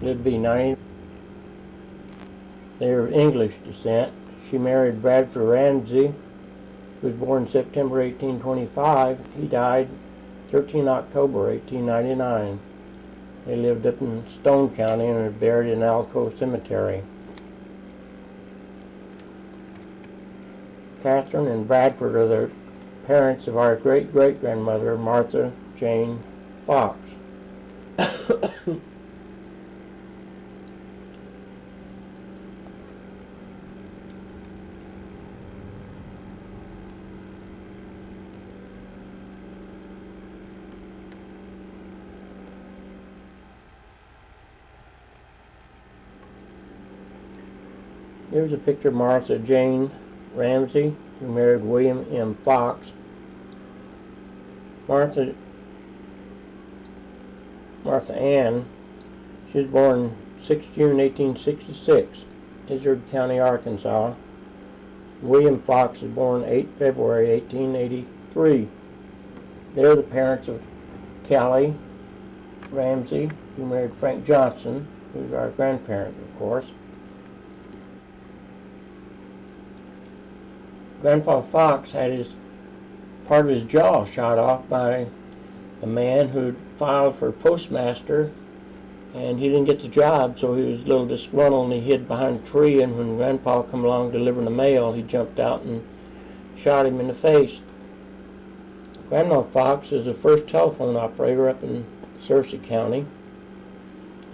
lived to be 90. They are of English descent. She married Bradford Ramsey, who was born September 1825. He died 13 October 1899. They lived up in Stone County and are buried in Alco Cemetery. Catherine and Bradford are the parents of our great-great-grandmother, Martha Jane Fox. Here's a picture of Martha Jane Ramsey, who married William M. Fox. Martha Ann, she was born 6 June 1866, Izard County, Arkansas. William Fox was born 8 February 1883. They're the parents of Callie Ramsey, who married Frank Johnson, who's our grandparent, of course. Grandpa Fox had part of his jaw shot off by a man who filed for postmaster, and he didn't get the job, so he was a little disgruntled, and he hid behind a tree, and when Grandpa come along delivering the mail, he jumped out and shot him in the face. Grandma Fox is the first telephone operator up in Searcy County.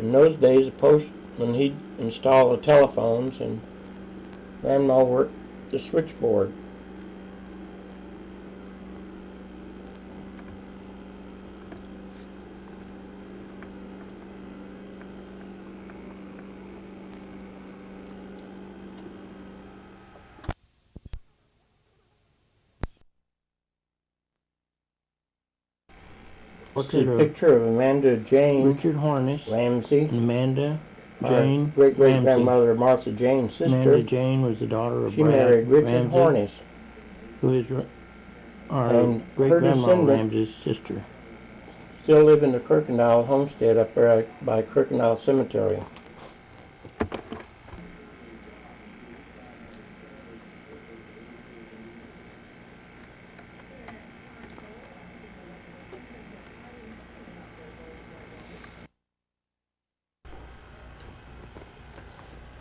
In those days, the postman, he'd install the telephones, and Grandma worked the switchboard. This is a picture of Amanda Jane Richard Hornish Ramsey and Amanda Jane great-great-grandmother Martha Jane's sister. Amanda Jane was the daughter of She Brad married Richard Ramsey, Hornish, who is our great-grandma Ramsey's sister. Still live in the Kirkendall homestead up there by Kirkendall Cemetery.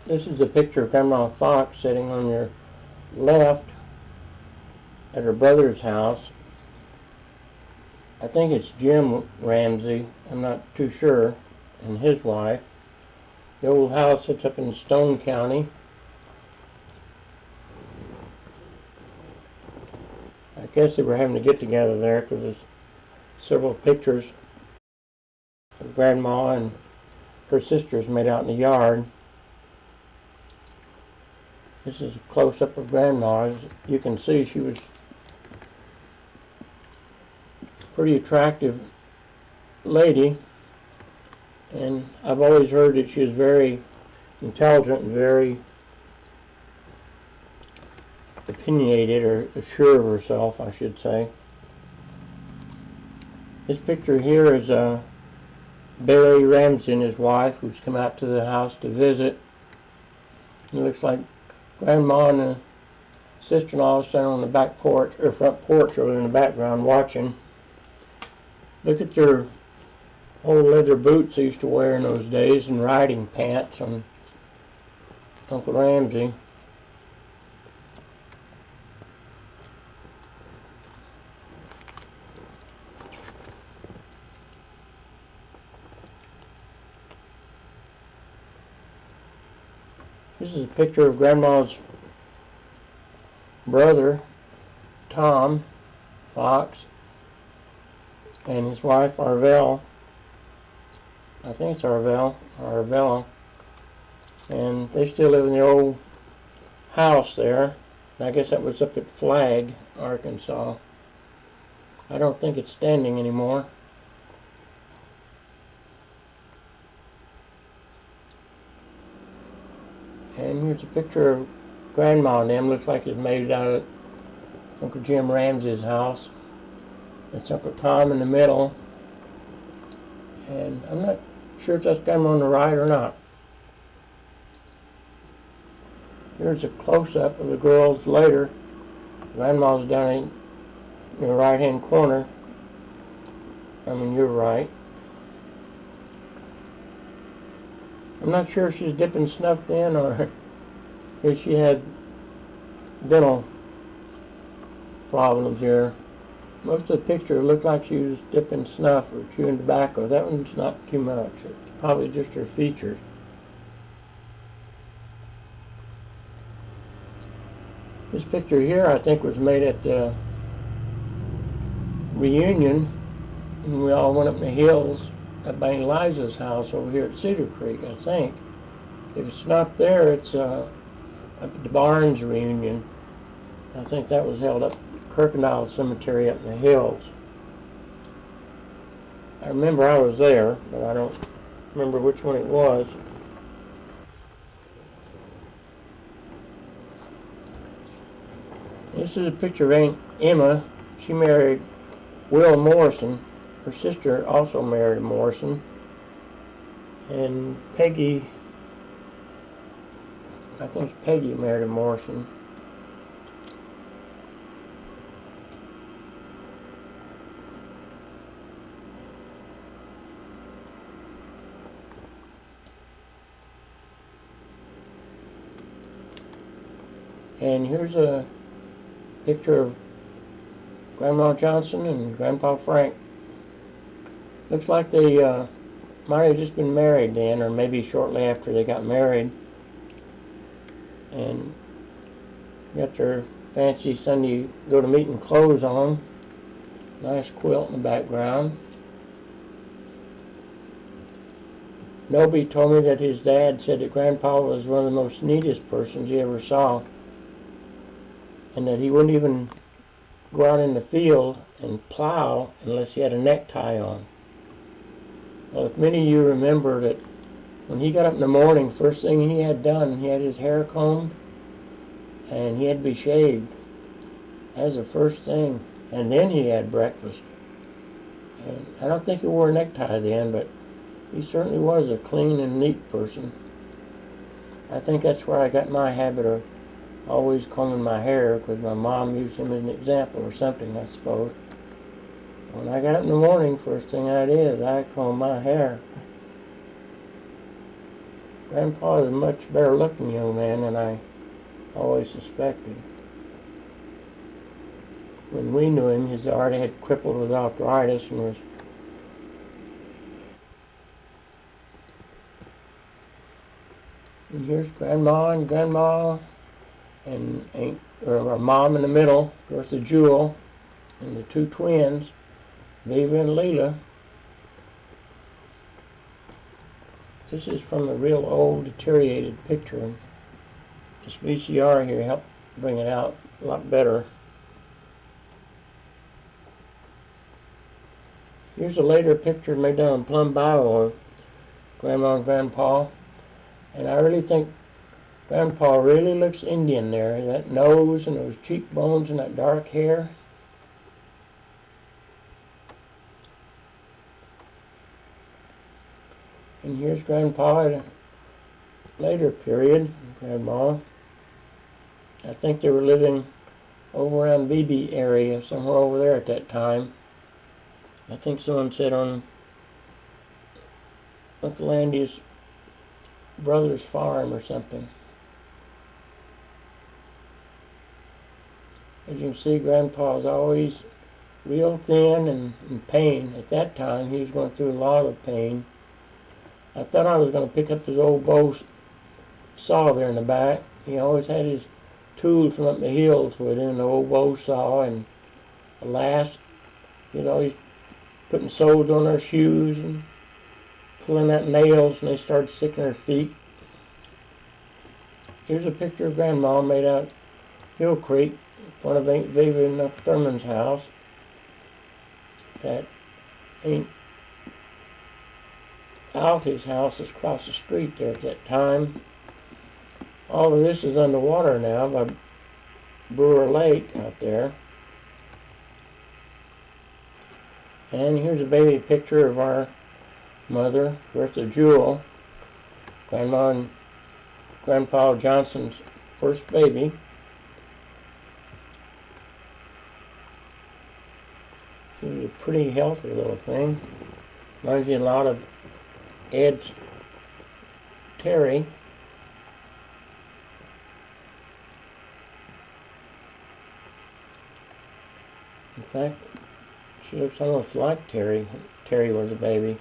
This is a picture of Grandma Fox sitting on your left at her brother's house. I think it's Jim Ramsey, I'm not too sure, and his wife. The old house sits up in Stone County. I guess they were having to get together there because there's several pictures of Grandma and her sisters made out in the yard. This is a close-up of Grandma. As you can see, she was a pretty attractive lady, and I've always heard that she was very intelligent and very opinionated, or sure of herself, I should say. This picture here is Barry Ramsey and his wife, who's come out to the house to visit. It looks like Grandma and the sister-in-law standing on the back porch, or front porch, over in the background watching. Look at their old leather boots they used to wear in those days, and riding pants on Uncle Ramsey. This is a picture of Grandma's brother, Tom Fox, and his wife, Arvell. I think it's Arvella. And they still live in the old house there. I guess that was up at Flag, Arkansas. I don't think it's standing anymore. And here's a picture of Grandma and them. Looks like it's made out of Uncle Jim Ramsey's house. It's Uncle Tom in the middle. And I'm not sure if that's Grandma on the right or not. Here's a close-up of the girls later. Grandma's down in the right-hand corner. I mean, you're right. I'm not sure if she's dipping snuff then or if she had dental problems here. Most of the picture looked like she was dipping snuff or chewing tobacco. That one's not too much. It's probably just her features. This picture here, I think, was made at the reunion, and we all went up in the hills up by Eliza's house over here at Cedar Creek, I think. If it's not there, it's up at the Barnes reunion. I think that was held up at Crocodile Cemetery up in the hills. I remember I was there, but I don't remember which one it was. This is a picture of Aunt Emma. She married Will Morrison. Her sister also married Morrison. And Peggy, I think it's Peggy married Morrison. And here's a picture of Grandma Johnson and Grandpa Frank. Looks like they might have just been married then, or maybe shortly after they got married. And got their fancy Sunday go-to-meeting clothes on. Nice quilt in the background. Nobody told me that his dad said that Grandpa was one of the most neatest persons he ever saw, and that he wouldn't even go out in the field and plow unless he had a necktie on. Well, if many of you remember that when he got up in the morning, first thing he had done, he had his hair combed and he had to be shaved. That was the first thing. And then he had breakfast. And I don't think he wore a necktie then, but he certainly was a clean and neat person. I think that's where I got my habit of always combing my hair, because my mom used him as an example or something, I suppose. When I got up in the morning, first thing I did is I combed my hair. Grandpa is a much better looking young man than I always suspected. When we knew him, he already had crippled with arthritis and was and here's Grandma and Grandma and our mom in the middle, of course the Jewel, and the two twins, Viva and Leela. This is from a real old deteriorated picture. This VCR here helped bring it out a lot better. Here's a later picture made down in Plum Bayou of Grandma and Grandpa, and I really think Grandpa really looks Indian there. That nose and those cheekbones and that dark hair. And here's Grandpa at a later period, Grandma. I think they were living over around BB area, somewhere over there at that time. I think someone said on Uncle Andy's brother's farm or something. As you can see, Grandpa was always real thin and in pain. At that time, he was going through a lot of pain. I thought I was going to pick up his old bow saw there in the back. He always had his tools from up the hills with him, the old bow saw and a last. He'd always putting soles on their shoes and pulling out nails, and they started sticking their feet. Here's a picture of Grandma made out Hill Creek in front of Aunt Viva and Uncle Thurman's house. That Aunt Alfie's house is across the street there at that time. All of this is underwater now by Brewer Lake out there. And here's a baby picture of our mother, Bertha Jewell, Grandma and Grandpa Johnson's first baby. She was a pretty healthy little thing. Reminds you a lot of Ed's Terry. In fact, she looks almost like Terry when Terry was a baby.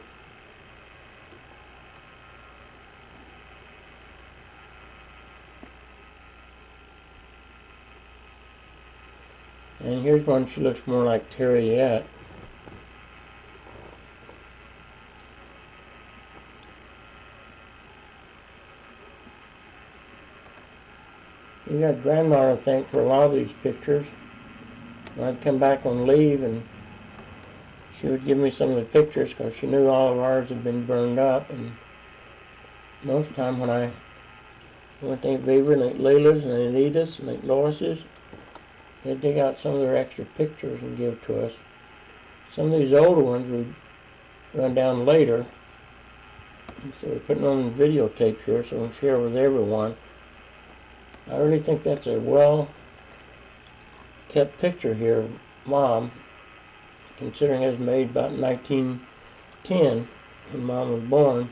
And here's one she looks more like Terry yet. You got Grandma to thank for a lot of these pictures. I'd come back on leave and she would give me some of the pictures because she knew all of ours had been burned up. And most of the time when I went to Aunt Viva and Aunt Leila's and Aunt Edith's and Aunt Lois's, they'd dig out some of their extra pictures and give to us. Some of these older ones would run down later. And so we're putting on videotape here so we can share with everyone. I really think that's a well-kept picture here of Mom, considering it was made about 1910 when Mom was born.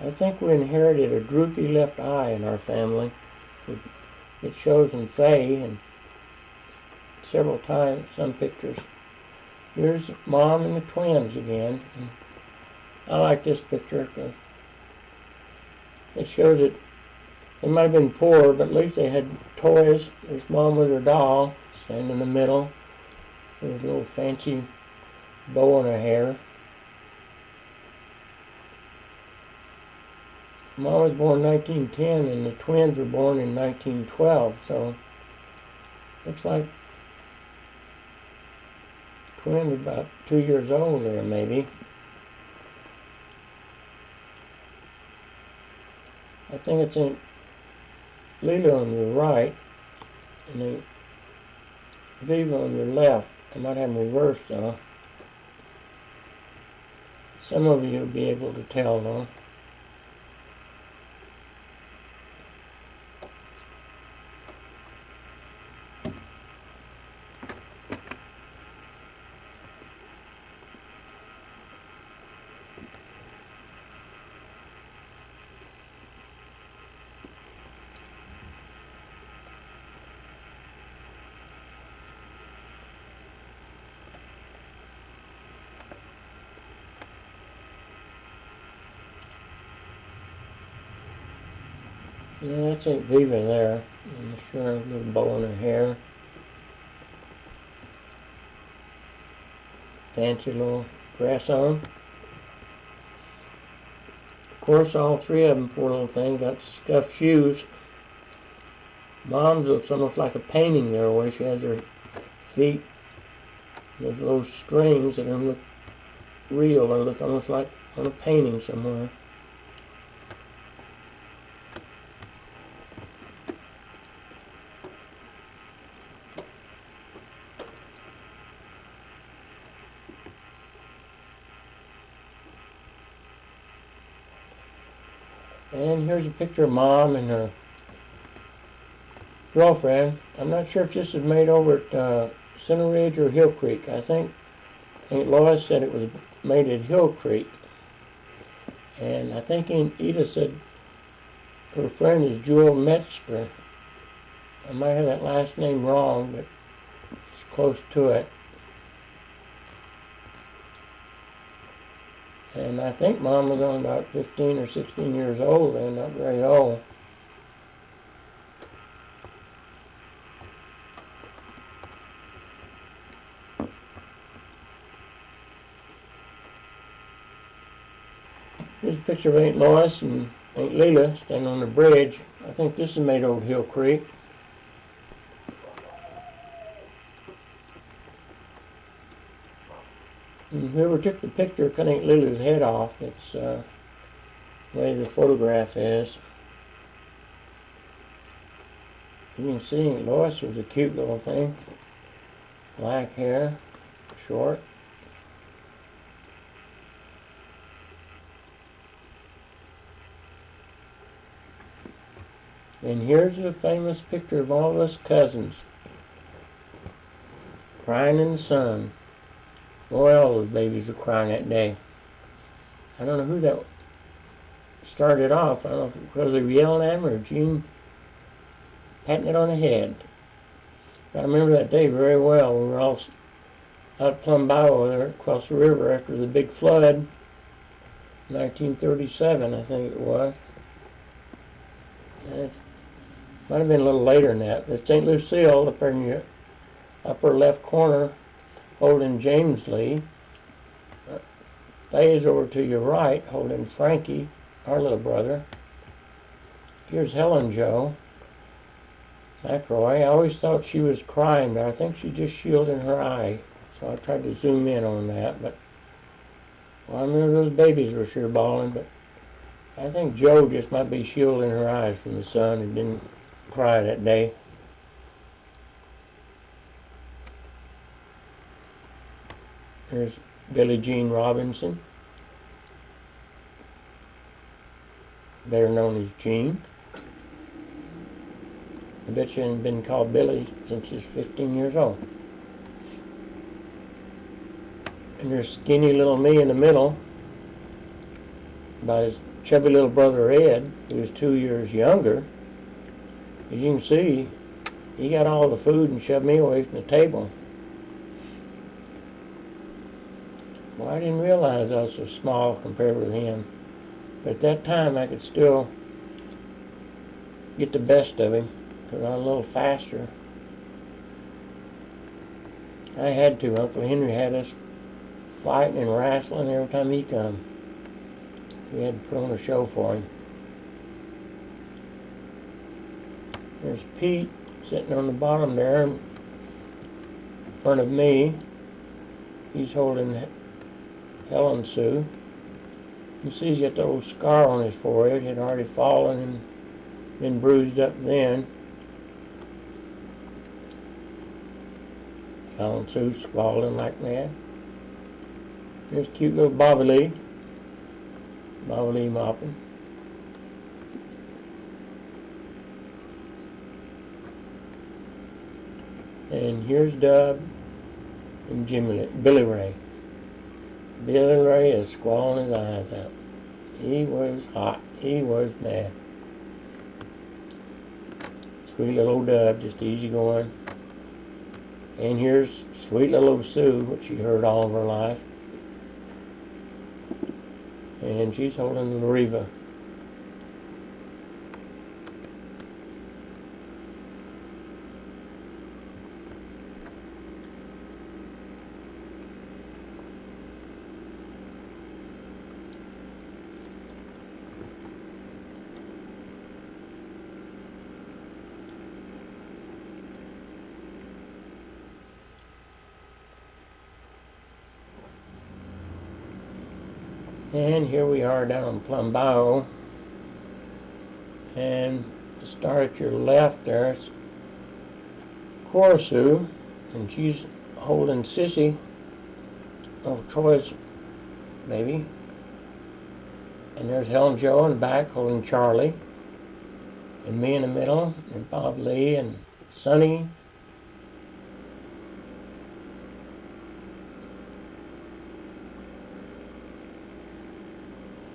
I think we inherited a droopy left eye in our family. It shows in Faye and several times, some pictures. Here's Mom and the twins again. And I like this picture because it shows that they might have been poor, but at least they had toys. There's Mom with her doll standing in the middle with a little fancy bow in her hair. Mom was born in 1910 and the twins were born in 1912, so looks like twins are about 2 years old there maybe. I think it's Aunt Leila on your right and Aunt Viva on your left. I might have them reversed though. Some of you will be able to tell though. Yeah, that's Aunt Viva there. I'm sure a little bow in her hair. Fancy little dress on. Of course, all three of them, poor little thing, got scuffed shoes. Mom's looks almost like a painting there, where she has her feet. There's those strings that don't look real. They look almost like on a painting somewhere. And here's a picture of Mom and her girlfriend. I'm not sure if this is made over at Center Ridge or Hill Creek. I think Aunt Lois said it was made at Hill Creek. And I think Aunt Edith said her friend is Jewel Metzger. I might have that last name wrong, but it's close to it. And I think Mom was only about 15 or 16 years old then, not very old. Here's a picture of Aunt Lois and Aunt Leila standing on the bridge. I think this is made over Hill Creek. And whoever took the picture cut Aunt Leila's head off. That's the way the photograph is. You can see Aunt Lois was a cute little thing. Black hair, short. And here's a famous picture of all of us cousins crying in the sun. Boy, all those babies were crying that day. I don't know who that started off. I don't know if it was they were yelling at him or Gene patting it on the head. I remember that day very well. We were all out of Plum Bayou there across the river after the big flood, 1937, I think it was. And it might have been a little later than that. But St. Lucille, up there in your upper left corner, holding James Lee. Faye is over to your right, holding Frankie, our little brother. Here's Helen Jo McRoy. I always thought she was crying, but I think she's just shielding her eye. So I tried to zoom in on that, but well, I remember those babies were sure bawling, but I think Jo just might be shielding her eyes from the sun and didn't cry that day. There's Billie Jean Robinson, better known as Jean. I bet she hasn't been called Billie since she's 15 years old. And there's skinny little me in the middle by his chubby little brother Ed, who was 2 years younger. As you can see, he got all the food and shoved me away from the table. Well, I didn't realize I was so small compared with him. But at that time, I could still get the best of him because I was a little faster. I had to. Uncle Henry had us fighting and wrestling every time he come. We had to put on a show for him. There's Pete sitting on the bottom there in front of me. He's holding Helen Sue. You see he's got the old scar on his forehead. It had already fallen and been bruised up then. Helen Sue squalling like that. There's cute little Bobby Lee. Bobby Lee mopping. And here's Dub and Billy Ray. Billy Ray is squalling his eyes out. He was hot. He was mad. Sweet little old Dub, just easy going. And here's sweet little old Sue, which she heard all of her life. And she's holding little Reva. And here we are down on Plum Bayou. And to start at your left there, it's Cora Sue, and she's holding Sissy, oh, Troy's baby. And there's Helen Jo in the back holding Charlie. And me in the middle, and Bob Lee, and Sonny.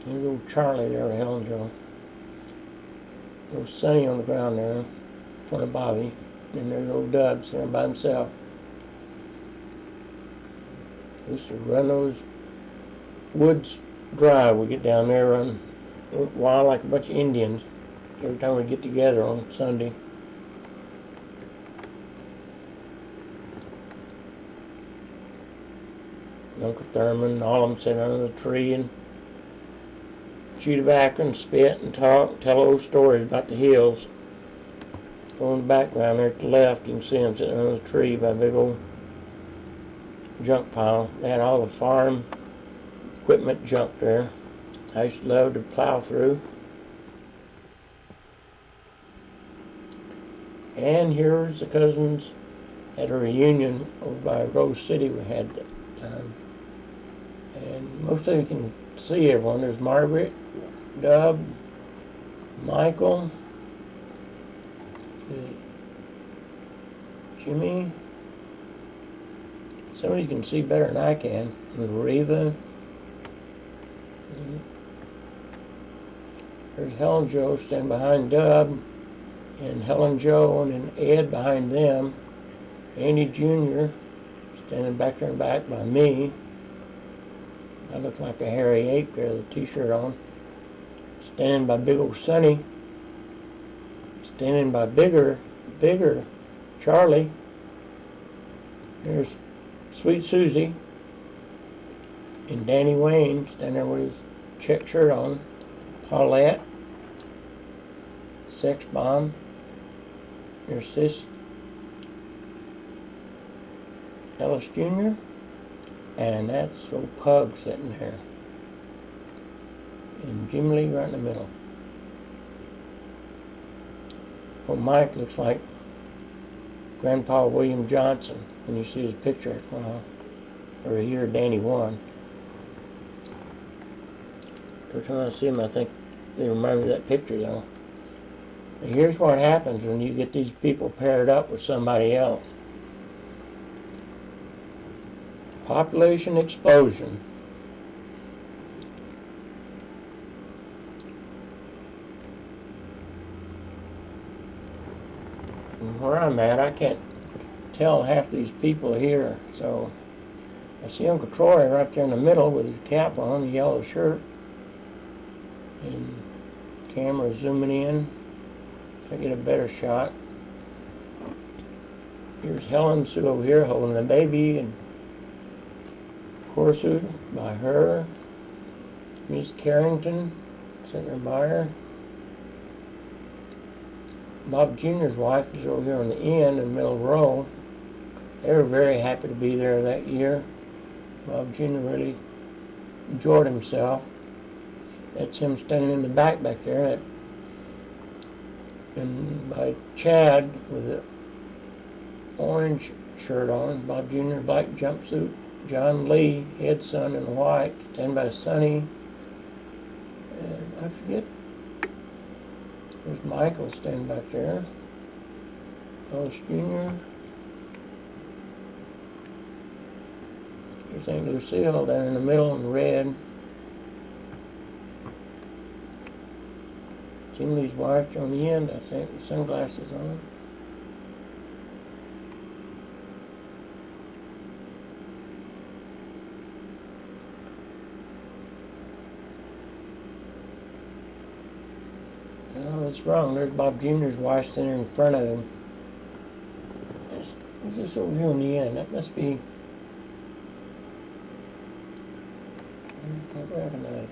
There's old Charlie there with Helen Jo. There's Sonny on the ground there in front of Bobby. And there's old Dub sitting by himself. We used to run those woods dry. We get down there, run wild like a bunch of Indians every time we get together on Sunday. Uncle Thurman, all of them sit under the tree and chew tobacco and spit and talk, tell old stories about the hills. Go in the background there at the left, you can see them sitting under the tree by a big old junk pile. They had all the farm equipment junk there. I used to love to plow through. And here's the cousins at a reunion over by Rose City we had that time. And most of you can see everyone. There's Margaret, Dub, Michael, Jimmy. Some of you can see better than I can. And Reva. There's Helen Joe standing behind Dub, and Helen Joe and then Ed behind them. Andy Jr. standing back there in the back by me. I look like a hairy ape there with a t-shirt on. Standing by big old Sonny. Standing by bigger Charlie. There's Sweet Susie. And Danny Wayne standing there with his check shirt on. Paulette. Sex Bomb. There's Sis Ellis Jr. And that's old Pug sitting there. And Jim Lee right in the middle. Well, Mike looks like Grandpa William Johnson when you see his picture. Or here Danny won. Every time I see him, I think they remind me of that picture, though. And here's what happens when you get these people paired up with somebody else. Population explosion. Where I'm at, I can't tell half these people here, so I see Uncle Troy right there in the middle with his cap on, the yellow shirt, and camera zooming in so I get a better shot. Here's Helen Sue over here holding the baby, and Corsu by her. Miss Carrington sitting there by her. Bob Jr.'s wife is over here on the end in the middle row. They were very happy to be there that year. Bob Jr. really enjoyed himself. That's him standing in the back there. And by Chad with the orange shirt on, Bob Jr. black jumpsuit. John Lee, Ed's son in white, standing by Sonny. And I forget. There's Michael standing back there. Ellis Jr. Here's Aunt Lucille down in the middle in red. Jim Lee's wife on the end, I think, with sunglasses on. No, that's wrong. There's Bob Jr.'s wife standing in front of him. Who's this over here on the end? That must be... I can't recognize.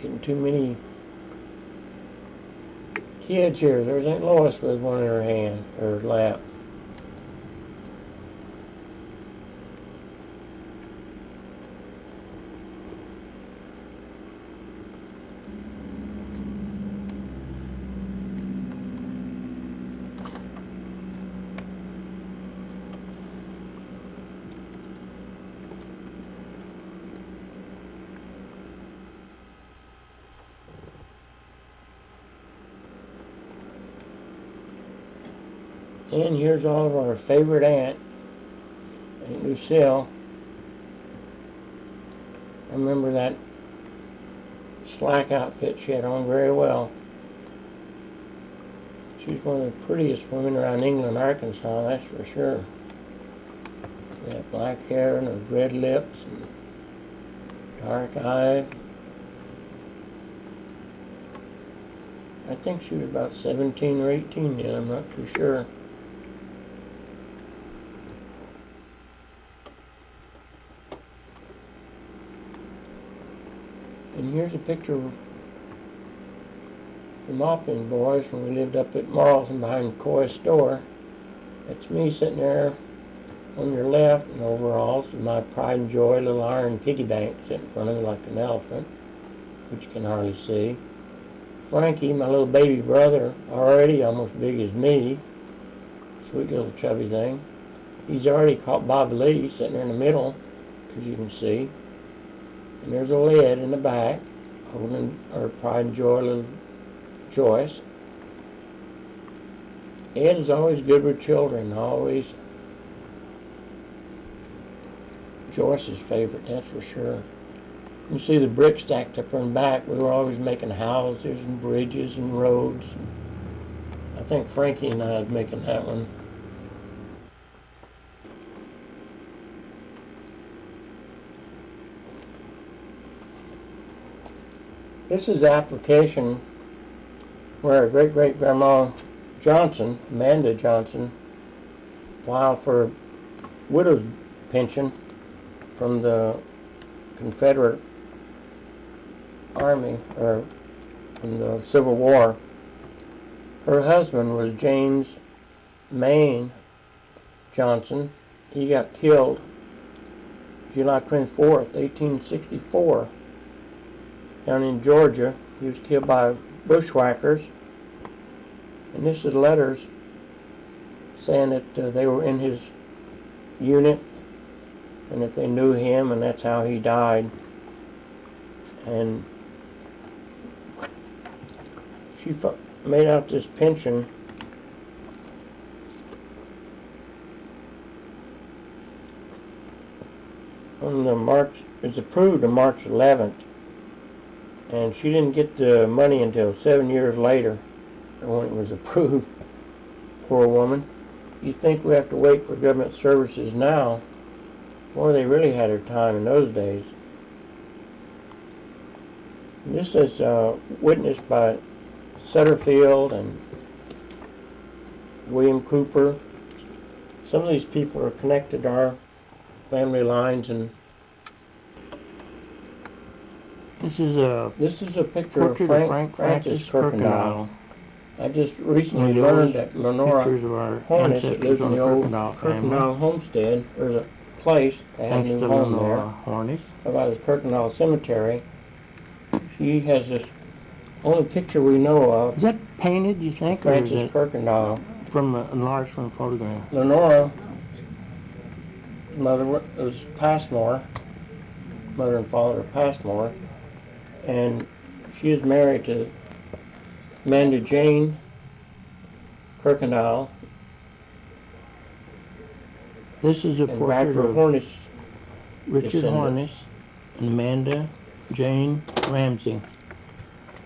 Getting too many kids here. There's Aunt Lois with one in her hand, or her lap. And here's all of our favorite aunt, Aunt Lucille. I remember that slack outfit she had on very well. She's one of the prettiest women around England, Arkansas, that's for sure. She had black hair and those red lips and dark eyes. I think she was about 17 or 18 then, I'm not too sure. And here's a picture of the Mopping boys when we lived up at Marlton behind Coy's store. That's me sitting there on your left in overalls with my pride and joy little iron piggy bank sitting in front of me like an elephant, which you can hardly see. Frankie, my little baby brother, already almost big as me, sweet little chubby thing. He's already caught Bob Lee sitting there in the middle, as you can see. And there's a lid in the back, holding our pride and joy little Joyce. Ed is always good with children, always. Joyce's favorite, that's for sure. You see the bricks stacked up in the back. We were always making houses and bridges and roads. I think Frankie and I was making that one. This is the application where great-great-grandma Johnson, Amanda Johnson, filed for widow's pension from the Confederate Army, or from the Civil War. Her husband was James Maine Johnson. He got killed July 24th, 1864, down in Georgia. He was killed by bushwhackers. And this is letters saying that they were in his unit and that they knew him, and that's how he died. And she made out this pension on the March, it's approved on March 11th, and she didn't get the money until 7 years later when it was approved. Poor woman. You think we have to wait for government services now? Boy, they really had their time in those days. And this is witnessed by Sutterfield and William Cooper. Some of these people are connected to our family lines. And this is a picture of Francis Kirkendall. I just recently learned that Lenora Hornish, that lives in the old Kirkendall homestead, there's a place, they have a new home there, about the Kirkendall Cemetery. She has this only picture we know of. Is that painted, you think? Francis Kirkendall. From a enlarged from photograph. Lenora, mother was Passmore, mother and father of Passmore, and she is married to Amanda Jane Kirkendall. This is a portrait of Hornish, Richard Hornish and Amanda Jane Ramsey.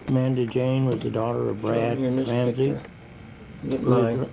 Amanda Jane was the daughter of Brad Ramsey. Get mine.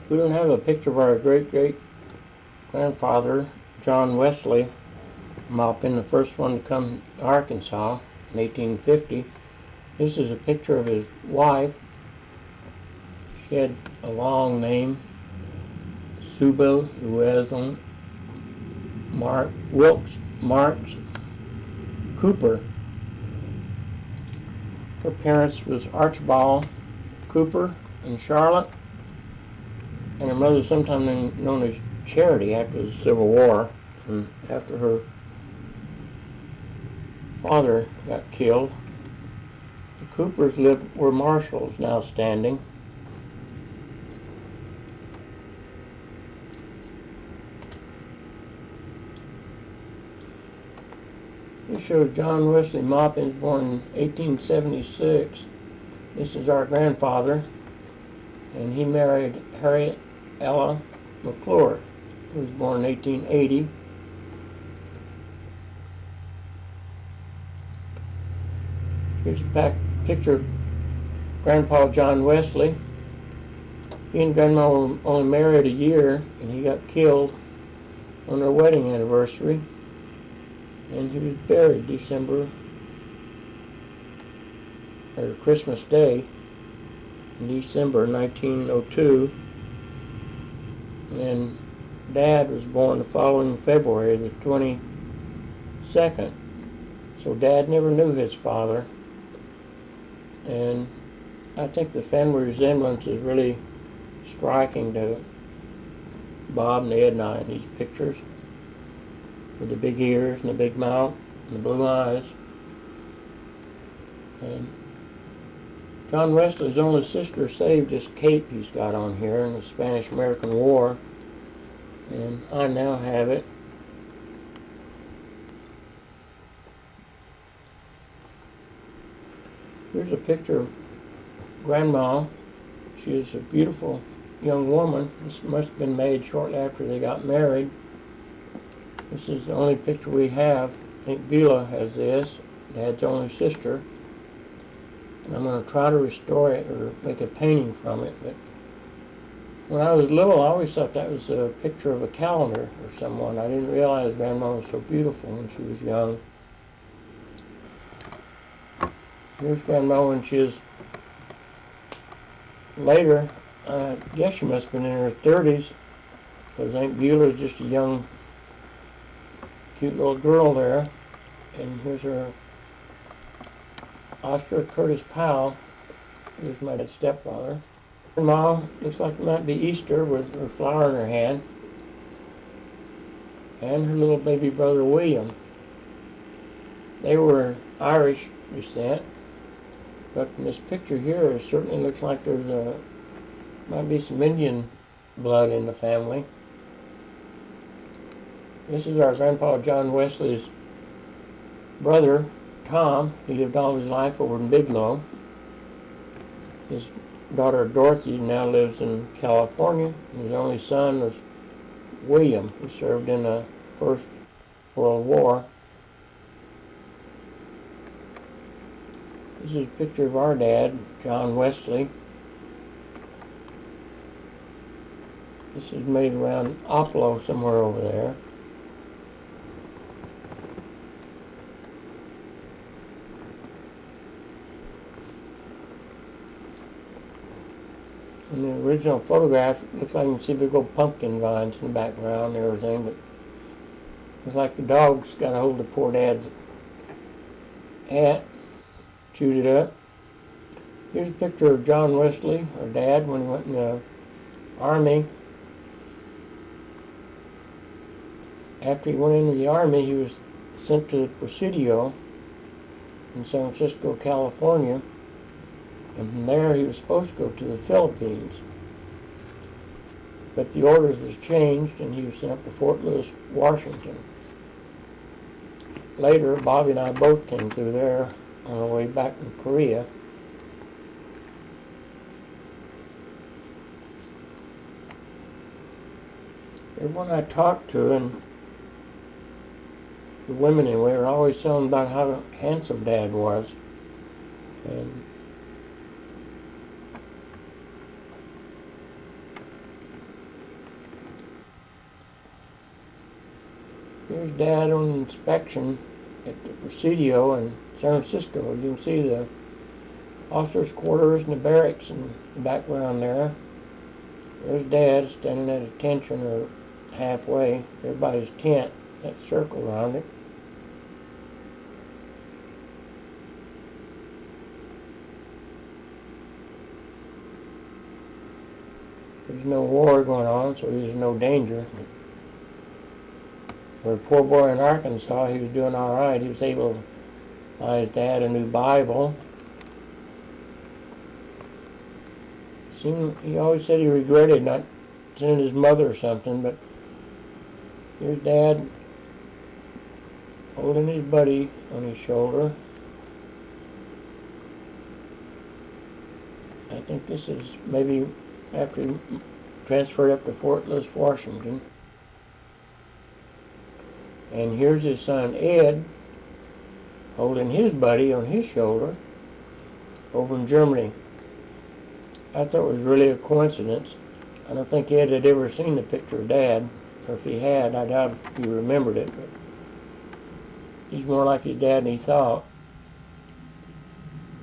We don't have a picture of our great-great-grandfather, John Wesley. Might have been the first one to come to Arkansas in 1850. This is a picture of his wife. She had a long name, Subel Luezon Wilkes Marks Cooper. Her parents was Archibald Cooper and Charlotte, and her mother sometimes known as Charity after the Civil War, and after her father got killed. The Coopers lived where Marshall's now standing. This shows John Wesley Maupin, born in 1876. This is our grandfather, and he married Harriet Ella McClure, who was born in 1880. Here's a picture of Grandpa John Wesley. He and Grandma were only married a year, and he got killed on their wedding anniversary. And he was buried Christmas Day in December 1902. And Dad was born the following February, the 22nd. So Dad never knew his father. And I think the family resemblance is really striking to Bob and Ed and I in these pictures, with the big ears and the big mouth and the blue eyes. And John Wesley's only sister saved this cape he's got on here in the Spanish-American War, and I now have it. Here's a picture of Grandma. She is a beautiful young woman. This must have been made shortly after they got married. This is the only picture we have. I think Beulah has this, Dad's only sister. And I'm going to try to restore it or make a painting from it. But when I was little, I always thought that was a picture of a calendar or someone. I didn't realize Grandma was so beautiful when she was young. Here's Grandma when she was later. I guess she must have been in her 30s, because Aunt Beulah is just a young, cute little girl there. And here's her Oscar Curtis Powell. Here's my stepfather. Grandma looks like it might be Easter with her flower in her hand, and her little baby brother William. They were Irish descent, but in this picture here, it certainly looks like might be some Indian blood in the family. This is our Grandpa John Wesley's brother, Tom. He lived all his life over in Bigelow. His daughter Dorothy now lives in California. And his only son was William, who served in the First World War. This is a picture of our dad, John Wesley. This is made around Oplo, somewhere over there. In the original photograph, it looks like you can see big old pumpkin vines in the background and everything, but it's like the dogs got a hold of poor Dad's hat, chewed it up. Here's a picture of John Wesley, our dad, when he went in the Army. After he went into the Army, he was sent to the Presidio in San Francisco, California. And from there, he was supposed to go to the Philippines. But the orders was changed, and he was sent to Fort Lewis, Washington. Later, Bobby and I both came through there on our way back from Korea. Everyone I talked to, and the women anyway, were always telling about how handsome Dad was. And here's Dad on inspection at the Presidio in San Francisco. You can see the officers' quarters and the barracks in the background there. There's Dad standing at attention or halfway. Everybody's tent, that circle around it. There's no war going on, so there's no danger. For a poor boy in Arkansas, he was doing all right. He was able to buy his dad a new Bible. He always said he regretted not sending his mother something, but here's Dad holding his buddy on his shoulder. I think this is maybe after he transferred up to Fort Lewis, Washington. And here's his son Ed holding his buddy on his shoulder over in Germany. I thought it was really a coincidence. I don't think Ed had ever seen the picture of Dad, or if he had, I doubt if he remembered it, but he's more like his dad than he thought.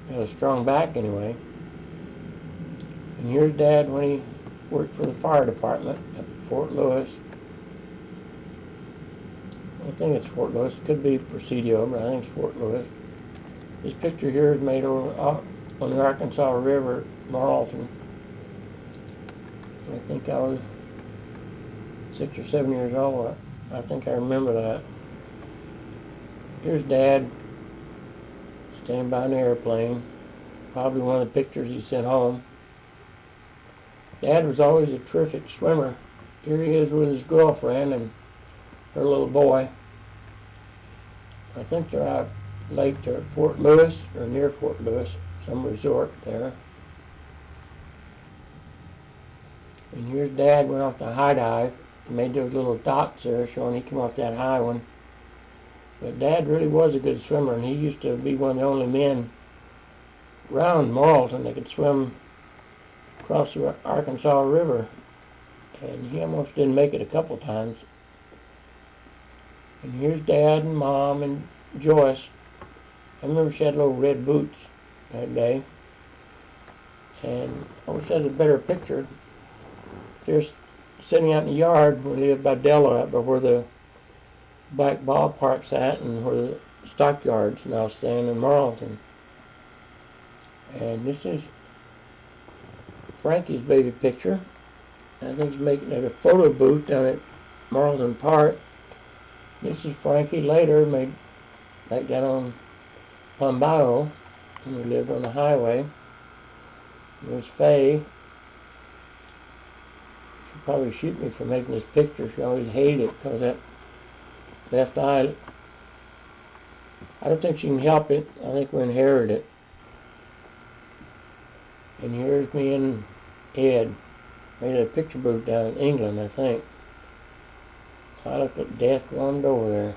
He had a strong back anyway. And here's Dad when he worked for the fire department at Fort Lewis. I think it's Fort Lewis. It could be Presidio, but I think it's Fort Lewis. This picture here is made over on the Arkansas River, Marlton. I think I was 6 or 7 years old. I think I remember that. Here's Dad standing by an airplane. Probably one of the pictures he sent home. Dad was always a terrific swimmer. Here he is with his girlfriend and her little boy. I think they're out lake there at Fort Lewis, or near Fort Lewis, some resort there. And here's Dad went off the high dive. He made those little dots there showing he came off that high one. But Dad really was a good swimmer, and he used to be one of the only men around Marlton that could swim across the Arkansas River. And he almost didn't make it a couple times. And here's Dad and Mom and Joyce. I remember she had little red boots that day. And I wish I had a better picture. They're sitting out in the yard. We live by Della, up by where the Black Ballpark's at and where the stockyards now stand in Marlton. And this is Frankie's baby picture. I think he's making at a photo booth down at Marlton Park. This is Frankie later, made back down on Pombago, when we lived on the highway. There's Faye. She'd probably shoot me for making this picture. She always hated it because that left eye, I don't think she can help it. I think we inherited it. And here's me and Ed. Made a picture booth down in England, I think. I look at death warmed over there.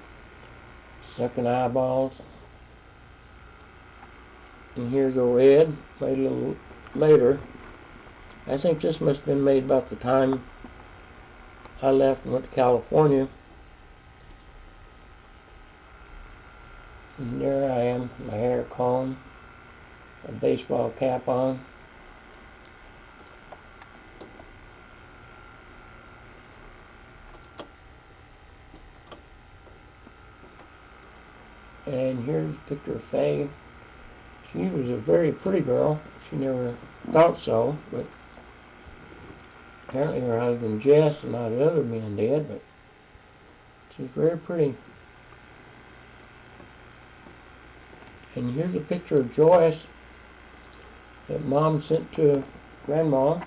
Sucking eyeballs. And here's old Ed, made a little later. I think this must have been made about the time I left and went to California. And there I am, my hair combed, a baseball cap on. And here's a picture of Faye. She was a very pretty girl. She never thought so, but apparently her husband Jess and all the other men did, but she's very pretty. And here's a picture of Joyce that Mom sent to Grandma.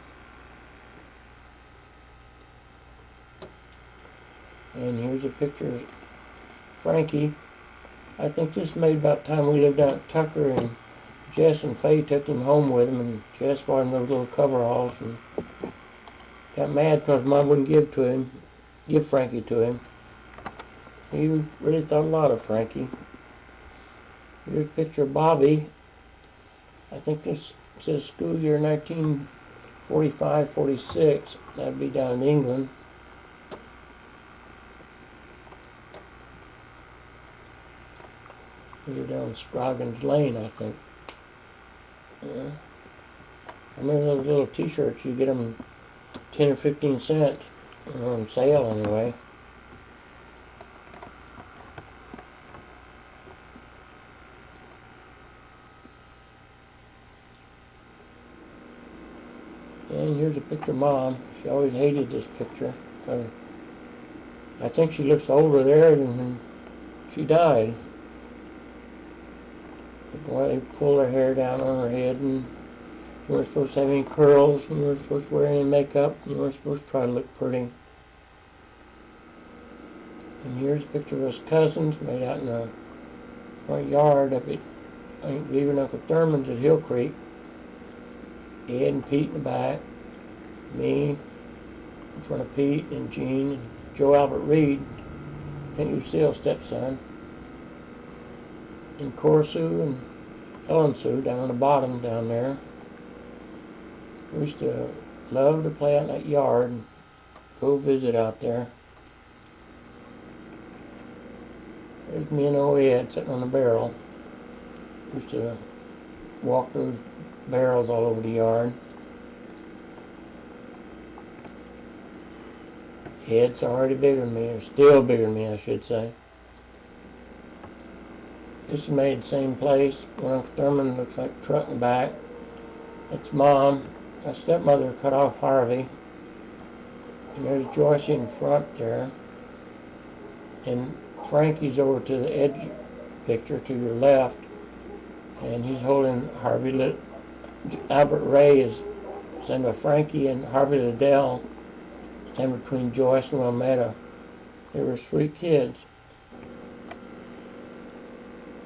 And here's a picture of Frankie. I think this made about the time we lived out at Tucker, and Jess and Faye took him home with them, and Jess bought him those little coveralls and got mad because Mom wouldn't give Frankie to him. He really thought a lot of Frankie. Here's a picture of Bobby. I think this says school year 1945-46. That'd be down in England. They're down Scroggins Lane, I think. I remember those little t-shirts, you get them 10 or 15 cents. They're on sale anyway. And here's a picture of Mom. She always hated this picture. I think she looks older there than when she died. The way they pull their hair down on her head, and you weren't supposed to have any curls, and you weren't supposed to wear any makeup, and you weren't supposed to try to look pretty. And here's a picture of us cousins made out in the front yard up at, I think, Beaver and Uncle Thurman's at Hill Creek. Ed and Pete in the back, me in front of Pete and Gene and Joe Albert Reed, and Lucille's stepson, and Cora Sue and Ellen Sue down on the bottom down there. We used to love to play out in that yard and go visit out there. There's me and old Ed sitting on a barrel. We used to walk those barrels all over the yard. Ed's already bigger than me, or still bigger than me, I should say. This is made the same place. When Uncle Thurman looks like a truck in the back. That's Mom. My stepmother cut off Harvey. And there's Joyce in front there. And Frankie's over to the edge picture to your left. And he's holding Harvey. Albert Ray is standing by Frankie, and Harvey Liddell standing between Joyce and Wilmetta. They were sweet kids.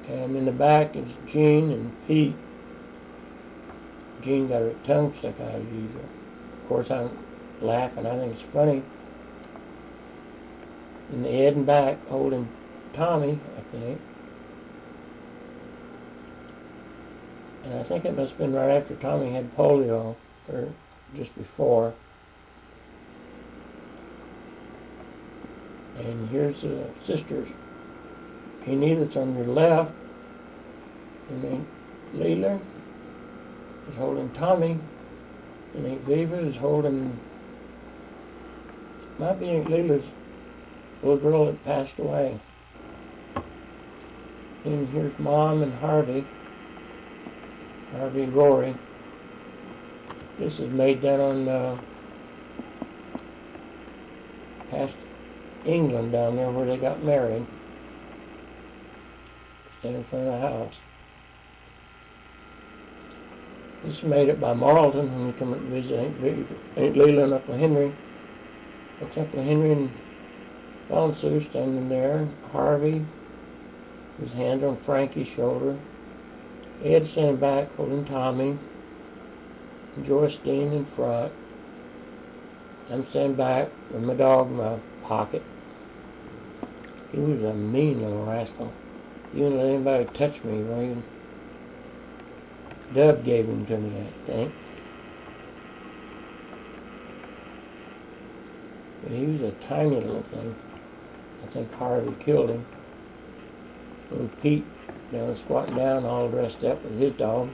And in the back is Gene and Pete. Gene got her tongue stuck out as usual. Of course, I'm laughing. I think it's funny. And Ed in back holding Tommy, I think. And I think it must have been right after Tommy had polio, or just before. And here's the sisters. Enid's on your left, and Aunt Leela is holding Tommy, and Aunt Viva is holding, might be Aunt Leela's little girl that passed away. And here's Mom and Harvey and Rory. This is made down on past England down there where they got married. Stand in front of the house. This is made up by Marlton when we come and visit Aunt Leela and Uncle Henry. That's Uncle Henry and Ellen Sue standing there. Harvey, his hands on Frankie's shoulder. Ed standing back holding Tommy. And Joyce Dean in front. I'm standing back with my dog in my pocket. He was a mean little rascal. He wouldn't let anybody touch me. Right? Dub gave him to me, I think. But he was a tiny little thing. I think Harvey killed him. Little Pete down squatting down, all dressed up with his dog.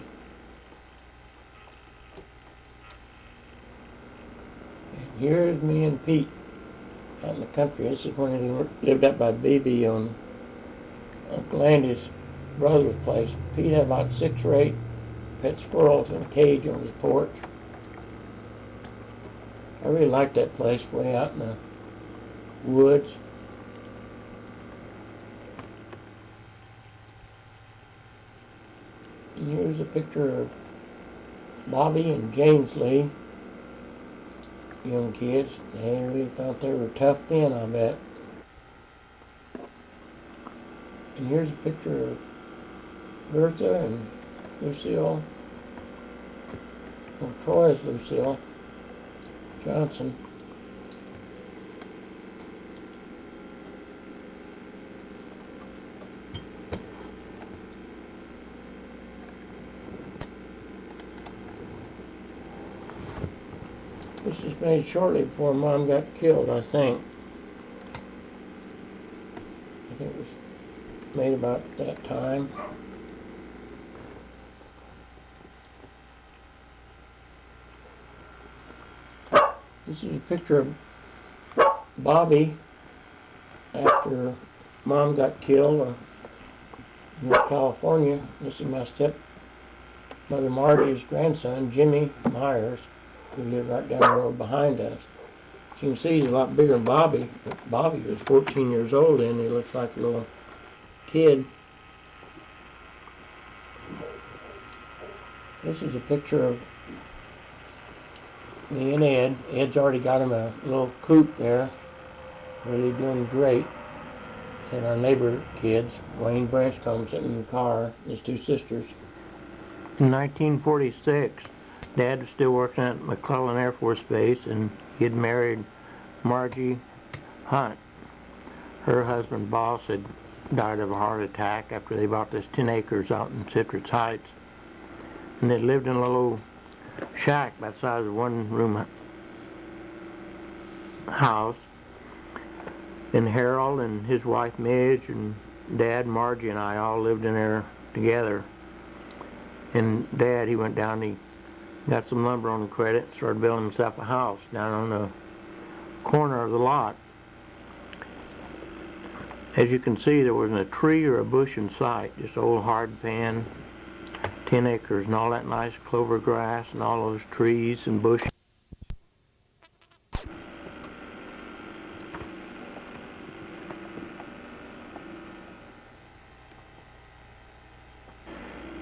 And here's me and Pete out in the country. This is when he lived up by BB on Uncle Andy's brother's place. Pete had about 6 or 8 pet squirrels in a cage on his porch. I really liked that place way out in the woods. And here's a picture of Bobby and James Lee, young kids. They really thought they were tough then, I bet. And here's a picture of Bertha and Lucille. Well, Troy's Lucille Johnson. This was made shortly before Mom got killed, I think. I think it was made about that time. This is a picture of Bobby after Mom got killed in California. This is my stepmother Margie's grandson, Jimmy Myers, who lived right down the road behind us. As you can see, he's a lot bigger than Bobby. Bobby was 14 years old and he looks like a little kid. This is a picture of me and Ed. Ed's already got him a little coop there. Really doing great. And our neighbor kids, Wayne Branchcombe, sitting in the car, his two sisters. In 1946, Dad was still working at McClellan Air Force Base, and he had married Margie Hunt. Her husband, Boss, had died of a heart attack after they bought this 10 acres out in Citrus Heights. And they lived in a little shack about the size of a one-room house. And Harold and his wife Midge and Dad, Margie, and I all lived in there together. And Dad, he went down, he got some lumber on the credit, started building himself a house down on the corner of the lot. As you can see, there wasn't a tree or a bush in sight, just old hard pan, 10 acres, and all that nice clover grass and all those trees and bushes.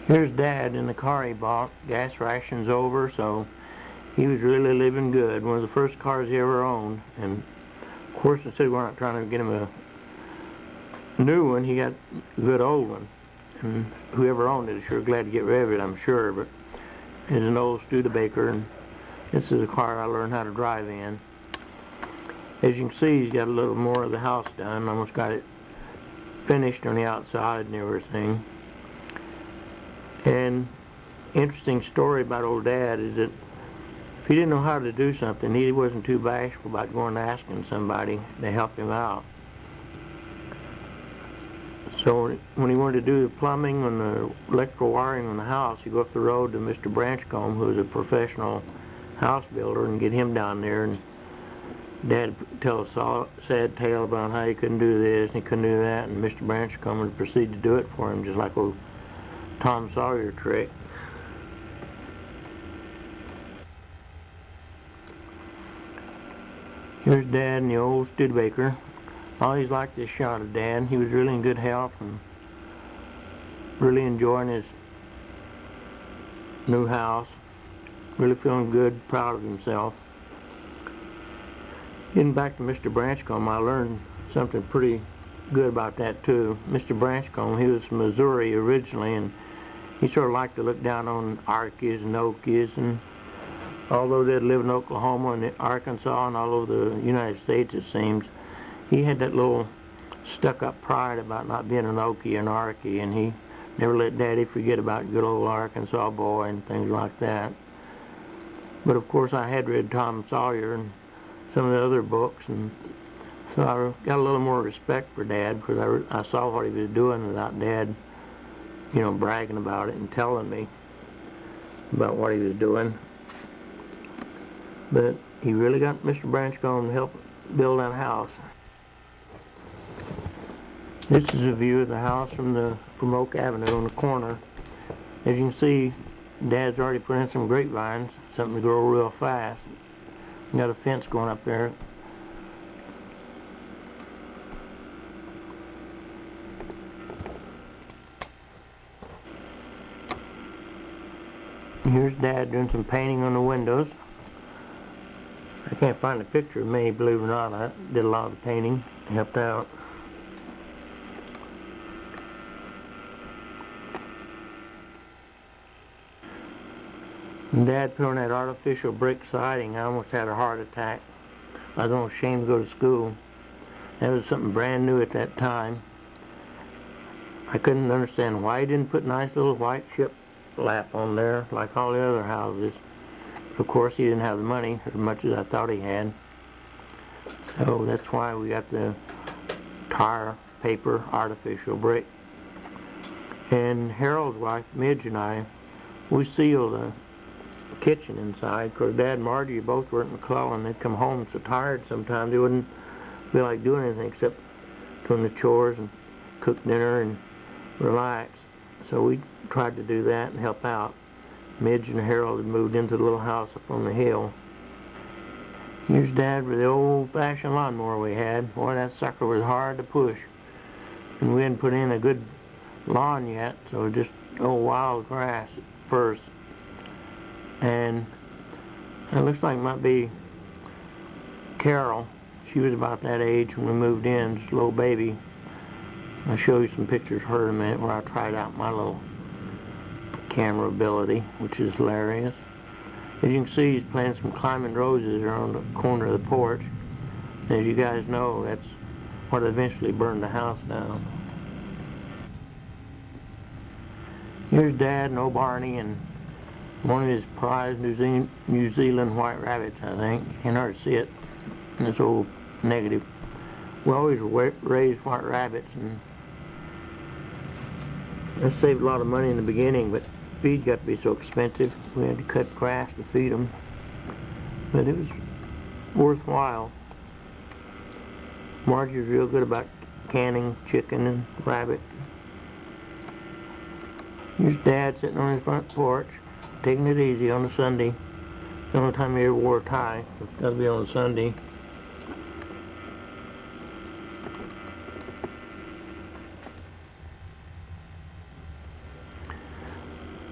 Here's Dad in the car he bought. Gas ration's over, so he was really living good. One of the first cars he ever owned. And of course, instead of going out trying to get him a new one, he got a good old one. And whoever owned it is sure glad to get rid of it, I'm sure. But it's an old Studebaker, and this is a car I learned how to drive in. As you can see, he's got a little more of the house done. Almost got it finished on the outside and everything. And interesting story about old Dad is that if he didn't know how to do something, he wasn't too bashful about going and asking somebody to help him out. So when he wanted to do the plumbing and the electrical wiring on the house, he'd go up the road to Mr. Branchcombe, who was a professional house builder, and get him down there. And Dad would tell a sad tale about how he couldn't do this and he couldn't do that, and Mr. Branchcombe would proceed to do it for him, just like old Tom Sawyer trick. Here's Dad in the old Studebaker. I always liked this shot of Dad. He was really in good health and really enjoying his new house. Really feeling good, proud of himself. Getting back to Mr. Branchcombe, I learned something pretty good about that too. Mr. Branchcombe, he was from Missouri originally, and he sort of liked to look down on Arkies and Okies, and although they'd live in Oklahoma and Arkansas and all over the United States, it seems, he had that little stuck-up pride about not being an Okie or an Arkie, and he never let Daddy forget about good old Arkansas boy and things like that. But of course, I had read Tom Sawyer and some of the other books, and so I got a little more respect for Dad because I saw what he was doing without Dad, you know, bragging about it and telling me about what he was doing. But he really got Mr. Branchcombe to help build that house. This is a view of the house from Oak Avenue on the corner. As you can see, Dad's already put in some grapevines, something to grow real fast. We got a fence going up there. Here's Dad doing some painting on the windows. I can't find a picture of me, believe it or not. I did a lot of the painting, helped out. And Dad put on that artificial brick siding. I almost had a heart attack. I was almost ashamed to go to school. That was something brand new at that time. I couldn't understand why he didn't put nice little white shiplap on there like all the other houses. Of course, he didn't have the money as much as I thought he had. So that's why we got the tar paper artificial brick. And Harold's wife, Midge, and I, we sealed the kitchen inside because Dad and Margie both worked in McClellan. They'd come home so tired sometimes they wouldn't feel like doing anything except doing the chores and cook dinner and relax. So we tried to do that and help out. Midge and Harold had moved into the little house up on the hill. Here's Dad with the old-fashioned lawnmower we had. Boy, that sucker was hard to push. And we hadn't put in a good lawn yet, so just old wild grass at first. and it looks like it might be Carol. She was about that age when we moved in, just a little baby. I'll show you some pictures of her in a minute where I tried out my little camera ability, which is hilarious. As you can see, he's planting some climbing roses around the corner of the porch. And as you guys know, that's what eventually burned the house down. Here's Dad and old Barney and one of his prized New Zealand white rabbits, I think. You can hardly see it in this old negative. We always raised white rabbits, and that saved a lot of money in the beginning, but feed got to be so expensive. We had to cut grass to feed them, but it was worthwhile. Margie was real good about canning chicken and rabbit. Here's Dad sitting on his front porch, taking it easy on a Sunday. The only time he ever wore a tie. It's got to be on a Sunday.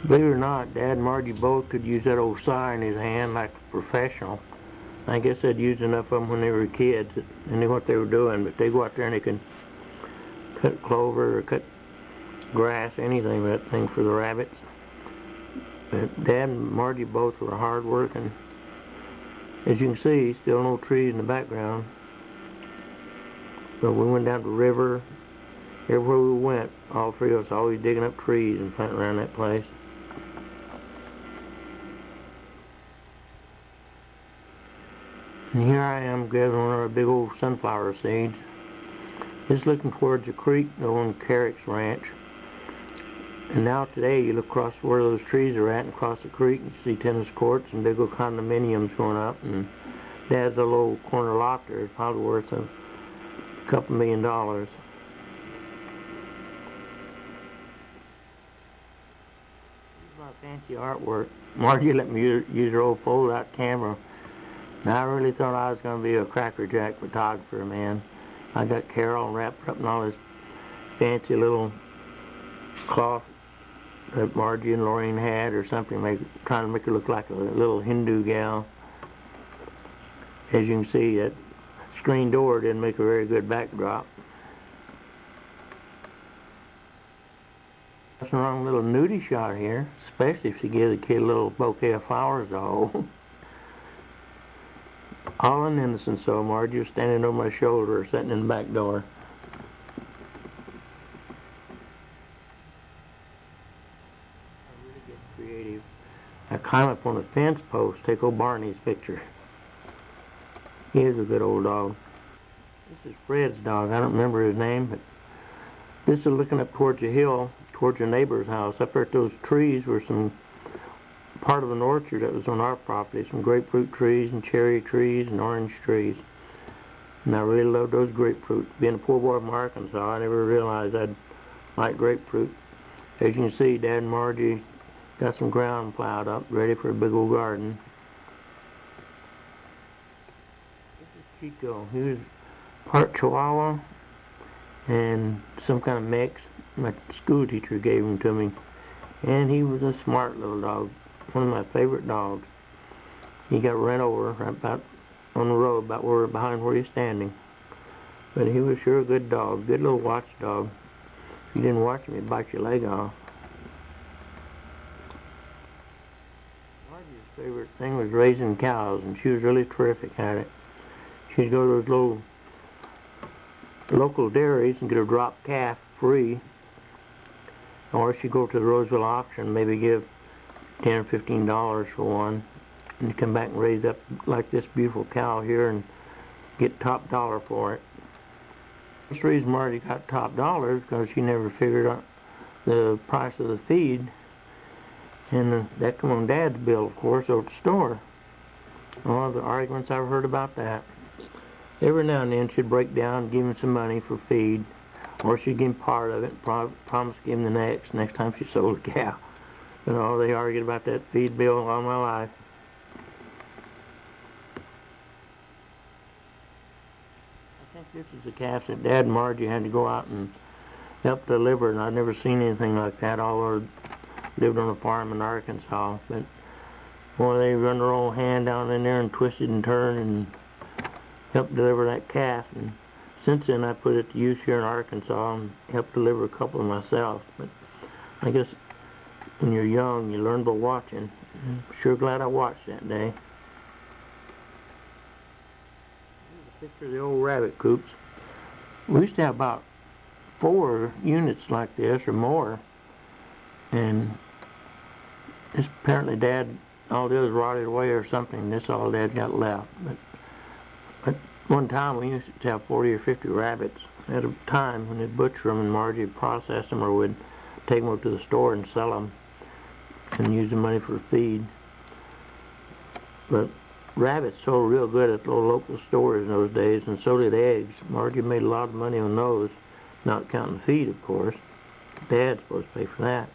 Believe it or not, Dad and Margie both could use that old saw in his hand like a professional. I guess they'd used enough of them when they were kids that they knew what they were doing, but they go out there and they could cut clover or cut grass, anything with that thing for the rabbits. But Dad and Margie both were hard working. As you can see, still no trees in the background. But we went down to the river. Everywhere we went, all three of us always digging up trees and planting around that place. And here I am gathering one of our big old sunflower seeds. Just looking towards the creek on Carrick's ranch. And now today you look across where those trees are at and across the creek and you see tennis courts and big old condominiums going up, and Dad's little old corner lot there is probably worth a couple $1 million. This is my fancy artwork. Margie let me use her old fold-out camera. Now I really thought I was going to be a crackerjack photographer, man. I got Carol wrapped up in all this fancy little cloth that Margie and Lorraine had or something, trying to make her look like a little Hindu gal. As you can see, that screen door didn't make a very good backdrop. That's the wrong little nudie shot here, especially if you give the kid a little bouquet of flowers to hold. All in innocence, so Margie was standing over my shoulder or sitting in the back door. I really get creative. I climb up on a fence post, take old Barney's picture. He is a good old dog. This is Fred's dog. I don't remember his name, but this is looking up towards the hill, towards your neighbor's house. Up there at those trees were some part of an orchard that was on our property, some grapefruit trees and cherry trees and orange trees. And I really love those grapefruit. Being a poor boy from Arkansas, I never realized I'd like grapefruit. As you can see, Dad and Margie got some ground plowed up, ready for a big old garden. This is Chico. He was part Chihuahua and some kind of mix. My school teacher gave him to me. And he was a smart little dog. One of my favorite dogs. He got run over right about on the road, about where behind where he's standing. But he was sure a good dog, good little watchdog. If you didn't watch him, he'd bite your leg off. Margie's favorite thing was raising cows, and she was really terrific at it. She'd go to those little local dairies and get a drop calf free, or she'd go to the Roseville auction, maybe give $10 or $15 for one, and come back and raise up like this beautiful cow here and get top dollar for it. The reason Marty got top dollar is because she never figured out the price of the feed, and that come on Dad's bill, of course, over at the store. All the arguments I've heard about that. Every now and then she'd break down and give him some money for feed, or she'd give him part of it and promise to give him the next time she sold a cow. You know, they argued about that feed bill all my life. I think this is the calf that Dad and Margie had to go out and help deliver, and I'd never seen anything like that, although I lived on a farm in Arkansas. But Boy, they run their old hand down in there and twisted and turned and helped deliver that calf. And since then, I put it to use here in Arkansas and helped deliver a couple of myself. But I guess when you're young, you learn by watching. I'm sure glad I watched that day. Here's a picture of the old rabbit coops. We used to have about 4 units like this or more, and this apparently Dad, all the others rotted away or something. This all Dad's got left. But at one time we used to have 40 or 50 rabbits. At a time when they'd butcher them and Margie would process them, or would take them up to the store and sell them and use the money for feed. But rabbits sold real good at the local stores in those days, and so did eggs. Margie made a lot of money on those, not counting feed, of course. Dad's supposed to pay for that.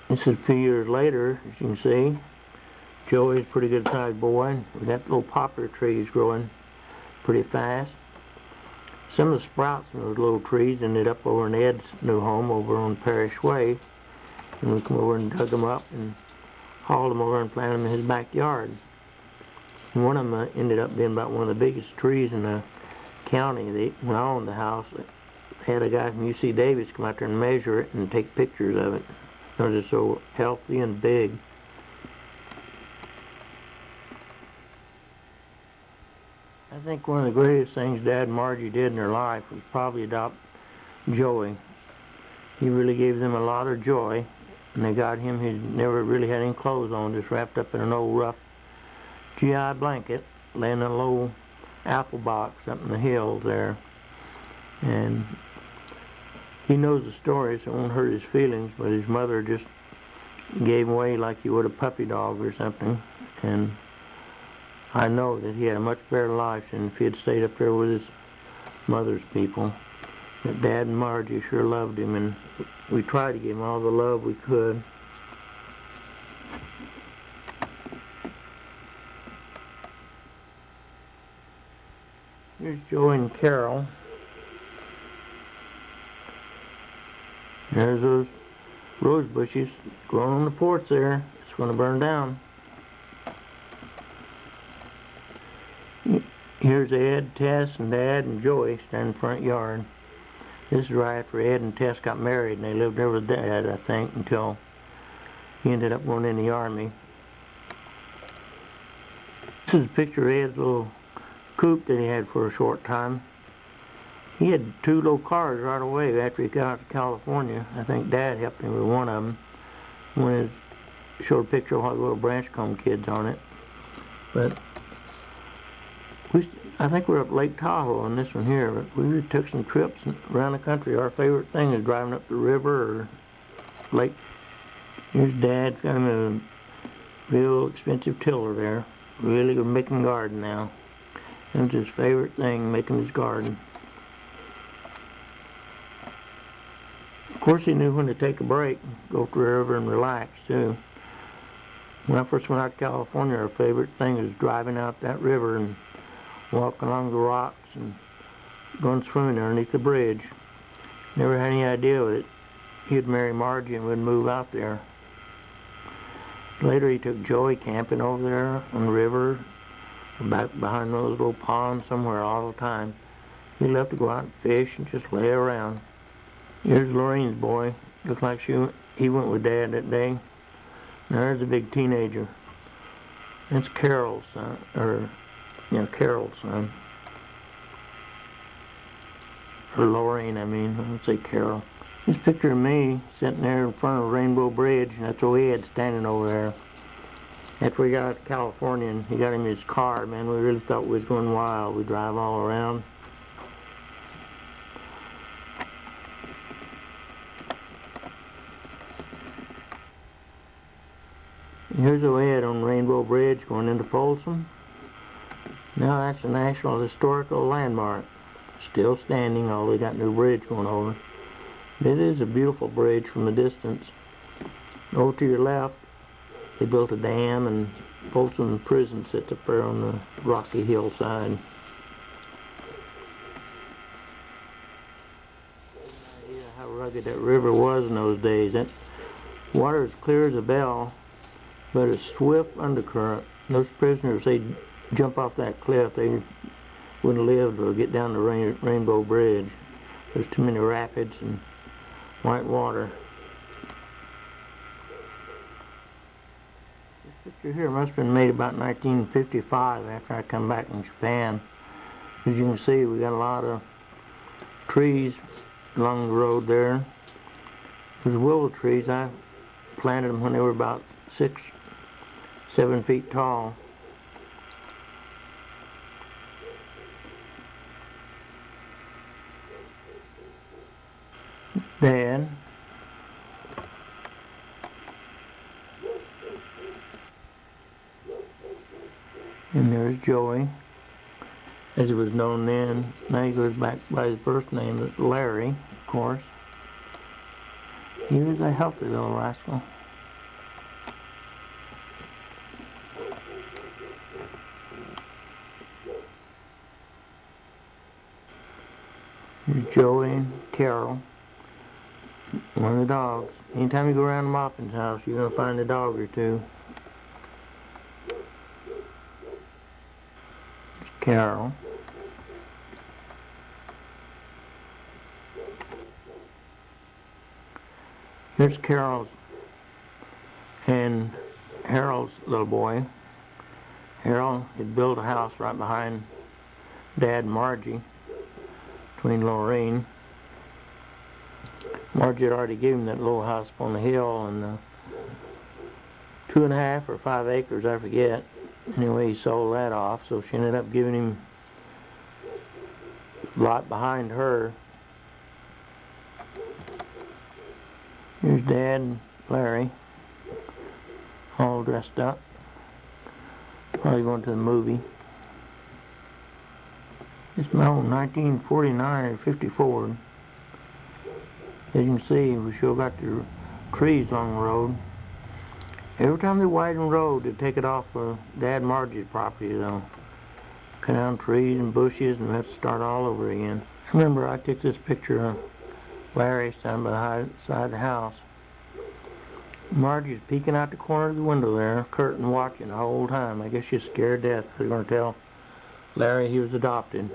This is a few years later, as you can see. Joey's a pretty good sized boy. We got little poplar trees growing pretty fast. Some of the sprouts from those little trees ended up over in Ed's new home over on Parish Way. And we come over and dug them up and hauled them over and planted them in his backyard. And one of them ended up being about one of the biggest trees in the county. When I owned the house, they had a guy from UC Davis come out there and measure it and take pictures of it. It was just so healthy and big. I think one of the greatest things Dad and Margie did in their life was probably adopt Joey. He really gave them a lot of joy, and they got him. He never really had any clothes on, just wrapped up in an old rough GI blanket, laying in a low apple box up in the hills there. And he knows the story, so it won't hurt his feelings, but his mother just gave him away like you would a puppy dog or something. And I know that he had a much better life than if he had stayed up there with his mother's people. But Dad and Margie sure loved him, and we tried to give him all the love we could. Here's Joey and Carol. There's those rose bushes growing on the porch there. It's going to burn down. Here's Ed, Tess, and Dad and Joey standing in the front yard. This is right after Ed and Tess got married, and they lived there with Dad, I think, until he ended up going in the Army. This is a picture of Ed's little coop that he had for a short time. He had 2 little cars right away after he got out to California. I think Dad helped him with one of them. When he showed a picture of all the little Branchcombe kids on it. But I think we're up Lake Tahoe on this one here. But we took some trips around the country. Our favorite thing is driving up the river or lake. Here's Dad. Got him a real expensive tiller there. Really good making garden now. That was his favorite thing, making his garden. Of course, he knew when to take a break, go to the river and relax too. When I first went out to California, our favorite thing was driving out that river and walking along the rocks and going swimming underneath the bridge. Never had any idea that he'd marry Margie and would move out there. Later, he took Joey camping over there on the river, back behind those little ponds somewhere all the time. He loved to go out and fish and just lay around. Here's Lorraine's boy. Looks like he went with Dad that day. Now there's a big teenager. That's Carol's son, Carol's son. Or Lorraine, I mean. I would say Carol. This picture of me sitting there in front of Rainbow Bridge, and that's where he had standing over there. After we got out to California and he got in his car, man, we really thought we was going wild. We drive all around. Here's a Ed on Rainbow Bridge going into Folsom. Now that's a National Historical Landmark. Still standing, although they got a new bridge going over. It is a beautiful bridge from a distance. Over to your left, they built a dam, and Folsom Prison sits up there on the rocky hillside. How rugged that river was in those days. That water was clear as a bell. but a swift undercurrent. Those prisoners, they'd jump off that cliff. They wouldn't live to get down the Rainbow Bridge. There's too many rapids and white water. This picture here must have been made about 1955 after I come back from Japan. As you can see, we got a lot of trees along the road there. There's willow trees. I planted them when they were about 6, 7 feet tall. Dad. And there's Joey, as he was known then. Now he goes back by his birth name, Larry, of course. He was a healthy little rascal. Here's Joey and Carol, one of the dogs. Anytime you go around the Moppin's house, you're going to find a dog or two. It's Carol. Here's Carol's and Harold's little boy. Harold had built a house right behind Dad and Margie, between Lorraine. Margie had already given him that little house up on the hill, and 2.5 or 5 acres, I forget. Anyway, he sold that off, so she ended up giving him a lot behind her. Here's Dad and Larry, all dressed up. Probably going to the movie. It's my own 1949 or 54. As you can see, we sure got the trees on the road. Every time they widen the road, they take it off of Dad and Margie's property, though. Cut down trees and bushes, and we have to start all over again. I remember I took this picture of Larry standing by the side of the house. Margie's peeking out the corner of the window there, curtain watching the whole time. I guess she's scared to death. I was going to tell Larry he was adopted.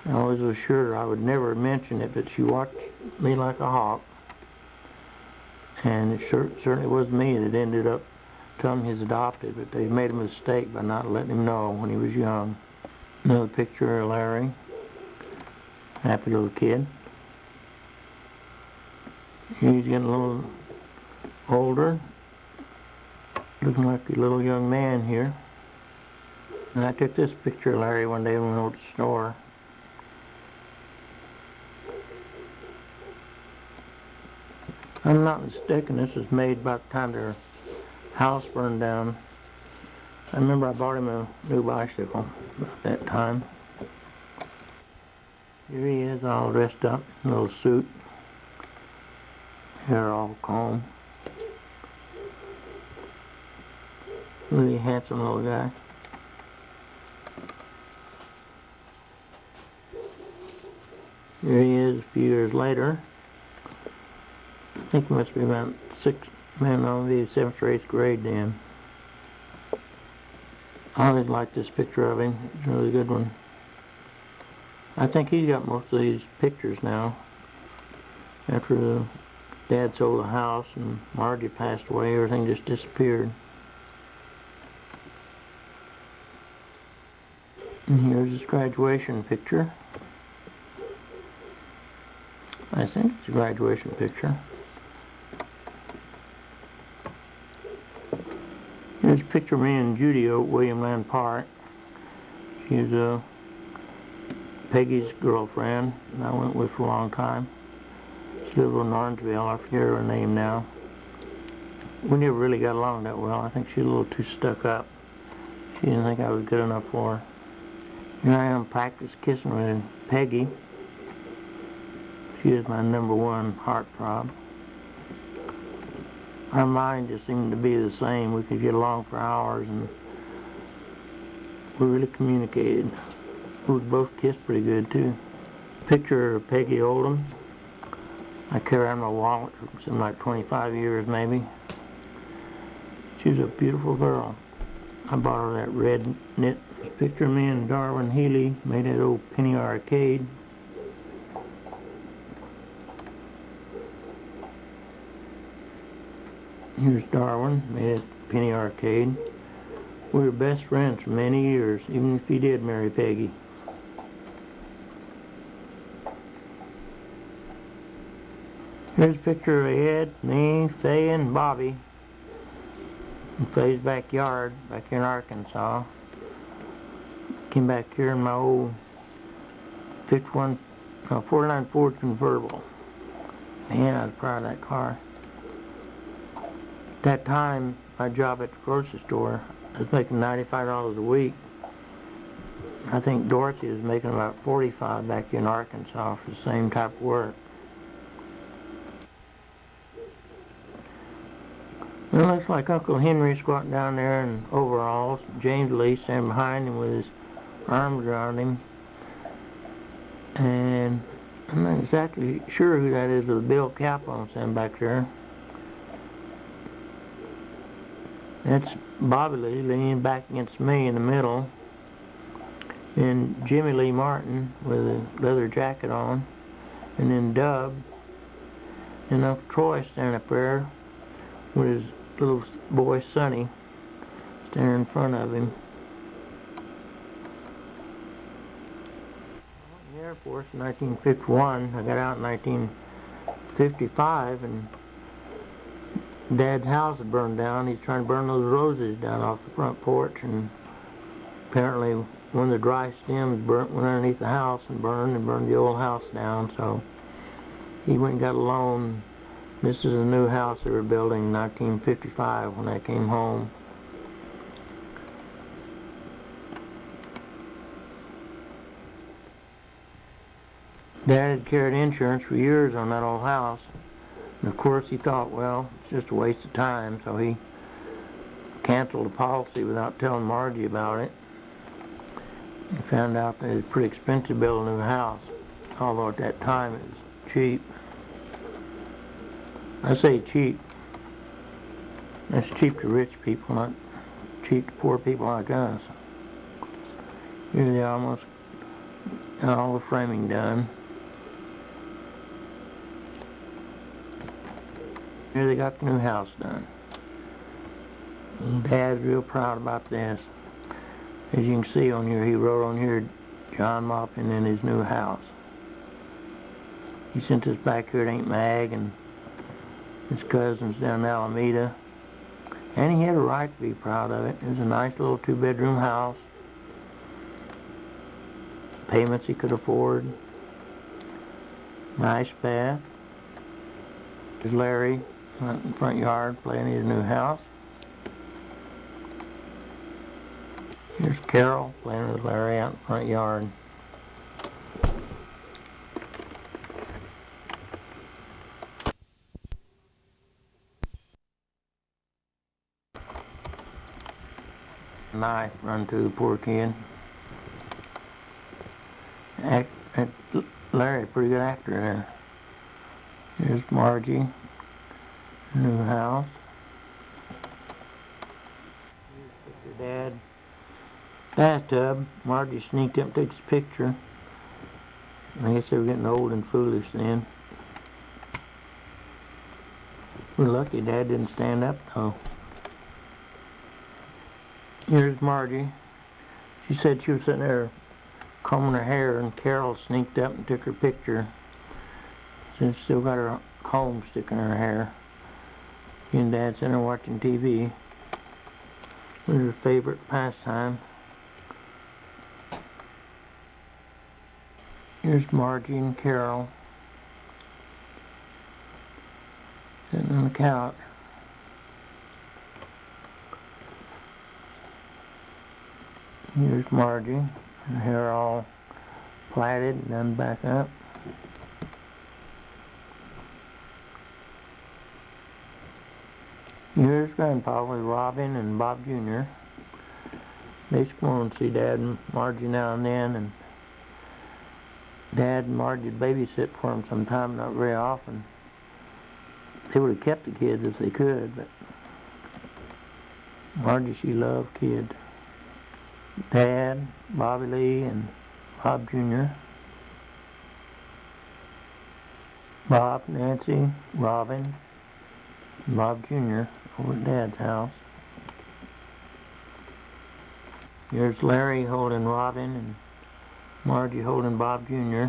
I always was sure I would never mention it, but she watched me like a hawk. And it certainly was me that ended up telling him he's adopted, but they made a mistake by not letting him know when he was young. Another picture of Larry. Happy little kid. He's getting a little older, looking like a little young man here. And I took this picture of Larry one day when we went to the store. If I'm not mistaken, this was made about the time their house burned down. I remember I bought him a new bicycle about that time. Here he is, all dressed up, in a little suit, hair all combed. Really handsome little guy. Here he is a few years later. I think he must be about 7th or 8th grade then. I always liked this picture of him. It's a really good one. I think he's got most of these pictures now. After the Dad sold the house and Margie passed away, everything just disappeared. And here's his graduation picture. I think it's a graduation picture. Here's a picture of me and Judy at William Land Park. She was Peggy's girlfriend, and I went with for a long time. She lived in Orangeville. I forget her name now. We never really got along that well. I think she was a little too stuck up. She didn't think I was good enough for her. Here I am practice kissing with Peggy. She is my #1 heartthrob. Our mind just seemed to be the same. We could get along for hours, and we really communicated. We both kissed pretty good, too. Picture of Peggy Oldham. I carry around my wallet for something like 25 years, maybe. She was a beautiful girl. I bought her that red knit. This picture of me and Darwin Healy made that old penny arcade. Here's Darwin, made at Penny Arcade. We were best friends for many years, even if he did marry Peggy. Here's a picture of Ed, me, Faye, and Bobby in Faye's backyard back here in Arkansas. Came back here in my old 49 Ford convertible. Man, I was proud of that car. At that time, my job at the grocery store, I was making $95 a week. I think Dorothy was making about $45 back in Arkansas for the same type of work. Well, it looks like Uncle Henry squatting down there in overalls. James Lee standing behind him with his arms around him. And I'm not exactly sure who that is with Bill Kaplan standing back there. That's Bobby Lee leaning back against me in the middle. And Jimmy Lee Martin with a leather jacket on. And then Dub. And Uncle Troy standing up there with his little boy Sonny standing in front of him. In the Air Force in 1951. I got out in 1955 and Dad's house had burned down. He's trying to burn those roses down off the front porch, and apparently one of the dry stems went underneath the house and burned the old house down. So he went and got a loan. This is a new house they were building in 1955 when I came home. Dad had carried insurance for years on that old house. And of course he thought, well, it's just a waste of time, so he canceled the policy without telling Margie about it. He found out that it was pretty expensive to build a new house, although at that time it was cheap. I say cheap. That's cheap to rich people, not cheap to poor people like us. Here they almost got all the framing done. Here they got the new house done. And Dad's real proud about this. As you can see on here, he wrote on here, John Moppin in his new house. He sent us back here to Aunt Mag and his cousins down in Alameda. And he had a right to be proud of it. It was a nice little 2-bedroom house. Payments he could afford. Nice bath. There's Larry out in the front yard playing in his new house. Here's Carol playing with Larry out in the front yard. Knife run through the poor kid. Larry, pretty good actor there. Here's Margie, new house. Here's Dad. Bathtub. Margie sneaked up and took his picture. I guess they were getting old and foolish then. We're lucky Dad didn't stand up though. Here's Margie. She said she was sitting there combing her hair and Carol sneaked up and took her picture. She's still got her comb sticking in her hair. She and Dad sitting there watching TV. It was her favorite pastime. Here's Margie and Carol sitting on the couch. Here's Margie, her hair all plaited and done back up. Here's Grandpa with Robin and Bob Jr. They used to come and see Dad and Margie now and then, and Dad and Margie would babysit for them sometime, not very often. They would have kept the kids if they could, but Margie, she loved kids. Dad, Bobby Lee, and Bob Jr., Bob, Nancy, Robin, and Bob Jr. over at Dad's house. Here's Larry holding Robin and Margie holding Bob Jr.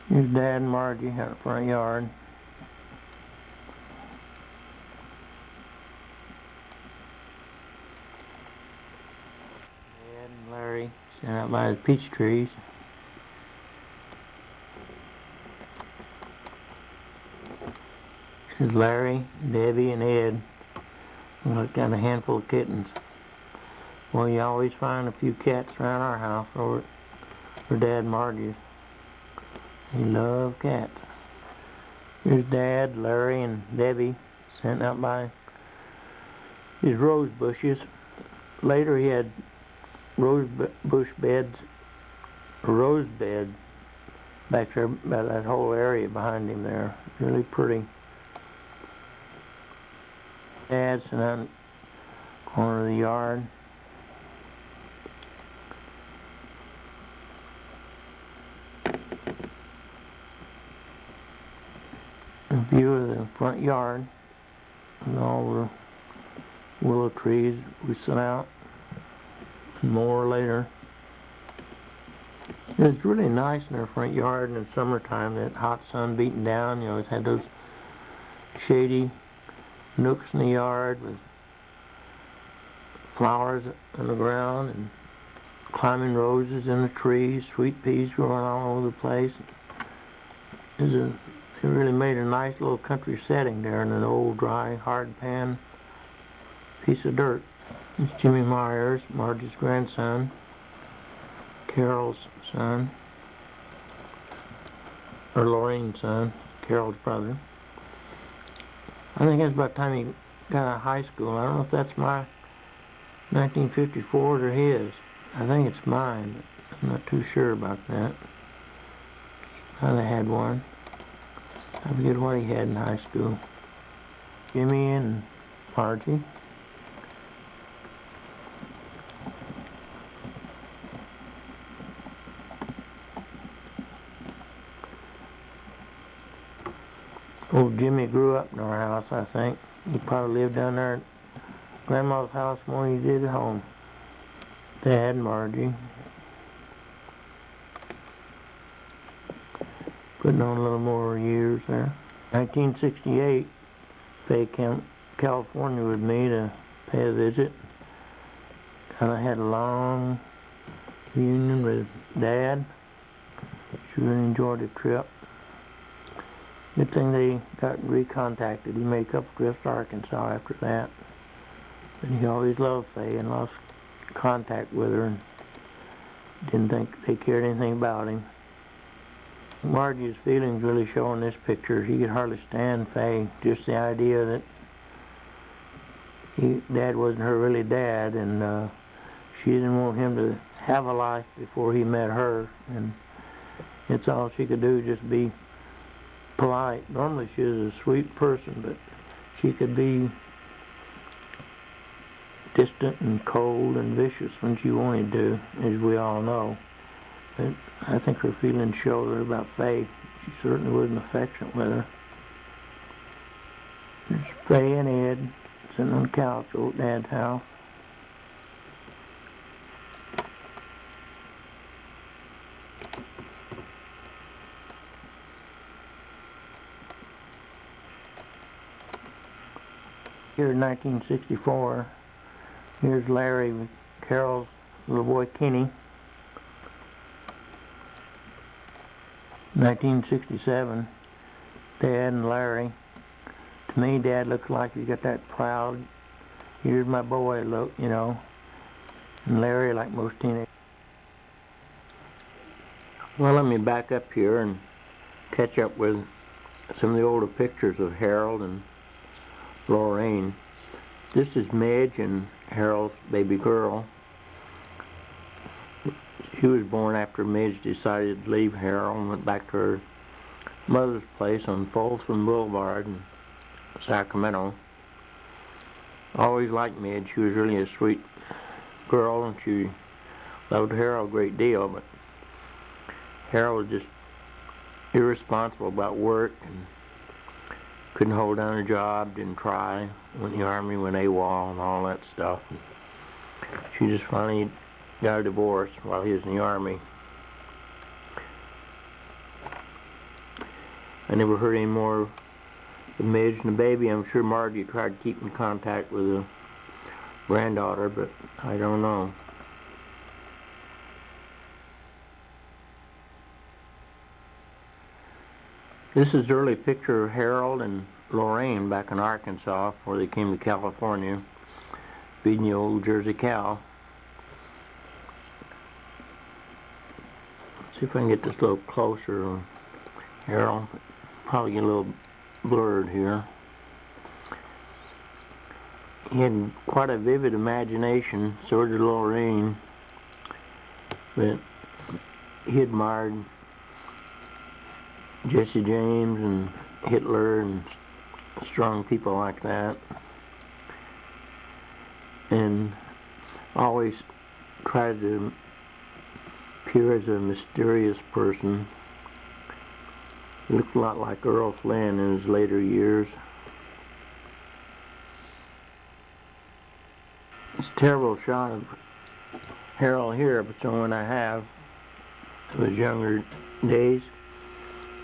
Here's Dad and Margie out in the front yard. Dad and Larry sitting out by the peach trees. Here's Larry, Debbie, and Ed. Look, got a handful of kittens. Well, you always find a few cats around our house over at Dad and Margie's. They love cats. Here's Dad, Larry, and Debbie sitting out by his rose bushes. Later he had rose bed back there by that whole area behind him there. Really pretty. Dad's sitting out in the corner of the yard. A view of the front yard and all the willow trees we sit out and more later. And it's really nice in our front yard in the summertime, that hot sun beating down. You always had those shady nooks in the yard with flowers on the ground and climbing roses in the trees, sweet peas growing all over the place. They really made a nice little country setting there in an old, dry, hard pan piece of dirt. It's Jimmy Myers, Margie's grandson, Carol's son, or Lorraine's son, Carol's brother. I think that's about the time he got out of high school. I don't know if that's my 1954 or his. I think it's mine, but I'm not too sure about that. I had one. I forget what he had in high school. Jimmy and Margie. Old Jimmy grew up in our house, I think. He probably lived down there at Grandma's house more than he did at home. Dad and Margie. Putting on a little more years there. 1968, Faye came to California with me to pay a visit. And I had a long reunion with Dad. She really enjoyed the trip. Good thing they got recontacted. He made a couple trips to Arkansas after that. But he always loved Faye and lost contact with her and didn't think they cared anything about him. Margie's feelings really show in this picture. He could hardly stand Faye. Just the idea that Dad wasn't her really dad, and she didn't want him to have a life before he met her, and it's all she could do, just be polite. Normally she was a sweet person, but she could be distant and cold and vicious when she wanted to, as we all know. But I think her feelings showed her about Faye. She certainly wasn't affectionate with her. There's Faye and Ed sitting on the couch over at Dad's house. Here in 1964, here's Larry with Carol's little boy Kenny. 1967, Dad and Larry. To me, Dad looks like he's got that proud, here's my boy look, you know. And Larry, like most teenagers. Well, let me back up here and catch up with some of the older pictures of Harold and Lorraine. This is Midge and Harold's baby girl. She was born after Midge decided to leave Harold and went back to her mother's place on Folsom Boulevard in Sacramento. Always liked Midge. She was really a sweet girl, and she loved Harold a great deal, but Harold was just irresponsible about work and couldn't hold down a job, didn't try, went in the Army, went AWOL and all that stuff. And she just finally got a divorce while he was in the Army. I never heard any more of Midge and the baby. I'm sure Margie tried to keep in contact with the granddaughter, but I don't know. This is an early picture of Harold and Lorraine back in Arkansas before they came to California, feeding the old Jersey cow. Let's see if I can get this a little closer on Harold. Probably get a little blurred here. He had quite a vivid imagination, so did Lorraine, but he admired Jesse James and Hitler and strong people like that, and always tried to appear as a mysterious person. He looked a lot like Earl Flynn in his later years. It's a terrible shot of Harold here, but it's the one I have of his younger days.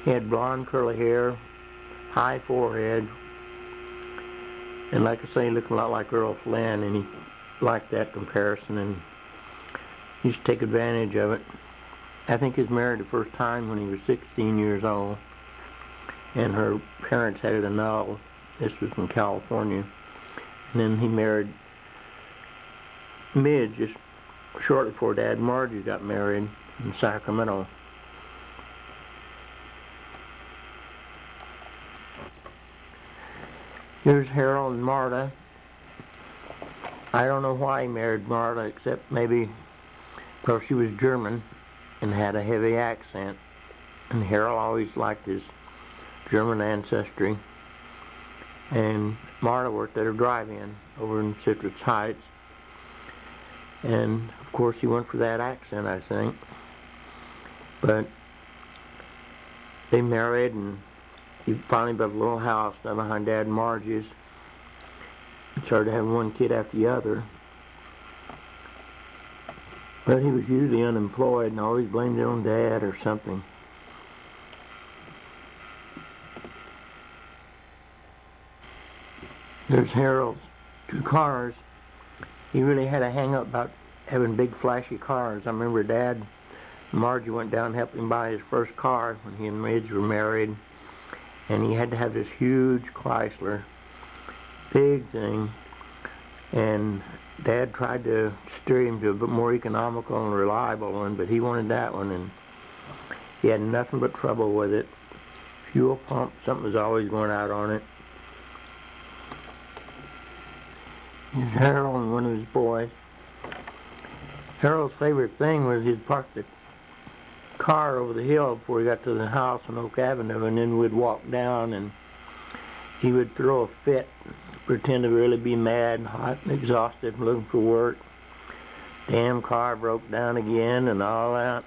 He had blonde curly hair, high forehead, and like I say, he looked a lot like Earl Flynn, and he liked that comparison, and he used to take advantage of it. I think he was married the first time when he was 16 years old, and her parents had it annulled. This was in California. And then he married Midge just shortly before Dad and Margie got married in Sacramento. Here's Harold and Marta. I don't know why he married Marta, except maybe because she was German and had a heavy accent. And Harold always liked his German ancestry. And Marta worked at a drive-in over in Citrus Heights. And of course he went for that accent, I think. But they married, and he finally built a little house down behind Dad and Margie's. And started having one kid after the other. But he was usually unemployed and always blamed it on Dad or something. There's Harold's two cars. He really had a hang-up about having big flashy cars. I remember Dad and Margie went down and helped him buy his first car when he and Midge were married. And he had to have this huge Chrysler, big thing. And Dad tried to steer him to a bit more economical and reliable one, but he wanted that one, and he had nothing but trouble with it. Fuel pump, something was always going out on it. Here's Harold and one of his boys. Harold's favorite thing was he'd park the car over the hill before he got to the house on Oak Avenue, and then we'd walk down, and he would throw a fit, pretend to really be mad and hot and exhausted and looking for work. Damn car broke down again and all that.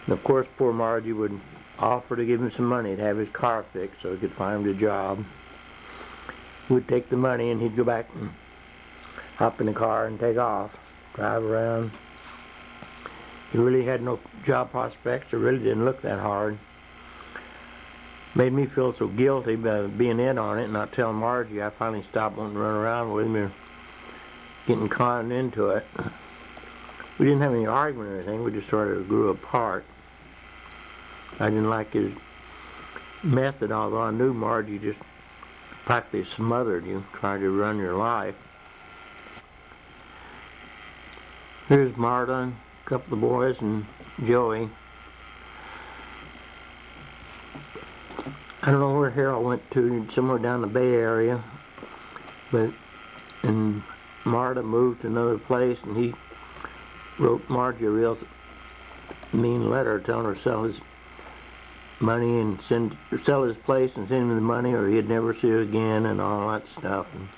And of course poor Margie would offer to give him some money to have his car fixed so he could find a job. We'd take the money and he'd go back and hop in the car and take off, drive around. He really had no job prospects. It really didn't look that hard. Made me feel so guilty by being in on it and not telling Margie. I finally stopped wanting to run around with him or getting conned into it. We didn't have any argument or anything. We just sort of grew apart. I didn't like his method, although I knew Margie just practically smothered you trying to run your life. Here's Marta, a couple of boys, and Joey. I don't know where Harold went to, somewhere down the Bay Area, and Marta moved to another place, and he wrote Margie a real mean letter telling her to sell his money and sell his place and send him the money, or he'd never see it again and all that stuff. And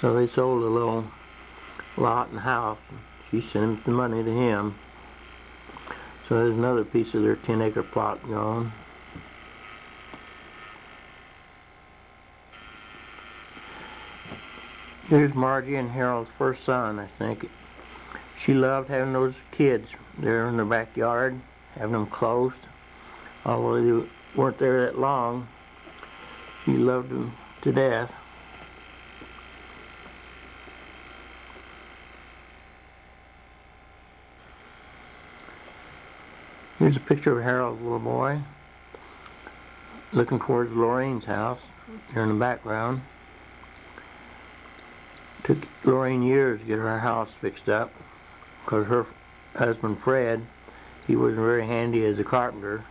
so they sold a little lot and house. And she sent the money to him. So there's another piece of their 10-acre plot gone. Here's Margie and Harold's first son, I think. She loved having those kids there in the backyard, having them close. Although they weren't there that long, she loved them to death. Here's a picture of Harold's little boy looking towards Lorraine's house there in the background. Took Lorraine years to get her house fixed up because her husband Fred, he wasn't very handy as a carpenter.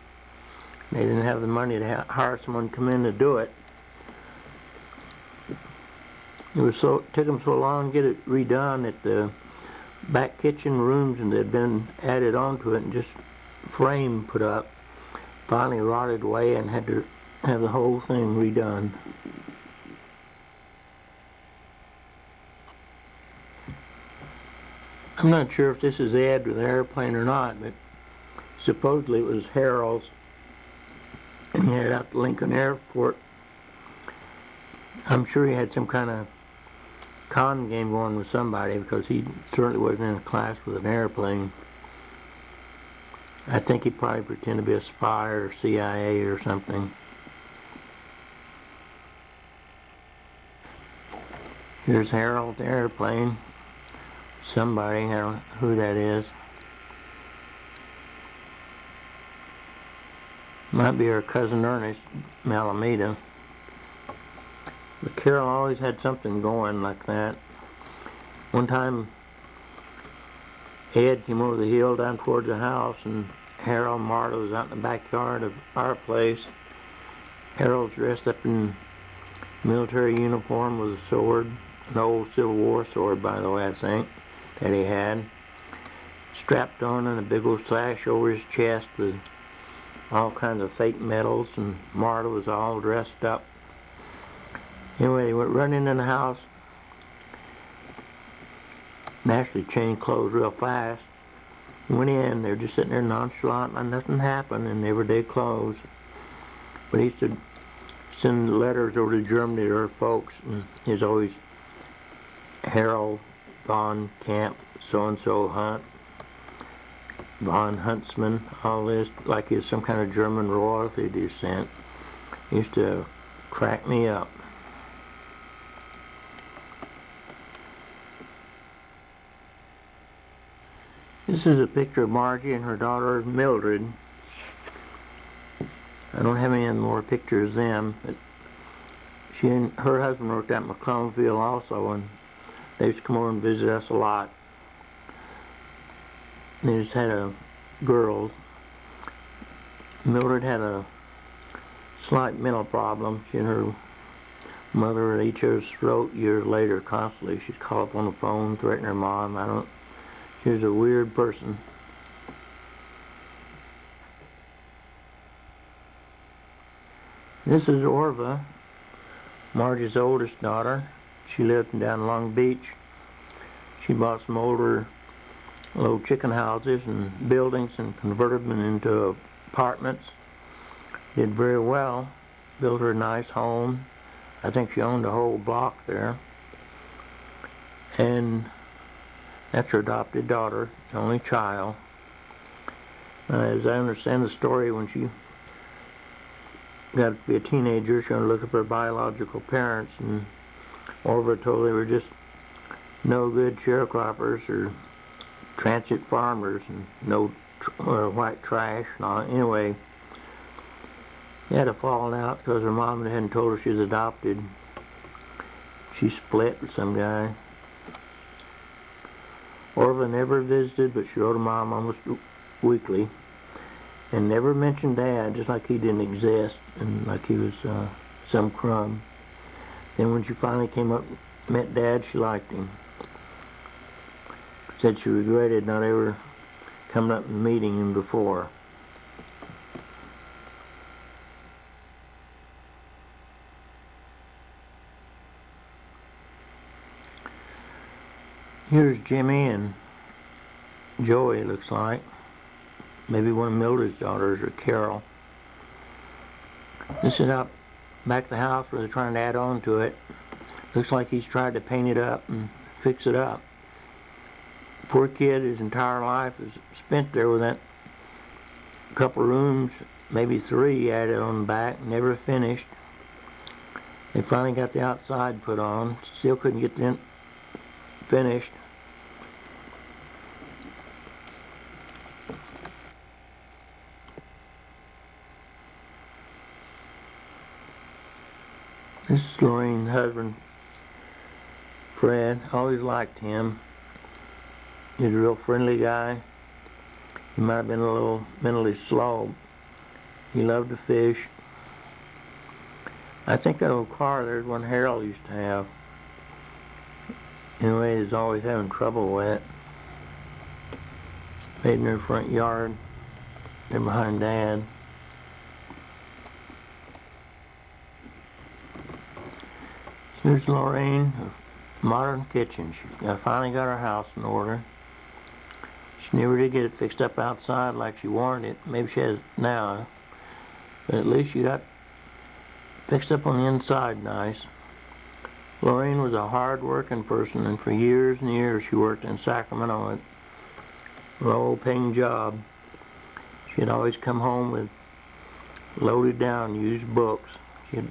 They didn't have the money to hire someone to come in to do it. It took them so long to get it redone that the back kitchen rooms and had been added onto it and just frame put up finally rotted away and had to have the whole thing redone. I'm not sure if this is Ed with the airplane or not, but supposedly it was Harold's, and he had it out to Lincoln Airport. I'm sure he had some kind of con game going with somebody because he certainly wasn't in a class with an airplane. I think he probably pretended to be a spy or CIA or something. Here's Harold, the airplane. Somebody, I don't know who that is. Might be her cousin Ernest, Malameda. But Carol always had something going like that. One time, Ed came over the hill down towards the house, and Harold and Marta was out in the backyard of our place. Harold's dressed up in military uniform with a sword, an old Civil War sword, by the way, I think, that he had, strapped on and a big old sash over his chest with all kinds of fake medals, and Marta was all dressed up. Anyway, they went running in the house, naturally changed clothes real fast. Went in, they were just sitting there nonchalant like nothing happened in everyday clothes. But he used to send letters over to Germany to her folks, and he was always Harold von Camp, so-and-so Hunt, von Huntsman, all this, like he was some kind of German royalty descent. He used to crack me up. This is a picture of Margie and her daughter Mildred. I don't have any more pictures of them, but she and her husband worked at McClellanville also, and they used to come over and visit us a lot. They just had girls. Mildred had a slight mental problem. She and her mother at each other's throat years later constantly. She'd call up on the phone, threaten her mom. She was a weird person. This is Orva, Margie's oldest daughter. She lived down Long Beach. She bought some older little chicken houses and buildings and converted them into apartments. Did very well. Built her a nice home. I think she owned a whole block there. And that's her adopted daughter, the only child. As I understand the story, when she got to be a teenager, she wanted to look up her biological parents, and Orva told they were just no good sharecroppers or transit farmers and no white trash and all. Anyway, they had a falling out because her mom hadn't told her she was adopted. She split with some guy. Orva never visited, but she wrote her mom almost weekly, and never mentioned Dad, just like he didn't exist and like he was some crumb. Then when she finally came up and met Dad, she liked him. Said she regretted not ever coming up and meeting him before. Here's Jimmy and Joey, looks like. Maybe one of Mildred's daughters, or Carol. This is out back of the house where they're trying to add on to it. Looks like he's tried to paint it up and fix it up. Poor kid, his entire life is spent there with that couple rooms, maybe 3 added on the back, never finished. They finally got the outside put on, still couldn't get them finished. This is Lorraine's husband, Fred. I always liked him. He was a real friendly guy. He might have been a little mentally slow. He loved to fish. I think that old car there's one Harold used to have. Anyway, he's always having trouble with it. Made in their front yard. They're behind Dad. Here's Lorraine, her modern kitchen. She's finally got her house in order. She never did get it fixed up outside like she wanted it. Maybe she has now. But at least she got fixed up on the inside nice. Lorraine was a hard-working person, and for years and years she worked in Sacramento at a low-paying job. She'd always come home with loaded down used books. She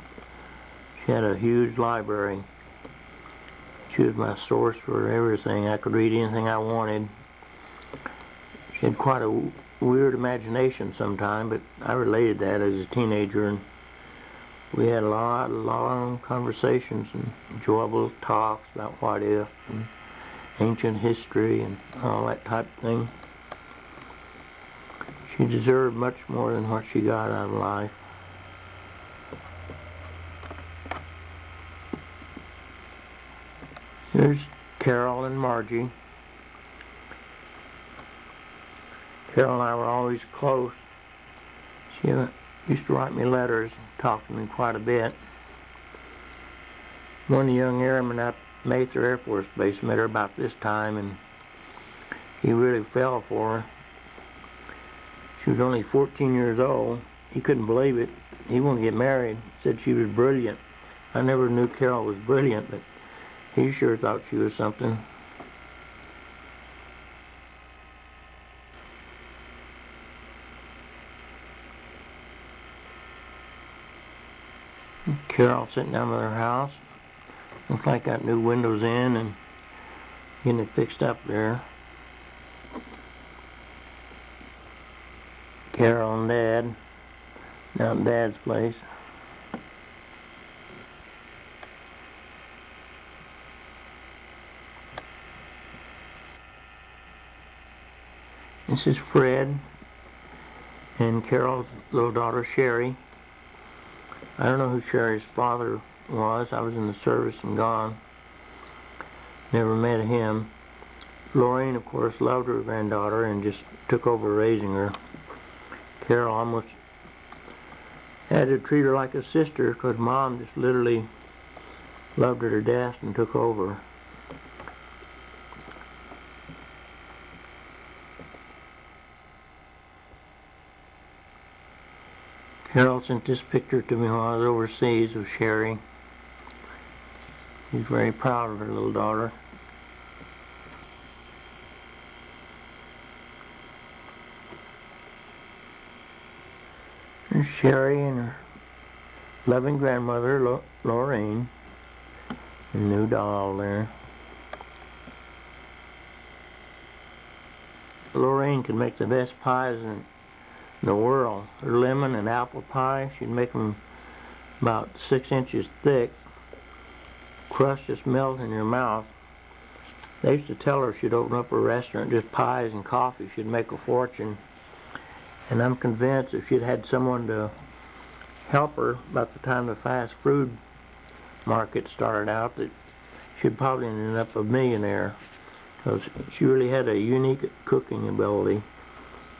had a huge library. She was my source for everything. I could read anything I wanted. She had quite a weird imagination sometimes, but I related that as a teenager, and we had a lot of long conversations and enjoyable talks about what ifs and ancient history and all that type of thing. She deserved much more than what she got out of life. Here's Carol and Margie. Carol and I were always close. She used to write me letters and talk to me quite a bit. One of the young airmen at Mather Air Force Base met her about this time, and he really fell for her. She was only 14 years old. He couldn't believe it. He wanted to get married. Said she was brilliant. I never knew Carol was brilliant, but he sure thought she was something. Carol sitting down at her house. Looks like got new windows in and getting it fixed up there. Carol and Dad down at Dad's place. This is Fred and Carol's little daughter Sherry. I don't know who Sherry's father was. I was in the service and gone. Never met him. Lorraine, of course, loved her granddaughter and just took over raising her. Carol almost had to treat her like a sister because Mom just literally loved her to death and took over. Carol sent this picture to me while I was overseas of Sherry. She's very proud of her little daughter. There's Sherry and her loving grandmother, Lorraine. The new doll there. Lorraine could make the best pies in the world. Her lemon and apple pie, she'd make them about 6 inches thick. Crust just melt in your mouth. They used to tell her she'd open up a restaurant, just pies and coffee, she'd make a fortune. And I'm convinced if she'd had someone to help her about the time the fast food market started out, that she'd probably ended up a millionaire. Because she really had a unique cooking ability.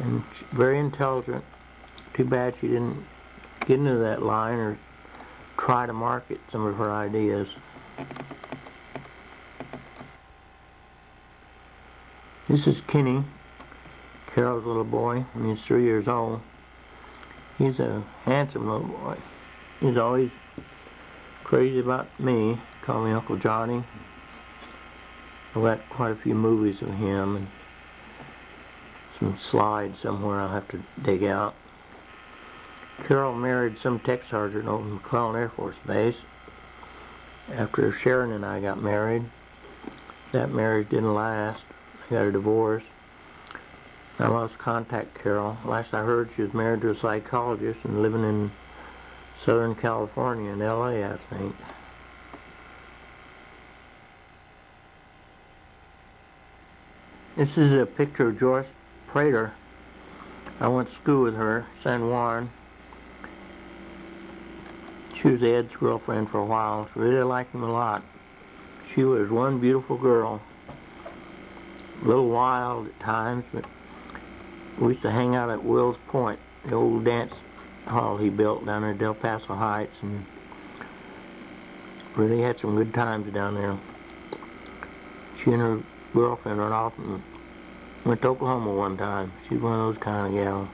And very intelligent. Too bad she didn't get into that line or try to market some of her ideas. This is Kenny, Carol's little boy, when he's 3 years old. He's a handsome little boy. He's always crazy about me, call me Uncle Johnny. I've got quite a few movies of him and some slides somewhere I'll have to dig out. Carol married some tech sergeant over in McClellan Air Force Base. After Sharon and I got married, that marriage didn't last. I got a divorce. I lost contact with Carol. Last I heard, she was married to a psychologist and living in Southern California, in LA, I think. This is a picture of Joyce Prater. I went to school with her, San Juan. She was Ed's girlfriend for a while. She really liked him a lot. She was one beautiful girl. A little wild at times, but we used to hang out at Will's Point, the old dance hall he built down there at Del Paso Heights, and really had some good times down there. She and her girlfriend went off and went to Oklahoma one time. She was one of those kind of gals.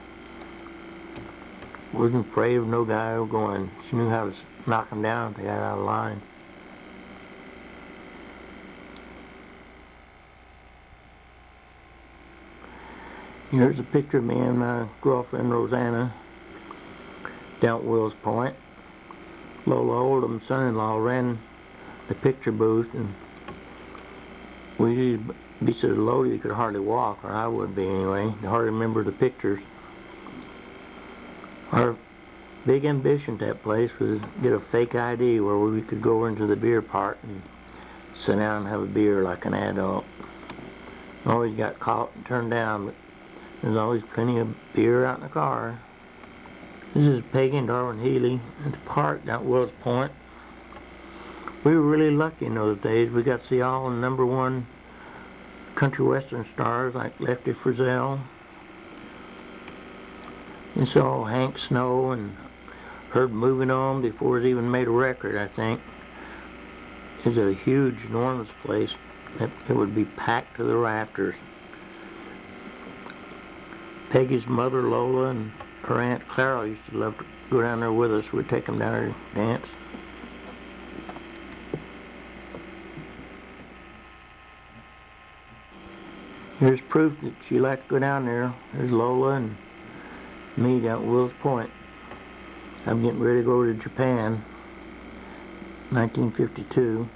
Wasn't afraid of no guy going. She knew how to knock them down if they got out of line. Here's a picture of me and my girlfriend Rosanna down at Wills Point. Lola Oldham's son-in-law ran the picture booth, and we'd be so loaded you could hardly walk, or I would be anyway. I hardly remember the pictures. Our big ambition at that place was to get a fake ID where we could go over into the beer part and sit down and have a beer like an adult. Always got caught and turned down, but there's always plenty of beer out in the car. This is Peggy and Darwin Healy at the park down at Wills Point. We were really lucky in those days. We got to see all the #1 country western stars like Lefty Frizzell. And saw Hank Snow and heard Moving On before it even made a record, I think. It's a huge, enormous place. It would be packed to the rafters. Peggy's mother, Lola, and her Aunt Clara used to love to go down there with us. We'd take them down there and dance. Here's proof that she liked to go down there. There's Lola and me down at Wills Point. I'm getting ready to go to Japan, 1952.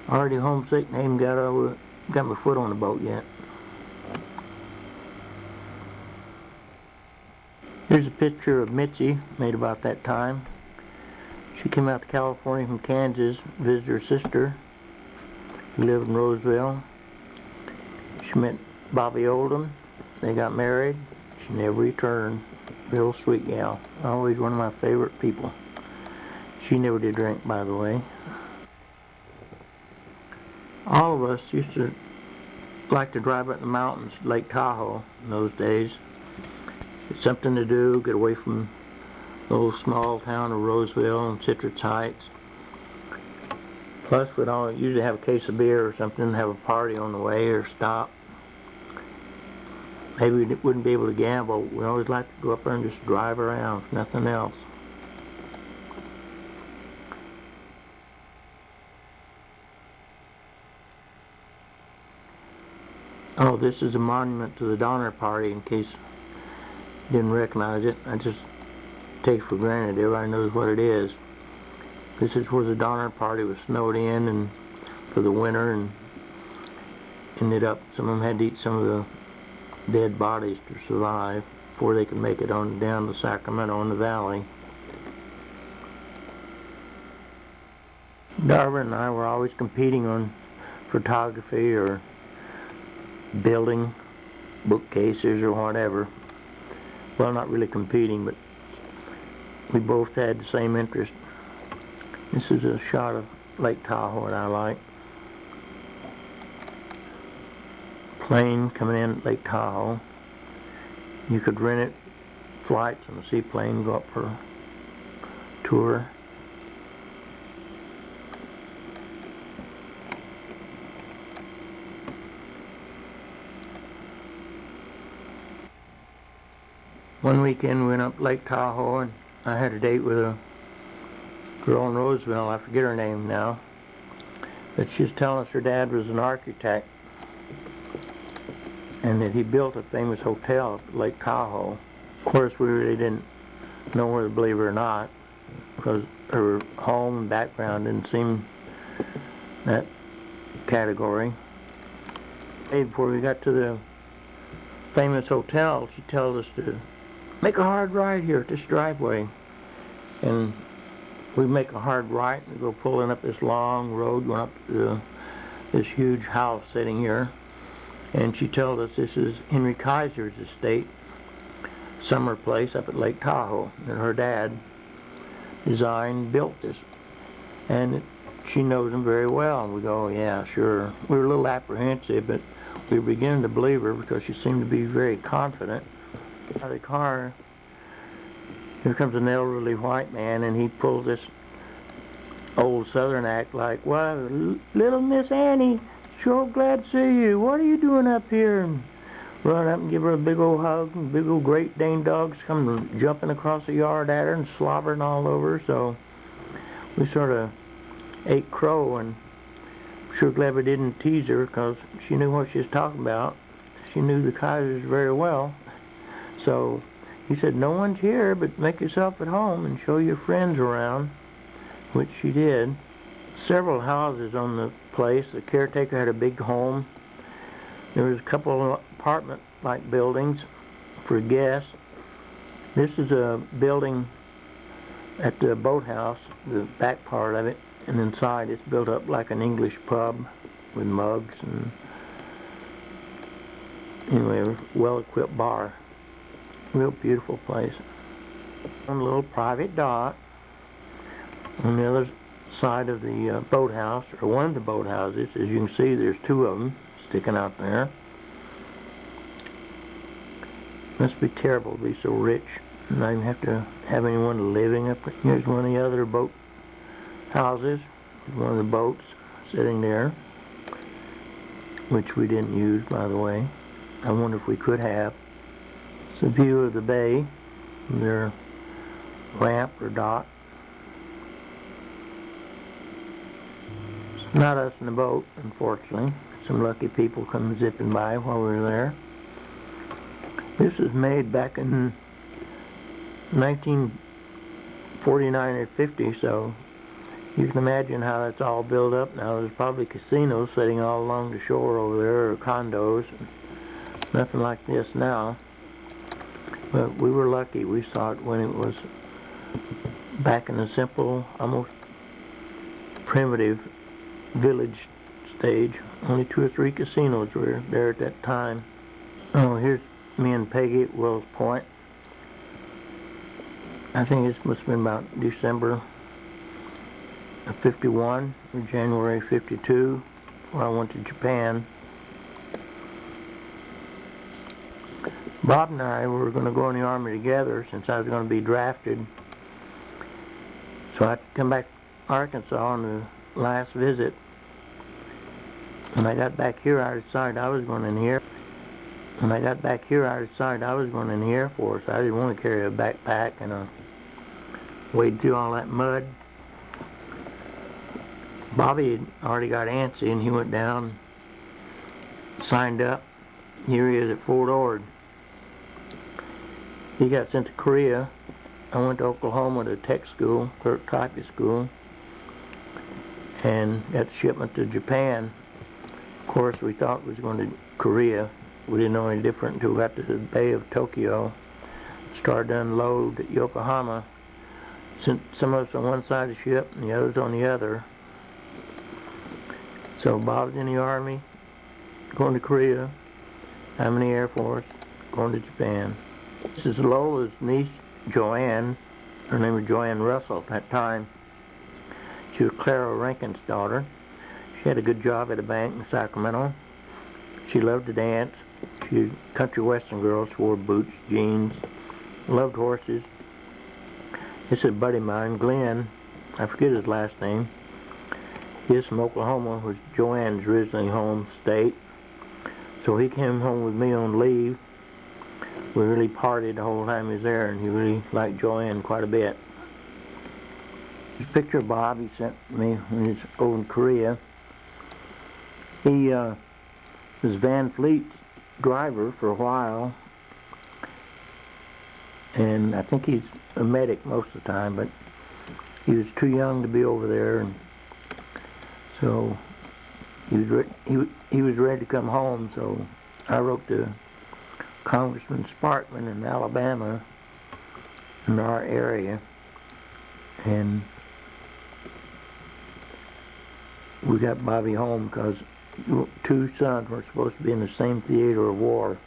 Already homesick and ain't got my foot on the boat yet. Here's a picture of Mitzi, made about that time. She came out to California from Kansas, visited her sister, who lived in Roseville. She met Bobby Oldham. They got married. She never returned. Real sweet gal. Always one of my favorite people. She never did drink, by the way. All of us used to like to drive up in the mountains, Lake Tahoe, in those days. It's something to do, get away from the little small town of Roseville and Citrus Heights. Plus, we'd all usually have a case of beer or something, have a party on the way or stop. Maybe we wouldn't be able to gamble. We always liked to go up there and just drive around, if nothing else. Oh, this is a monument to the Donner Party, in case you didn't recognize it. I just take for granted everybody knows what it is. This is where the Donner Party was snowed in and for the winter, and ended up, some of them had to eat some of the dead bodies to survive before they could make it on down to Sacramento in the valley. Darwin and I were always competing on photography or building bookcases or whatever. Well, not really competing, but we both had the same interest. This is a shot of Lake Tahoe that I like. Plane coming in at Lake Tahoe. You could rent it, flights on the seaplane, go up for a tour. One weekend we went up Lake Tahoe, and I had a date with a girl in Roseville. I forget her name now, but she was telling us her dad was an architect and that he built a famous hotel up at Lake Tahoe. Of course, we really didn't know whether to believe it or not, because her home and background didn't seem that category. Before we got to the famous hotel, she told us to make a hard right here at this driveway. And we make a hard right and go pulling up this long road going up to this huge house sitting here. And she told us this is Henry Kaiser's estate, summer place up at Lake Tahoe, that her dad designed, built this. And she knows him very well. And we go, oh, yeah, sure. We were a little apprehensive, but we were beginning to believe her because she seemed to be very confident. Out of the car, here comes an elderly white man, and he pulls this old Southern act like, well, little Miss Annie, sure glad to see you. What are you doing up here? And run up and give her a big old hug, and big old Great Dane dogs come jumping across the yard at her and slobbering all over her. So we sort of ate crow, and sure glad we didn't tease her because she knew what she was talking about. She knew the Kaisers very well. So he said, no one's here, but make yourself at home and show your friends around, which she did. Several houses on the place. The caretaker had a big home. There was a couple of apartment-like buildings for guests. This is a building at the boathouse, the back part of it, and inside it's built up like an English pub with mugs and anyway, a well-equipped bar. Real beautiful place. One little private dock on the other side of the boathouse, or one of the boathouses. As you can see, there's two of them sticking out there. Must be terrible to be so rich and not even have to have anyone living up there. Here's one of the other boat houses, one of the boats sitting there, which we didn't use, by the way. I wonder if we could have. It's a view of the bay from their ramp or dock. It's not us in the boat, unfortunately. Some lucky people come zipping by while we were there. This was made back in 1949 or 50, so you can imagine how that's all built up now. There's probably casinos sitting all along the shore over there, or condos. Nothing like this now. But we were lucky. We saw it when it was back in the simple, almost primitive village stage. Only 2 or 3 casinos were there at that time. Oh, here's me and Peggy at Wells Point. I think this must have been about December of 51 or January 52 before I went to Japan. Bob and I were going to go in the Army together since I was going to be drafted. So I had to come back to Arkansas on the last visit. When I got back here, I decided I was going in the Air Force. I didn't want to carry a backpack and wade through all that mud. Bobby had already got antsy, and he went down, signed up. Here he is at Fort Ord. He got sent to Korea. I went to Oklahoma to tech school, clerk typist school, and got the shipment to Japan. Of course, we thought we was going to Korea. We didn't know any different until we got to the Bay of Tokyo. Started to unload at Yokohama. Sent some of us on one side of the ship and the others on the other. So Bob's in the Army, going to Korea. I'm in the Air Force, going to Japan. This is Lola's niece, Joanne. Her name was Joanne Russell at that time. She was Clara Rankin's daughter. She had a good job at a bank in Sacramento. She loved to dance. She was a country western girl. She wore boots, jeans, loved horses. This is a buddy of mine, Glenn. I forget his last name. He's from Oklahoma, was Joanne's originally home state. So he came home with me on leave. We really partied the whole time he was there, and he really liked Joanne quite a bit. This picture of Bob he sent me when he was over in Korea. He was Van Fleet's driver for a while, and I think he's a medic most of the time, but he was too young to be over there, and so he was ready to come home. So I wrote to Congressman Sparkman in Alabama, in our area, and we got Bobby home because two sons were supposed to be in the same theater of war.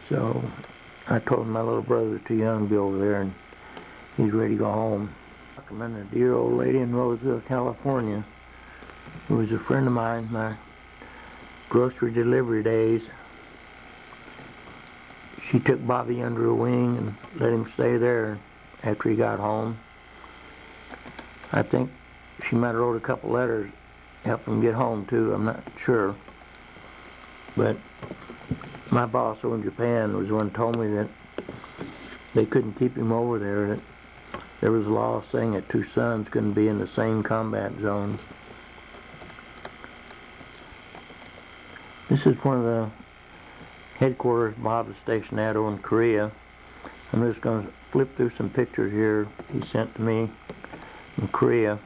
So I told him my little brother was too young to be over there, and he's ready to go home. I'm a dear old lady in Roseville, California, who was a friend of mine, my grocery delivery days. She took Bobby under her wing and let him stay there after he got home. I think she might have wrote a couple letters, helped him get home too, I'm not sure. But my boss over in Japan was the one who told me that they couldn't keep him over there, that there was a law saying that two sons couldn't be in the same combat zone. This is one of the headquarters Bob is stationed at over in Korea. I'm just going to flip through some pictures here he sent to me from Korea.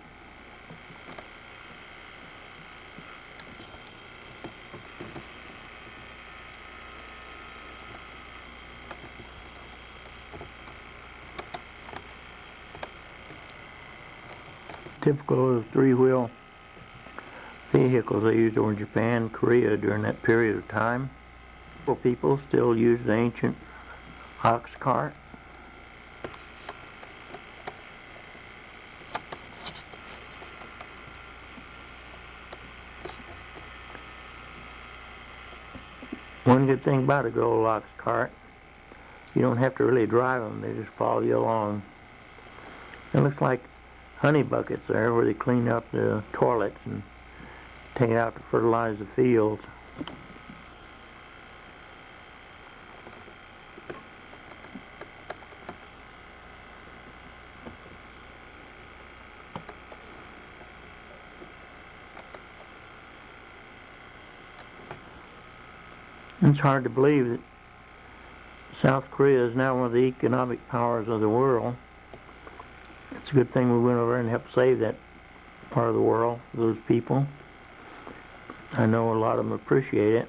Typical of three-wheel vehicles they used over in Japan, Korea during that period of time. People still use the ancient ox cart. One good thing about a good old ox cart, you don't have to really drive them, they just follow you along. It looks like honey buckets there where they clean up the toilets and take it out to fertilize the fields. It's hard to believe that South Korea is now one of the economic powers of the world. It's a good thing we went over and helped save that part of the world for those people. I know a lot of them appreciate it.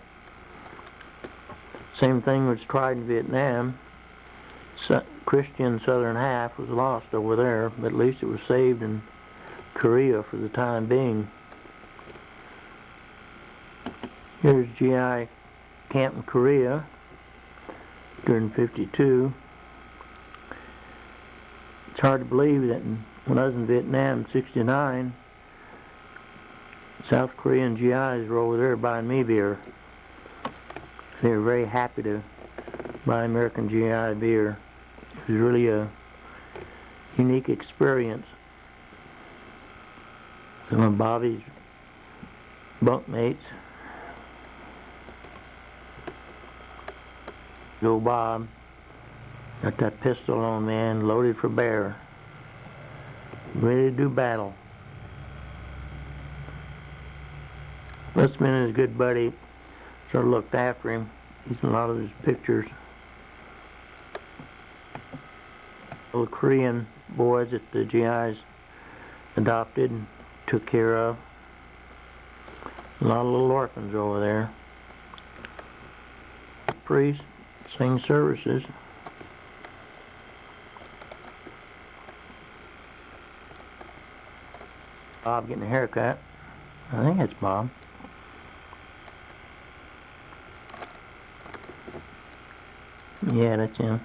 Same thing was tried in Vietnam. Christian southern half was lost over there, but at least it was saved in Korea for the time being. Here's GI camp in Korea during '52. It's hard to believe that when I was in Vietnam in '69, South Korean GIs were over there buying me beer. They were very happy to buy American GI beer. It was really a unique experience. Some of Bobby's bunkmates. Old Bob got that pistol on, man, loaded for bear, ready to do battle. Westman is a good buddy, sort of looked after him. He's in a lot of his pictures. The Korean boys that the GIs adopted and took care of. A lot of little orphans over there. Priests sing services. Bob getting a haircut. I think it's Bob. Yeah, that's him.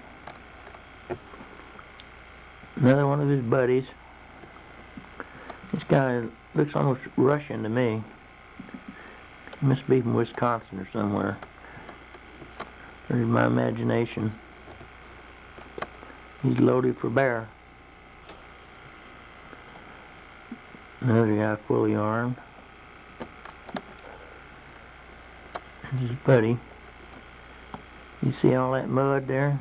Another one of his buddies. This guy looks almost Russian to me. He must be from Wisconsin or somewhere. There's my imagination. He's loaded for bear. Another guy fully armed. And his buddy. You see all that mud there?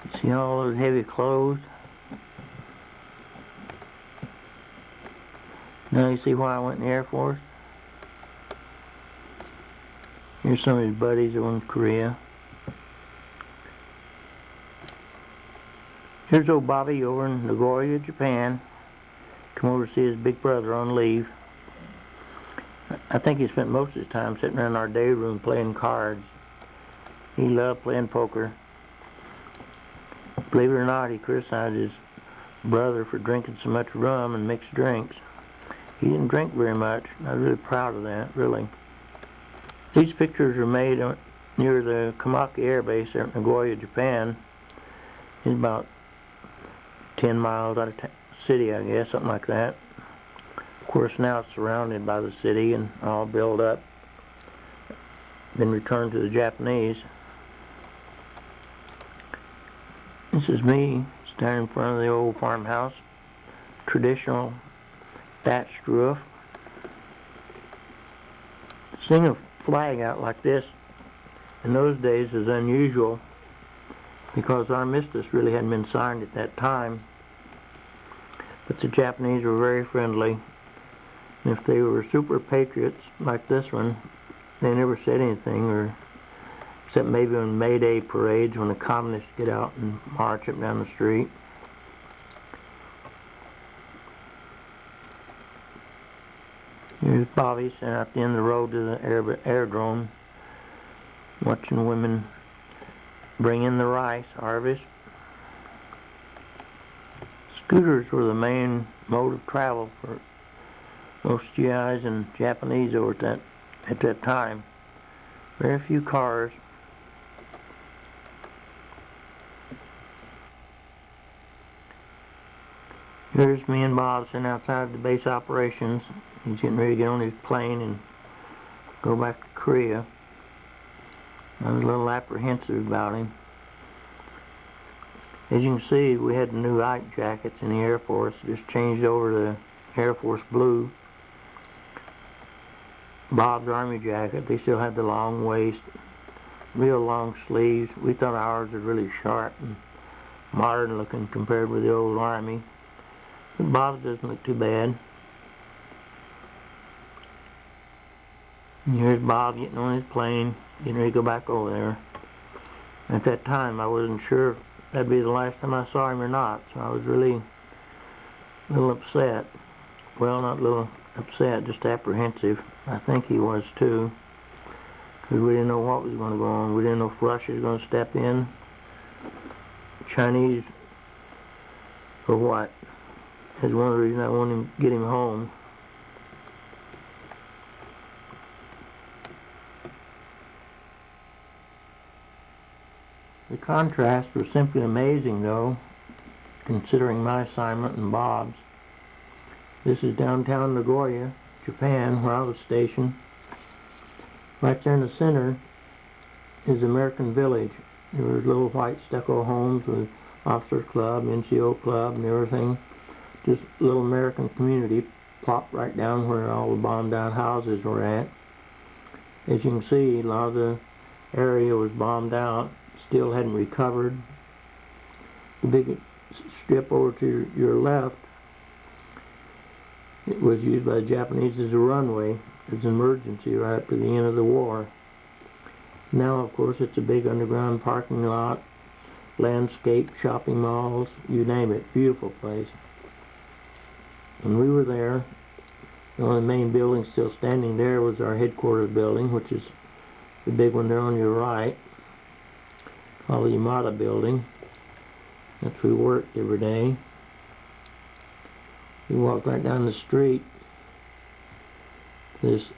You see all those heavy clothes? Now you see why I went in the Air Force? Here's some of his buddies that went to Korea. Here's old Bobby over in Nagoya, Japan. Come over to see his big brother on leave. I think he spent most of his time sitting around our day room playing cards. He loved playing poker. Believe it or not, he criticized his brother for drinking so much rum and mixed drinks. He didn't drink very much. I was really proud of that, really. These pictures are made near the Kamaki Air Base there in Nagoya, Japan. It's about 10 miles out of the city, I guess, something like that. Of course, now it's surrounded by the city and all built up, then returned to the Japanese. This is me standing in front of the old farmhouse, traditional thatched roof. Seeing a flag out like this in those days is unusual because our armistice really hadn't been signed at that time. But the Japanese were very friendly. And if they were super patriots like this one, they never said anything, except maybe on May Day parades when the communists get out and march up down the street. Here's Bobby standing out at the end of the road to the aerodrome, watching women bring in the rice harvest. Scooters were the main mode of travel for most GIs and Japanese over at that time. Very few cars. Here's me and Bob sitting outside the base operations. He's getting ready to get on his plane and go back to Korea. I was a little apprehensive about him. As you can see, we had the new Ike jackets in the Air Force. Just changed over to Air Force blue. Bob's Army jacket, they still had the long waist, real long sleeves. We thought ours was really sharp and modern looking compared with the old Army. But Bob's doesn't look too bad. And here's Bob getting on his plane, getting ready to go back over there. At that time, I wasn't sure if that'd be the last time I saw him or not, so I was really a little upset. Well, not a little upset, just apprehensive. I think he was too, because we didn't know what was going to go on. We didn't know if Russia was going to step in, Chinese, or what. That's one of the reasons I wanted to get him home. The contrast was simply amazing, though, considering my assignment and Bob's. This is downtown Nagoya, Japan, where I was stationed. Right there in the center is American Village. There were little white stucco homes with Officers Club, NCO Club, and everything. Just a little American community plopped right down where all the bombed out houses were at. As you can see, a lot of the area was bombed out, still hadn't recovered. The big strip over to your left, it was used by the Japanese as a runway, as an emergency right up to the end of the war. Now, of course, it's a big underground parking lot, landscape, shopping malls, you name it. Beautiful place. When we were there, the only main building still standing there was our headquarters building, which is the big one there on your right, called the Yamada building. That's where we worked every day. We walked right down the street to this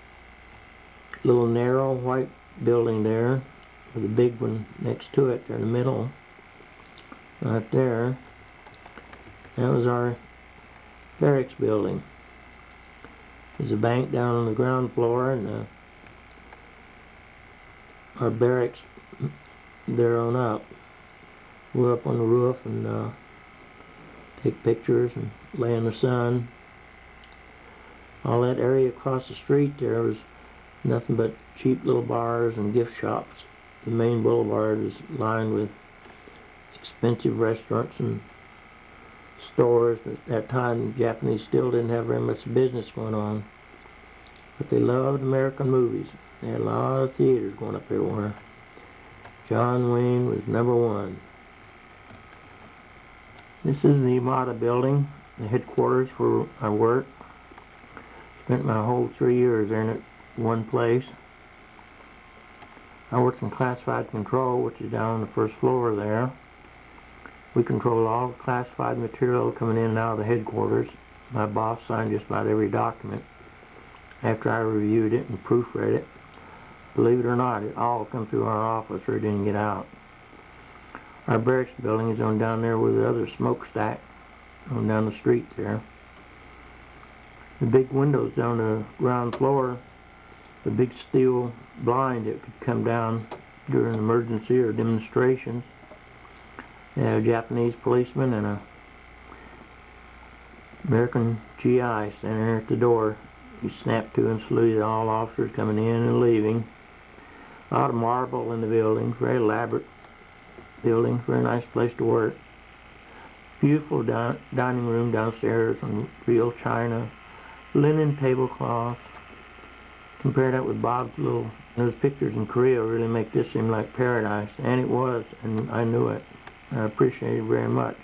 little narrow white building there, with a big one next to it there in the middle, right there. That was our barracks building. There's a bank down on the ground floor, and our barracks there on up. We're up on the roof and take pictures and lay in the sun. All that area across the street there was nothing but cheap little bars and gift shops The main boulevard is lined with expensive restaurants and stores. At that time, the Japanese still didn't have very much business going on. But they loved American movies. They had a lot of theaters going up everywhere. John Wayne was #1. This is the Imada building, the headquarters where I work. Spent my whole 3 years there in one place. I worked in classified control, which is down on the first floor there. We control all the classified material coming in and out of the headquarters. My boss signed just about every document after I reviewed it and proofread it. Believe it or not, it all come through our office or it didn't get out. Our barracks building is on down there with the other smokestack on down the street there. The big windows down the ground floor, the big steel blind that could come down during an emergency or demonstrations. They had a Japanese policeman and a American GI standing there at the door. He snapped to and saluted all officers coming in and leaving. A lot of marble in the building, very elaborate building, very nice place to work. Beautiful dining room downstairs and real china, linen tablecloth. Compare that with Bob's little, those pictures in Korea really make this seem like paradise, and it was, and I knew it. I appreciate it very much.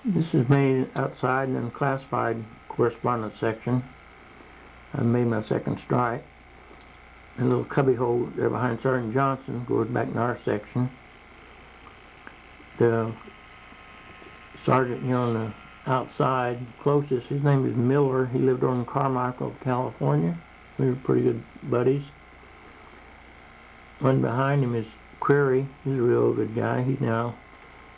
This is made outside in the classified correspondence section. I made my second strike. A little cubby hole there behind Sergeant Johnson goes back in our section. The sergeant here on the outside closest, his name is Miller. He lived over in Carmichael, California. We were pretty good buddies. One behind him is Query. He's a real good guy.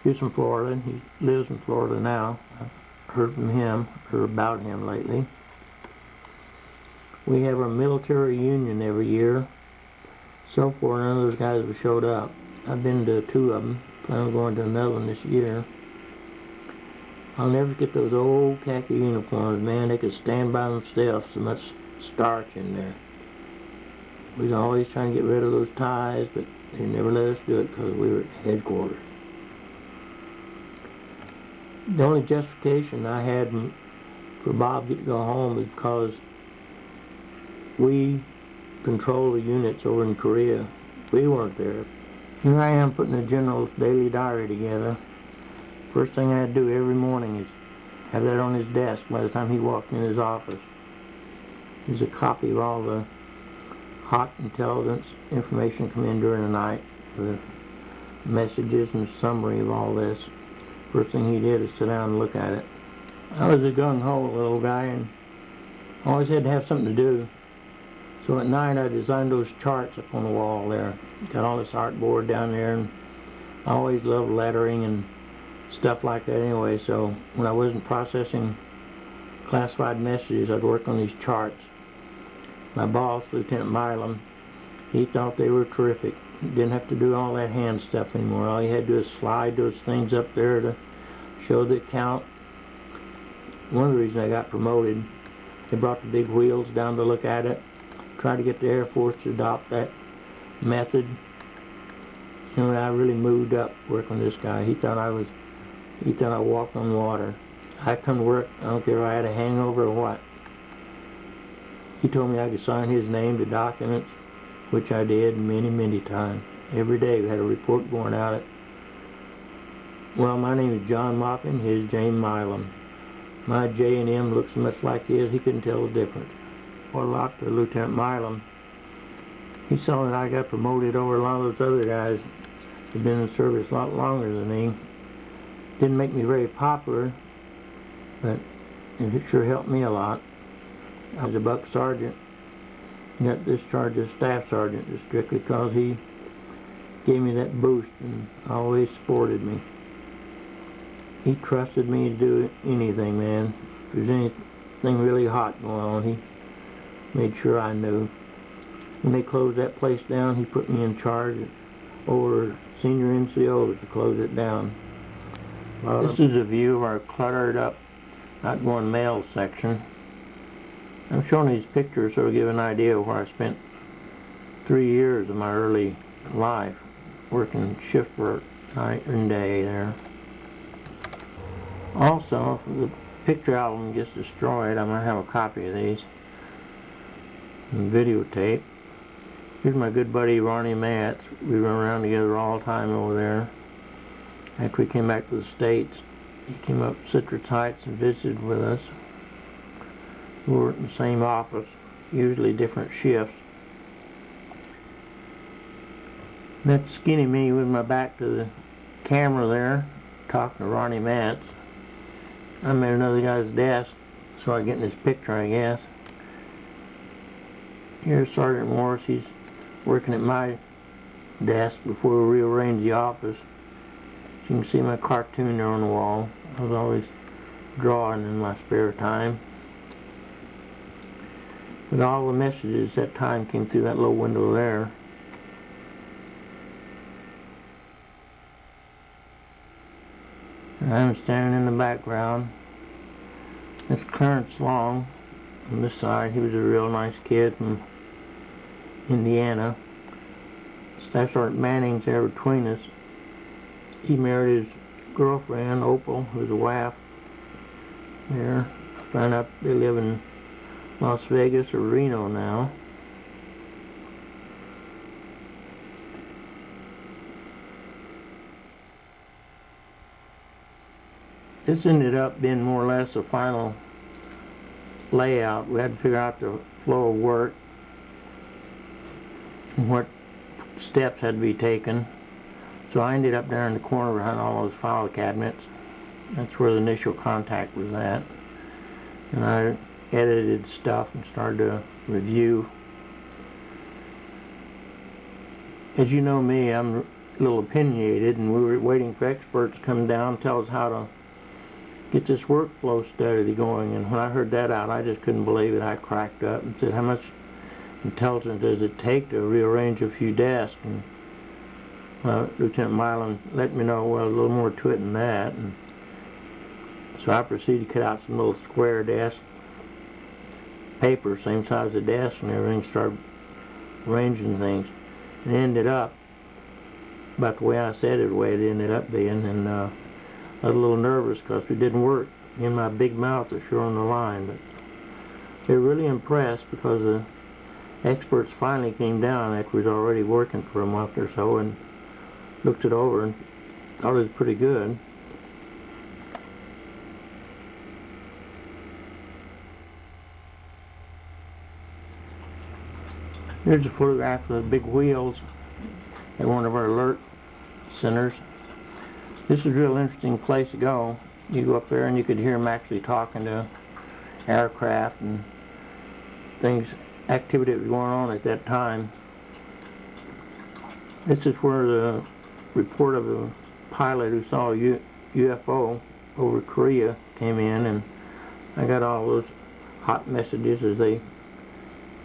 He's from Florida, and he lives in Florida now. I've heard from him, or about him lately. We have our military union every year. So far, none of those guys have showed up. I've been to 2 of them. Plan on going to another one this year. I'll never get those old khaki uniforms, man. They could stand by themselves, so much starch in there. We was always trying to get rid of those ties, but they never let us do it because we were at headquarters. The only justification I had for Bob to go home is because we control the units over in Korea. We weren't there. Here I am putting the general's daily diary together. First thing I had to do every morning is have that on his desk by the time he walked in his office. There's a copy of all the hot intelligence information come in during the night, the messages and summary of all this. First thing he did is sit down and look at it. I was a gung-ho little guy and always had to have something to do. So at night I designed those charts up on the wall there. Got all this artboard down there, and I always loved lettering and stuff like that anyway, so when I wasn't processing classified messages, I'd work on these charts. My boss, Lieutenant Milam, he thought they were terrific. Didn't have to do all that hand stuff anymore. All you had to do is slide those things up there to show the count. One of the reasons I got promoted, they brought the big wheels down to look at it. Tried to get the Air Force to adopt that method. You know, I really moved up working with this guy. He thought I walked on water. I come to work, I don't care if I had a hangover or what. He told me I could sign his name to documents, which I did many, many times. Every day we had a report going out. Well, my name is John Moppin, his James Milam. My J and M looks much like his. He couldn't tell the difference. Well, Dr. Lieutenant Milam, he saw that I got promoted over a lot of those other guys who'd been in the service a lot longer than me. Didn't make me very popular, but it sure helped me a lot. I was a buck sergeant. Got discharged as staff sergeant just strictly because he gave me that boost and always supported me. He trusted me to do anything, man. If there's anything really hot going on, he made sure I knew. When they closed that place down, he put me in charge over senior NCOs to close it down. This is a view of our cluttered up, not going mail section. I'm showing these pictures so to give an idea of where I spent 3 years of my early life, working shift work night and day there. Also, if the picture album gets destroyed, I'm going to have a copy of these and videotape. Here's my good buddy Ronnie Matz. We run around together all the time over there. After we came back to the States, he came up Citrus Heights and visited with us. We were in the same office, usually different shifts. That's skinny me with my back to the camera there, talking to Ronnie Matz. I'm at another guy's desk, so I get in this picture, I guess. Here's Sergeant Morris. He's working at my desk before we rearranged the office. So you can see my cartoon there on the wall. I was always drawing in my spare time. But all the messages that time came through that little window there. And I'm standing in the background. That's Clarence Long on this side. He was a real nice kid from Indiana. Staff Sergeant Manning's there between us. He married his girlfriend, Opal, who's a WAF there. I found out they live in Las Vegas or Reno now. This ended up being more or less a final layout. We had to figure out the flow of work and what steps had to be taken. So I ended up there in the corner behind all those file cabinets. That's where the initial contact was at. And I edited stuff and started to review. As you know me, I'm a little opinionated, and we were waiting for experts to come down and tell us how to get this workflow study going. And when I heard that out, I just couldn't believe it. I cracked up and said, how much intelligence does it take to rearrange a few desks? And Lieutenant Milan let me know, well, a little more to it than that. And so I proceeded to cut out some little square desk paper, same size as the desk and everything, started arranging things. And it ended up about the way I said it, the way it ended up being. And I was a little nervous because it didn't work. In my big mouth was sure on the line, but they were really impressed because the experts finally came down after we was already working for a month or so and looked it over and thought it was pretty good. Here's a photograph of the big wheels at one of our alert centers. This is a real interesting place to go. You go up there and you could hear them actually talking to aircraft and things, activity that was going on at that time. This is where the report of a pilot who saw a UFO over Korea came in, and I got all those hot messages as they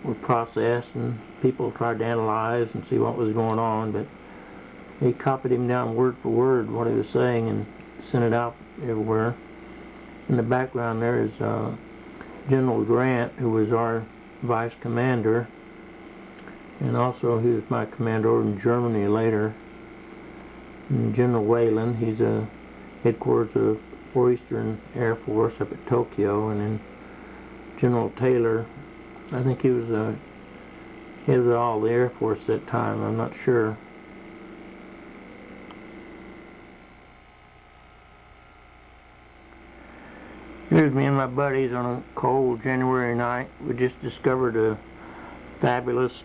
were processed, and people tried to analyze and see what was going on, but they copied him down word for word what he was saying and sent it out everywhere. In the background there is General Grant, who was our vice commander, and also he was my commander over in Germany later. And General Whalen, he's a headquarters of 4 Eastern Air Force up at Tokyo, and then General Taylor, I think he was head of all the Air Force at that time, I'm not sure. Here's me and my buddies on a cold January night. We just discovered a fabulous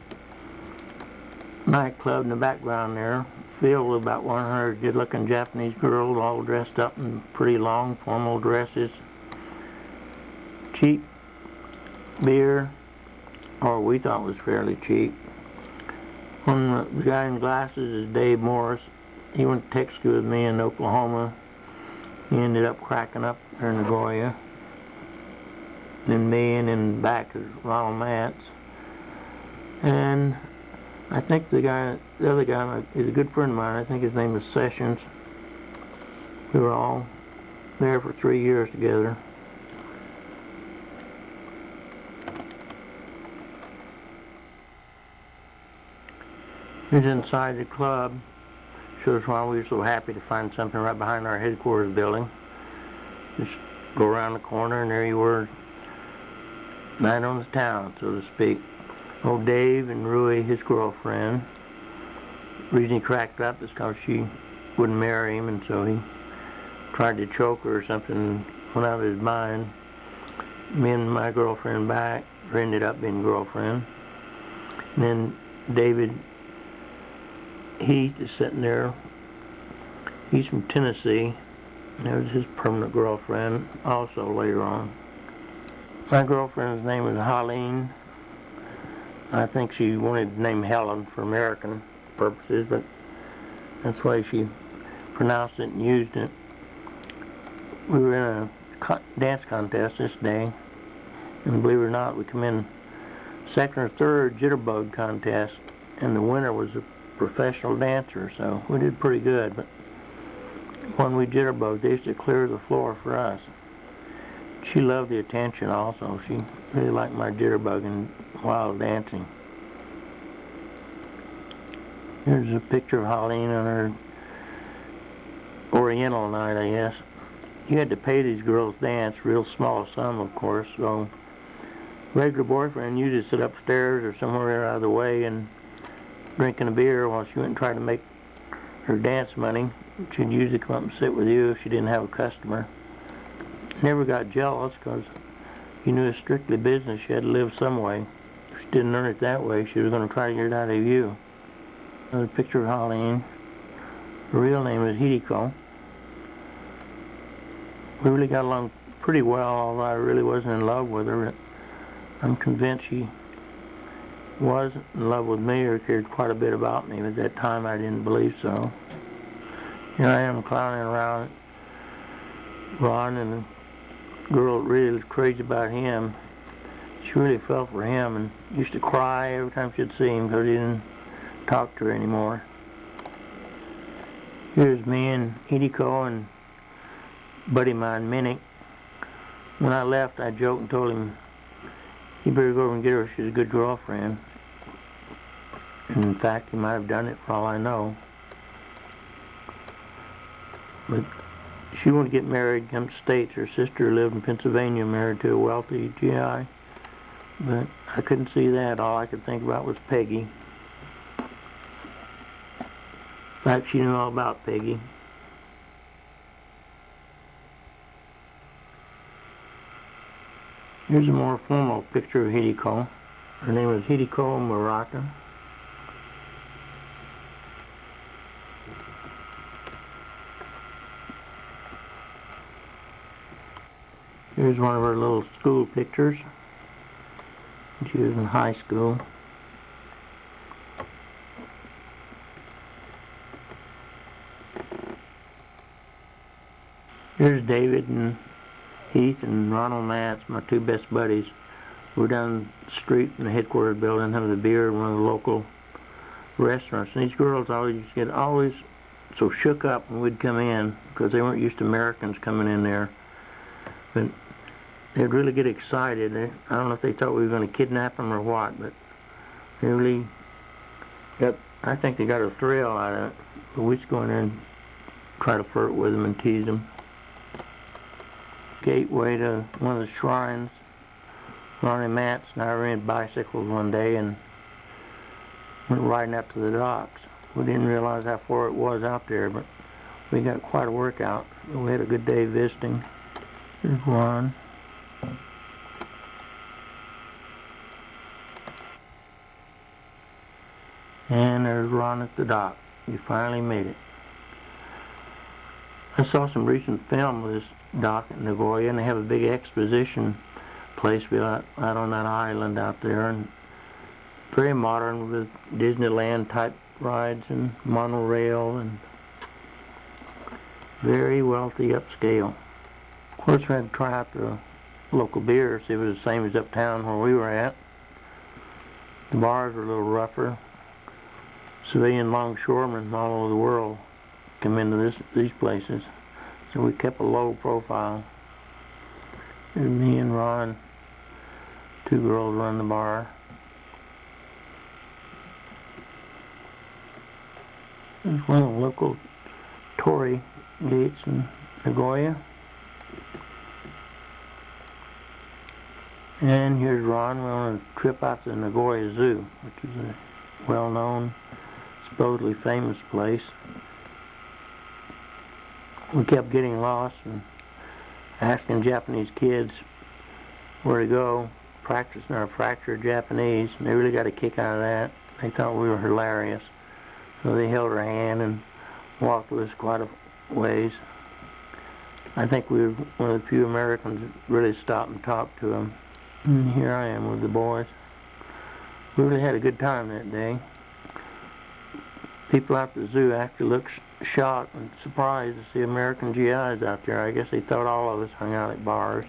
nightclub in the background there, filled with about 100 good-looking Japanese girls, all dressed up in pretty long formal dresses. Cheap beer, or we thought was fairly cheap. The guy in glasses is Dave Morris. He went to tech school with me in Oklahoma. He ended up cracking up there in Nagoya. Then me, and in back is Ronald Matz. And I think the other guy is a good friend of mine. I think his name is Sessions. We were all there for 3 years together. Here's inside the club. Shows why we were so happy to find something right behind our headquarters building. Just go around the corner and there you were, night on the town, so to speak. Old Dave and Rui, his girlfriend. The reason he cracked up is because she wouldn't marry him, and so he tried to choke her or something, went out of his mind. Me and my girlfriend back, or ended up being girlfriend. And then David Heath is sitting there. He's from Tennessee. There's his permanent girlfriend, also later on. My girlfriend's name was Holleen. I think she wanted the name Helen for American purposes, but that's why she pronounced it and used it. We were in a dance contest this day, and believe it or not, we come in second or third jitterbug contest, and the winner was a professional dancer, so we did pretty good. But when we jitterbugged, they used to clear the floor for us. She loved the attention also. She really liked my jitterbugging while dancing. Here's a picture of Holleen on her Oriental night, I guess. You had to pay these girls to dance, real small sum, of course, so regular boyfriend usually sit upstairs or somewhere out of the way and drinking a beer while she went and tried to make her dance money. She'd usually come up and sit with you if she didn't have a customer. Never got jealous because you knew it's strictly business. She had to live some way. If she didn't earn it that way, she was going to try to get it out of you. Another picture of Holleen. Her real name is Hideko. We really got along pretty well, although I really wasn't in love with her. I'm convinced she was in love with me or cared quite a bit about me. At that time, I didn't believe so. Here I am clowning around Ron, and the girl really was crazy about him. She really fell for him and used to cry every time she'd see him because he didn't talk to her anymore. Here's me and Hideko and buddy of mine, Minnick. When I left, I joked and told him, "You better go over and get her. She's a good girlfriend." And in fact, he might have done it for all I know. But she wanted to get married, come to the States. Her sister lived in Pennsylvania, married to a wealthy GI. But I couldn't see that. All I could think about was Peggy. In fact, she knew all about Peggy. Here's a more formal picture of Hideko. Her name is Hideko Murata. Here's one of her little school pictures. She was in high school. Here's David and Heath and Ronald Nance, my two best buddies. We're down the street in the headquarters building having a beer at one of the local restaurants. And these girls always get so shook up when we'd come in because they weren't used to Americans coming in there. But they'd really get excited. I don't know if they thought we were going to kidnap them or what, but they really I think they got a thrill out of it. But we used to go in there and try to flirt with them and tease them. Gateway to one of the shrines. Ronnie Mance and I rented bicycles one day and went riding up to the docks. We didn't realize how far it was out there, but we got quite a workout. We had a good day visiting. Here's Ron. And there's Ron at the dock. We finally made it. I saw some recent film of this dock at Nagoya, and they have a big exposition place out on that island out there, and very modern with Disneyland type rides and monorail and very wealthy upscale. Of course, we had to try out the local beer, see if it was the same as uptown where we were at. The bars were a little rougher. Civilian longshoremen from all over the world come into these places, so we kept a low profile. There's me and Ron, two girls run the bar. There's one of the local torii gates in Nagoya. And here's Ron. We're on a trip out to the Nagoya Zoo, which is a well-known, supposedly famous place. We kept getting lost and asking Japanese kids where to go, practicing our fractured Japanese, and they really got a kick out of that. They thought we were hilarious. So they held our hand and walked with us quite a ways. I think we were one of the few Americans that really stopped and talked to them. And here I am with the boys. We really had a good time that day. People out at the zoo actually looked shocked and surprised to see American GIs out there. I guess they thought all of us hung out at bars.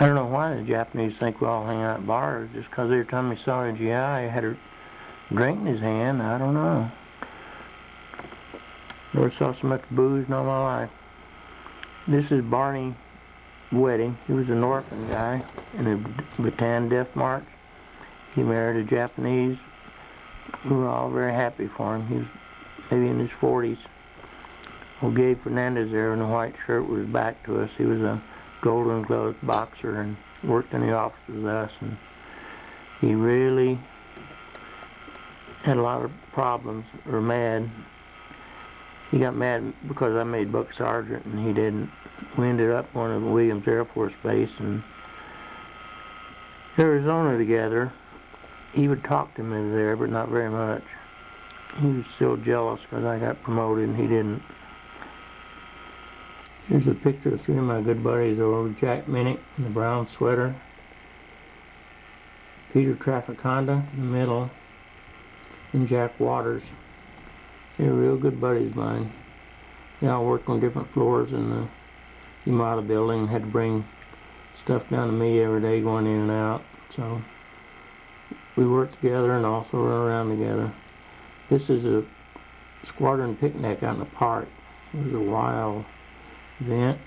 I don't know why the Japanese think we all hang out at bars, just because every time they saw a GI had a drink in his hand. I don't know. Never saw so much booze in all my life. This is Barney wedding. He was an orphan guy in the Bataan Death March. He married a Japanese. We were all very happy for him. He was maybe in his 40s. Well, Gabe Fernandez there in the white shirt was back to us. He was a Golden Gloves boxer and worked in the office with us. And he really had a lot of problems, or mad. He got mad because I made Buck Sergeant and he didn't. We ended up going to Williams Air Force Base in Arizona together. He would talk to me there, but not very much. He was still jealous because I got promoted and he didn't. Here's a picture of three of my good buddies over: Jack Minnick in the brown sweater, Peter Traficanda in the middle, and Jack Waters. They're real good buddies of mine. They all worked on different floors in the Yamada building and had to bring stuff down to me every day going in and out. So we worked together and also run around together. This is a squadron picnic out in the park. It was a wild event.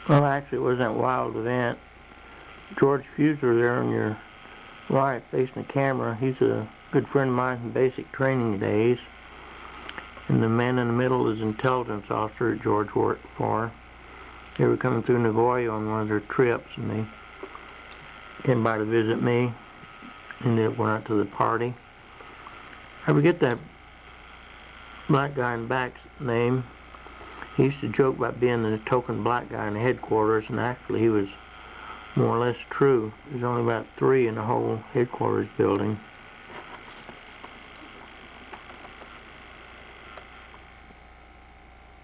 Well, actually it wasn't a wild event. George Fusler there on your right facing the camera, he's a good friend of mine from basic training days. And the man in the middle is an intelligence officer that George worked for. They were coming through Nagoya on one of their trips and they came by to visit me and they went out to the party. I forget that black guy in the back's name. He used to joke about being the token black guy in the headquarters, and actually he was more or less true. There's only about 3 in the whole headquarters building.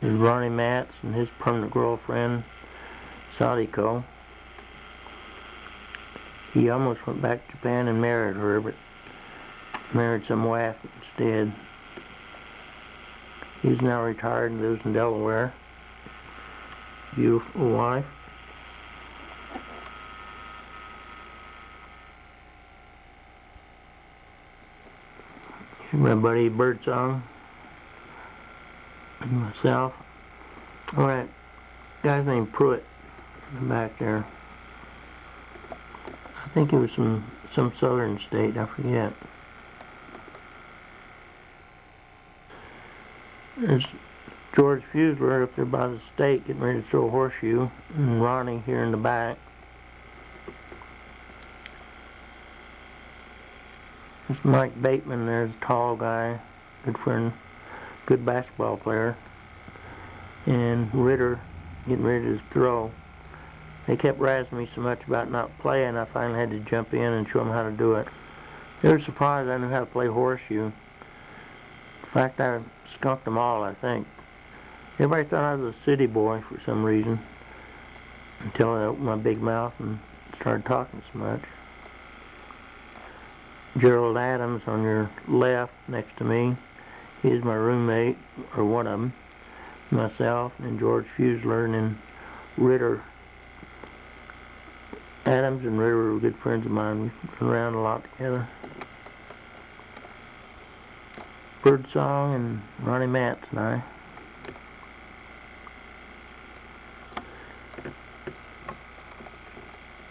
There's Ronnie Matz and his permanent girlfriend, Sadiko. He almost went back to Japan and married her, but married some wife instead. He's now retired and lives in Delaware. Beautiful wife. Here's my buddy Birdsong and myself. Alright, guy's named Pruitt in the back there. I think he was some southern state, I forget. There's George Fusler up there by the stake getting ready to throw a horseshoe, and Ronnie here in the back. There's Mike Bateman, there's a tall guy, good friend, good basketball player. And Ritter getting ready to throw. They kept razzing me so much about not playing, I finally had to jump in and show them how to do it. They were surprised I knew how to play horseshoe. In fact, I skunked them all, I think. Everybody thought I was a city boy for some reason, until I opened my big mouth and started talking so much. Gerald Adams on your left next to me. He's my roommate, or one of them. Myself, and George Fusler, and then Ritter. Adams and Ritter were good friends of mine. We run around a lot together. Birdsong and Ronnie Matz and I.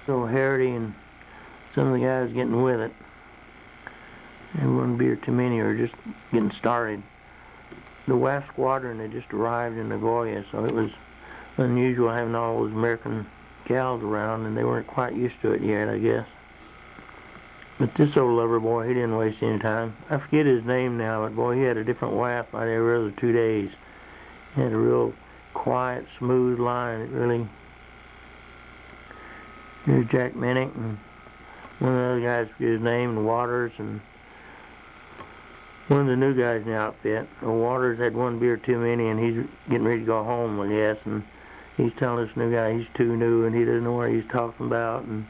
So Harity and some of the guys getting with it. And one beer too many or just getting started. The WAF squadron had just arrived in Nagoya, so it was unusual having all those American gals around, and they weren't quite used to it yet, I guess. But this old lover boy, he didn't waste any time. I forget his name now, but boy, he had a different WAF by every other 2 days. He had a real quiet, smooth line. It really... Here's Jack Minnick, and one of the other guys, forget his name, Waters, and one of the new guys in the outfit. Waters had one beer too many, and he's getting ready to go home, I guess, and he's telling this new guy he's too new, and he doesn't know what he's talking about, and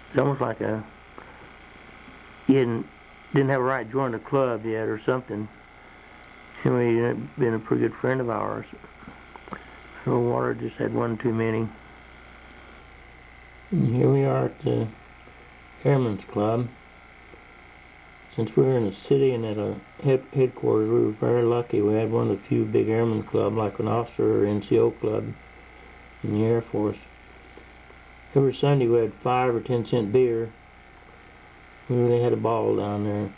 it's almost like he didn't have a right to join the club yet or something. Anyway, he had been a pretty good friend of ours. So Water just had one too many. And here we are at the Airmen's Club. Since we were in a city and at a headquarters, we were very lucky. We had one of the few big airmen clubs, like an officer or NCO club in the Air Force. Every Sunday we had 5 or 10 cent beer. We really had a ball down there.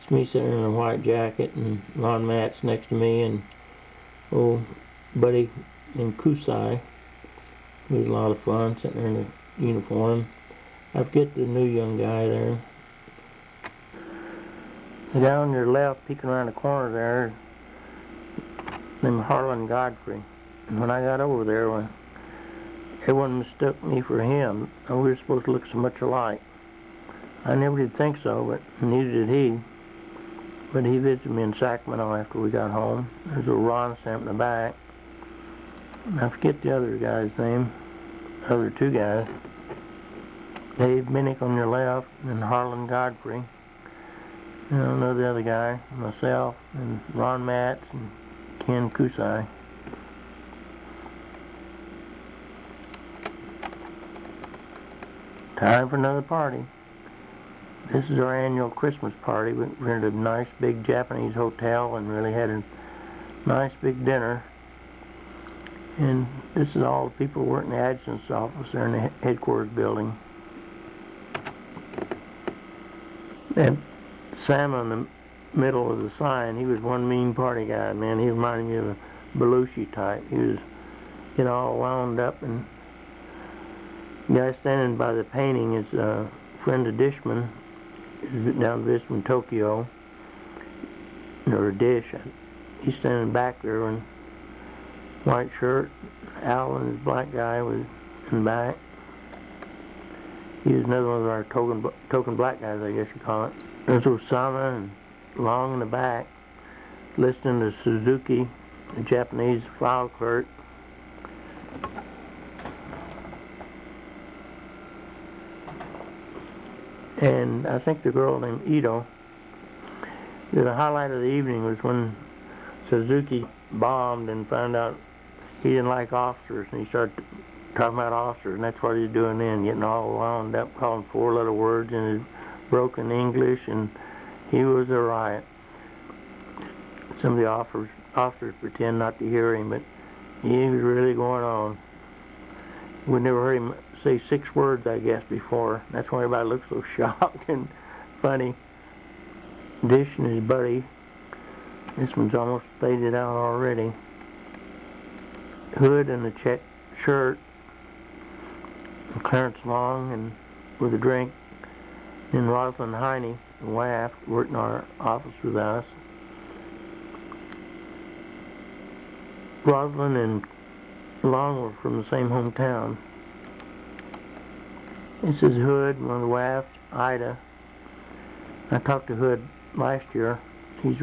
It's me sitting in a white jacket and Ron Matz next to me and old buddy in Kusai. It was a lot of fun sitting there in the uniform. I forget the new young guy there. Down on your left, peeking around the corner there, named Harlan Godfrey. And when I got over there, everyone mistook me for him. We were supposed to look so much alike. I never did think so, but neither did he. But he visited me in Sacramento after we got home. There's a Ron stamp in the back. I forget the other guy's name, the other 2 guys. Dave Minnick on your left, and Harlan Godfrey. And I don't know the other guy, myself, and Ron Matz, and Ken Kusai. Time for another party. This is our annual Christmas party. We rented a nice big Japanese hotel and really had a nice big dinner. And this is all the people who work in the adjutant's office there in the headquarters building. And Sam in the middle of the sign, he was one mean party guy, man. He reminded me of a Belushi type. He was getting all wound up, and the guy standing by the painting is a friend of Dishman. He's down to visit from Tokyo, or Dish. He's standing back there in white shirt. Alan, his black guy, was in the back. He was another one of our token black guys, I guess you call it. There's Osama and Long in the back, listening to Suzuki, the Japanese file clerk. And I think the girl named Ito. The highlight of the evening was when Suzuki bombed and found out he didn't like officers, and he started talking about officers, and that's what he was doing then, getting all wound up, calling 4-letter words in his broken English, and he was a riot. Some of the officers pretend not to hear him, but he was really going on. We never heard him say 6 words, I guess, before. That's why everybody looks so shocked and funny. Dish and his buddy. This one's almost faded out already. Hood in a check shirt. And Clarence Long and with a drink. And Rosalind Heine, the WAF, worked in our office with us. Rosalind and Long were from the same hometown. This is Hood, one of the WAFs, Ida. I talked to Hood last year. He's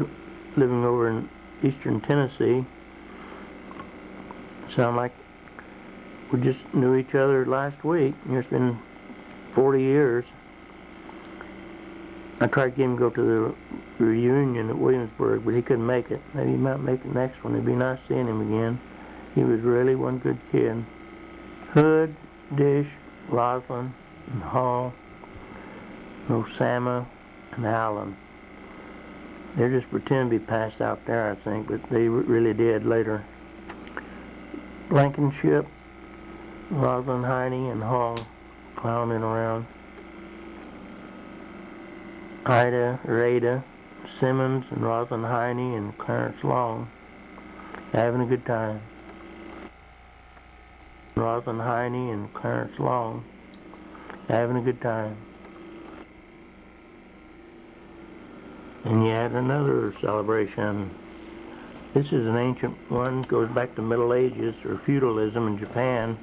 living over in eastern Tennessee. Sound like we just knew each other last week. It's been 40 years. I tried to get him to go to the reunion at Williamsburg, but he couldn't make it. Maybe he might make it next one. It'd be nice seeing him again. He was really one good kid. Hood, Dish, Rosalind, and Hall, and Osama, and Allen. They're just pretending to be passed out there, I think, but they really did later. Blankenship, Rosalind Heine, and Hall clowning around. Ada, Simmons, and Rosalind Heine, and Clarence Long having a good time. Rosalind Heine and Clarence Long having a good time. And yet another celebration. This is an ancient one, goes back to Middle Ages or feudalism in Japan.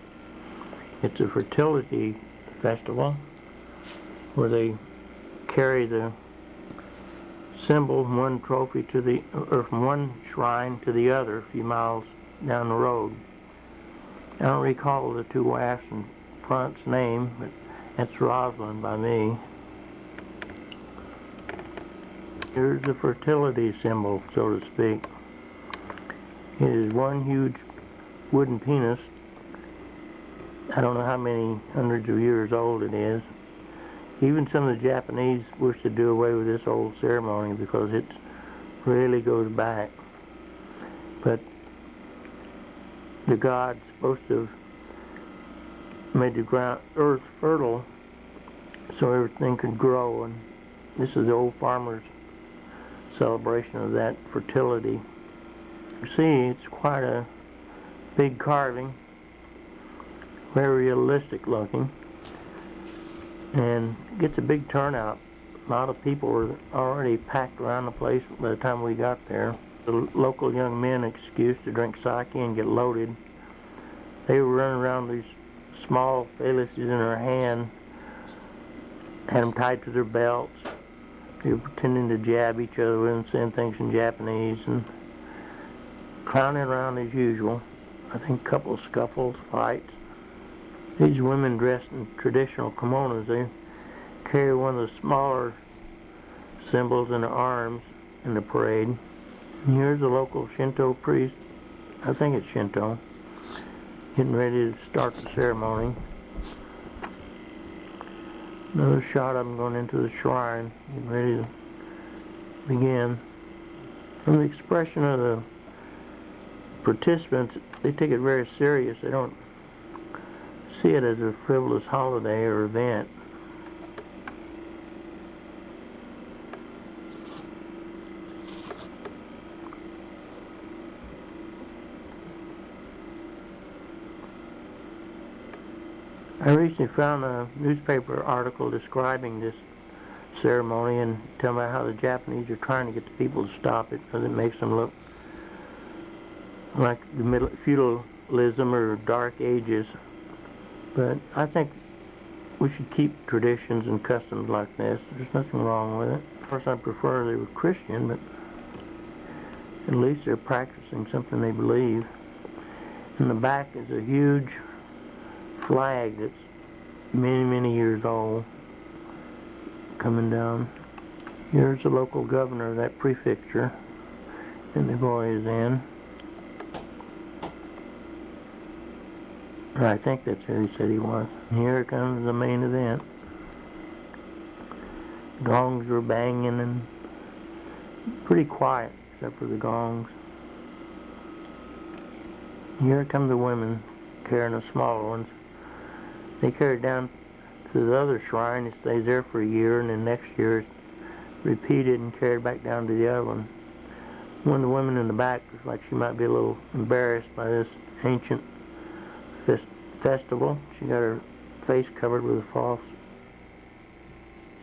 It's a fertility festival where they carry the symbol from one trophy to the, or from one shrine to the other a few miles down the road. I don't recall the two wafts in front's name, but that's Rosalind by me. Here's the fertility symbol, so to speak. It is one huge wooden penis. I don't know how many hundreds of years old it is. Even some of the Japanese wish to do away with this old ceremony because it really goes back. But the god's supposed to have made the earth fertile so everything could grow, and this is the old farmer's celebration of that fertility. You see, it's quite a big carving, very realistic looking, and gets a big turnout. A lot of people were already packed around the place by the time we got there. The local young men excused to drink sake and get loaded. They were running around these small phalluses in their hand, had them tied to their belts. They were pretending to jab each other with them, saying things in Japanese, and clowning around as usual. I think a couple of scuffles, fights. These women dressed in traditional kimonos, they carry one of the smaller symbols in their arms in the parade. And here's a local Shinto priest, I think it's Shinto, getting ready to start the ceremony. Another shot of him going into the shrine, getting ready to begin. From the expression of the participants, they take it very serious. They don't see it as a frivolous holiday or event. I recently found a newspaper article describing this ceremony and telling about how the Japanese are trying to get the people to stop it because it makes them look like the feudalism or dark ages. But I think we should keep traditions and customs like this. There's nothing wrong with it. Of course, I prefer they were Christian, but at least they're practicing something they believe. In the back is a huge flag that's many, many years old coming down. Here's the local governor of that prefecture, and the boy is in. Or I think that's who he said he was. And here comes the main event. Gongs were banging and pretty quiet except for the gongs. Here come the women carrying the smaller ones. They carry it down to the other shrine. It stays there for a year, and then next year it's repeated and carried back down to the other one. One of the women in the back looks like she might be a little embarrassed by this ancient festival. She got her face covered with a false.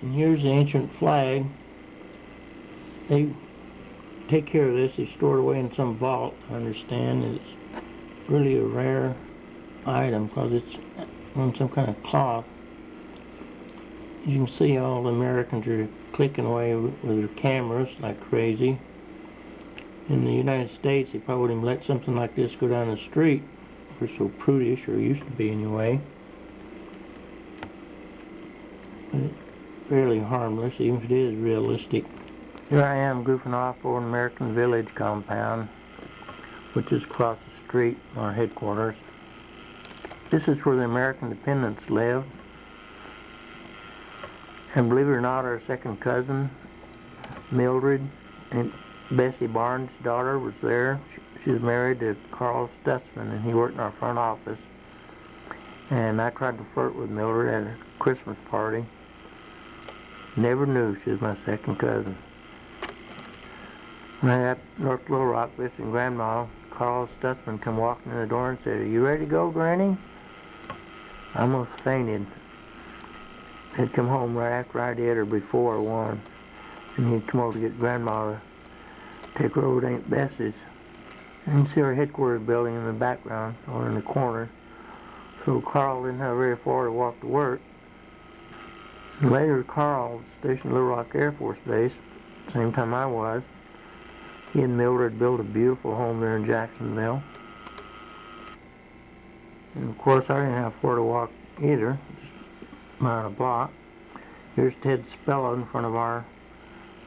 And here's the ancient flag. They take care of this. They store it away in some vault, I understand. And it's really a rare item because it's on some kind of cloth. As you can see, all the Americans are clicking away with their cameras like crazy. In the United States, they probably wouldn't let something like this go down the street. We're so prudish, or used to be anyway. But it's fairly harmless, even if it is realistic. Here I am goofing off over an American Village compound, which is across the street from our headquarters. This is where the American dependents lived. And believe it or not, our second cousin, Mildred, and Bessie Barnes' daughter was there. She was married to Carl Stutzman, and he worked in our front office. And I tried to flirt with Mildred at a Christmas party. Never knew she was my second cousin. When I got North Little Rock visiting Grandma, Carl Stutzman come walking in the door and said, "Are you ready to go, Granny?" I almost fainted. He'd come home right after I did, or before one, and he'd come over to get Grandma to take her over to Aunt Bessie's. And you'd see our headquarters building in the background, or in the corner. So Carl didn't have very far to walk to work. And later, Carl was stationed at Little Rock Air Force Base, same time I was. He and Mildred built a beautiful home there in Jacksonville. And of course, I didn't have far to walk either, just about a block. Here's Ted Spella in front of our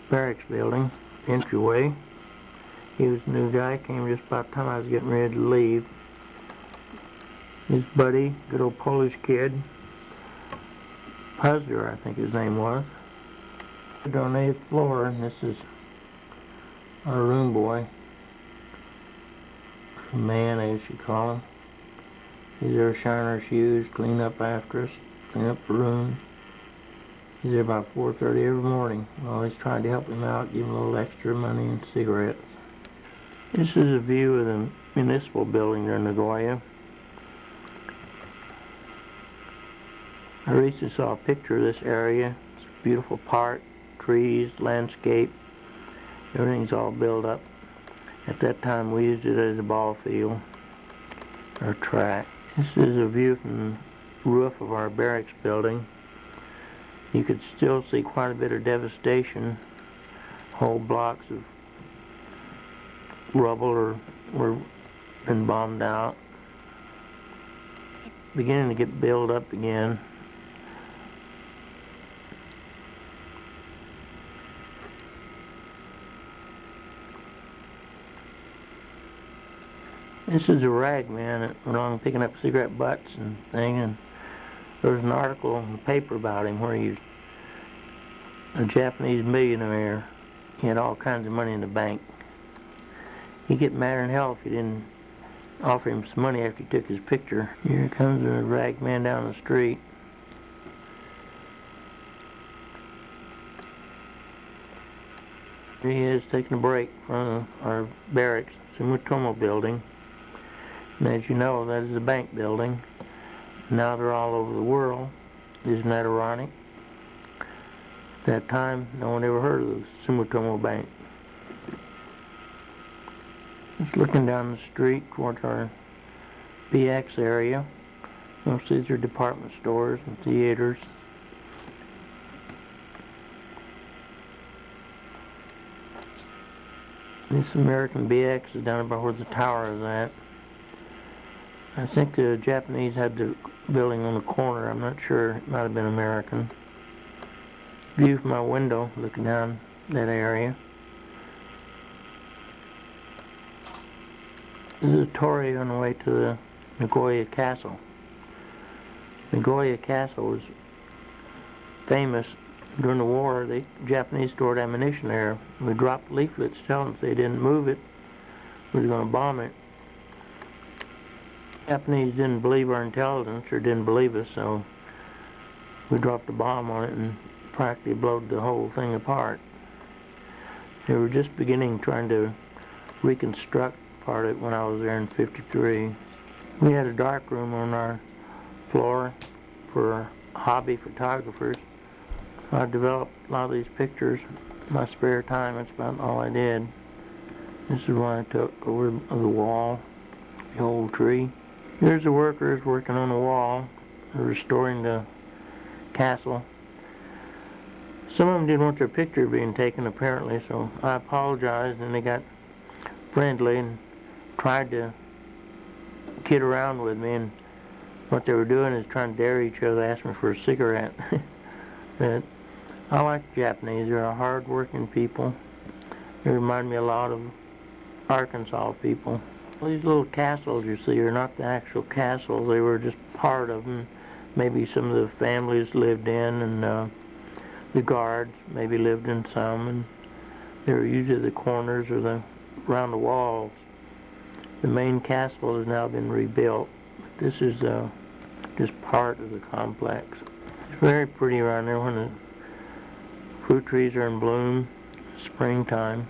barracks building, entryway. He was the new guy, came just about the time I was getting ready to leave. His buddy, good old Polish kid, Puzzler, I think his name was. On the 8th floor, and this is our room boy, man as you call him. He's there shining our shoes, clean up after us, clean up the room. He's there about 4:30 every morning. We're always trying to help him out, give him a little extra money and cigarettes. This is a view of the municipal building there in Nagoya. I recently saw a picture of this area. It's a beautiful park, trees, landscape. Everything's all built up. At that time we used it as a ball field, or track. This is a view from the roof of our barracks building. You could still see quite a bit of devastation. Whole blocks of rubble were been bombed out. Beginning to get built up again. This is a rag man that went along picking up cigarette butts and things, and there was an article in the paper about him where he was a Japanese millionaire. He had all kinds of money in the bank. He'd get madder than hell if you didn't offer him some money after you took his picture. Here comes a rag man down the street. Here he is taking a break from our barracks, Sumitomo building. And as you know, that is a bank building. Now they're all over the world. Isn't that ironic? At that time, no one ever heard of the Sumitomo Bank. Just looking down the street towards our BX area. Most of these are department stores and theaters. This American BX is down about where the tower is at. I think the Japanese had the building on the corner. I'm not sure. It might have been American. View from my window, looking down that area. This is a torii on the way to the Nagoya Castle. Nagoya Castle was famous. During the war, the Japanese stored ammunition there. We dropped leaflets telling them if they didn't move it, we were going to bomb it. The Japanese didn't believe our intelligence, or didn't believe us, so we dropped a bomb on it and practically blowed the whole thing apart. They were just beginning trying to reconstruct part of it when I was there in '53. We had a dark room on our floor for hobby photographers. I developed a lot of these pictures in my spare time. That's about all I did. This is one I took over the wall, the old tree. Here's the workers working on the wall. They're restoring the castle. Some of them didn't want their picture being taken, apparently, so I apologized, and they got friendly and tried to kid around with me, and what they were doing is trying to dare each other, ask me for a cigarette. But I like the Japanese. They're a hard-working people. They remind me a lot of Arkansas people. These little castles you see are not the actual castles. They were just part of them. Maybe some of the families lived in, and the guards maybe lived in some, and they were usually the corners or around the walls. The main castle has now been rebuilt. This is just part of the complex. It's very pretty around there when the fruit trees are in bloom, springtime.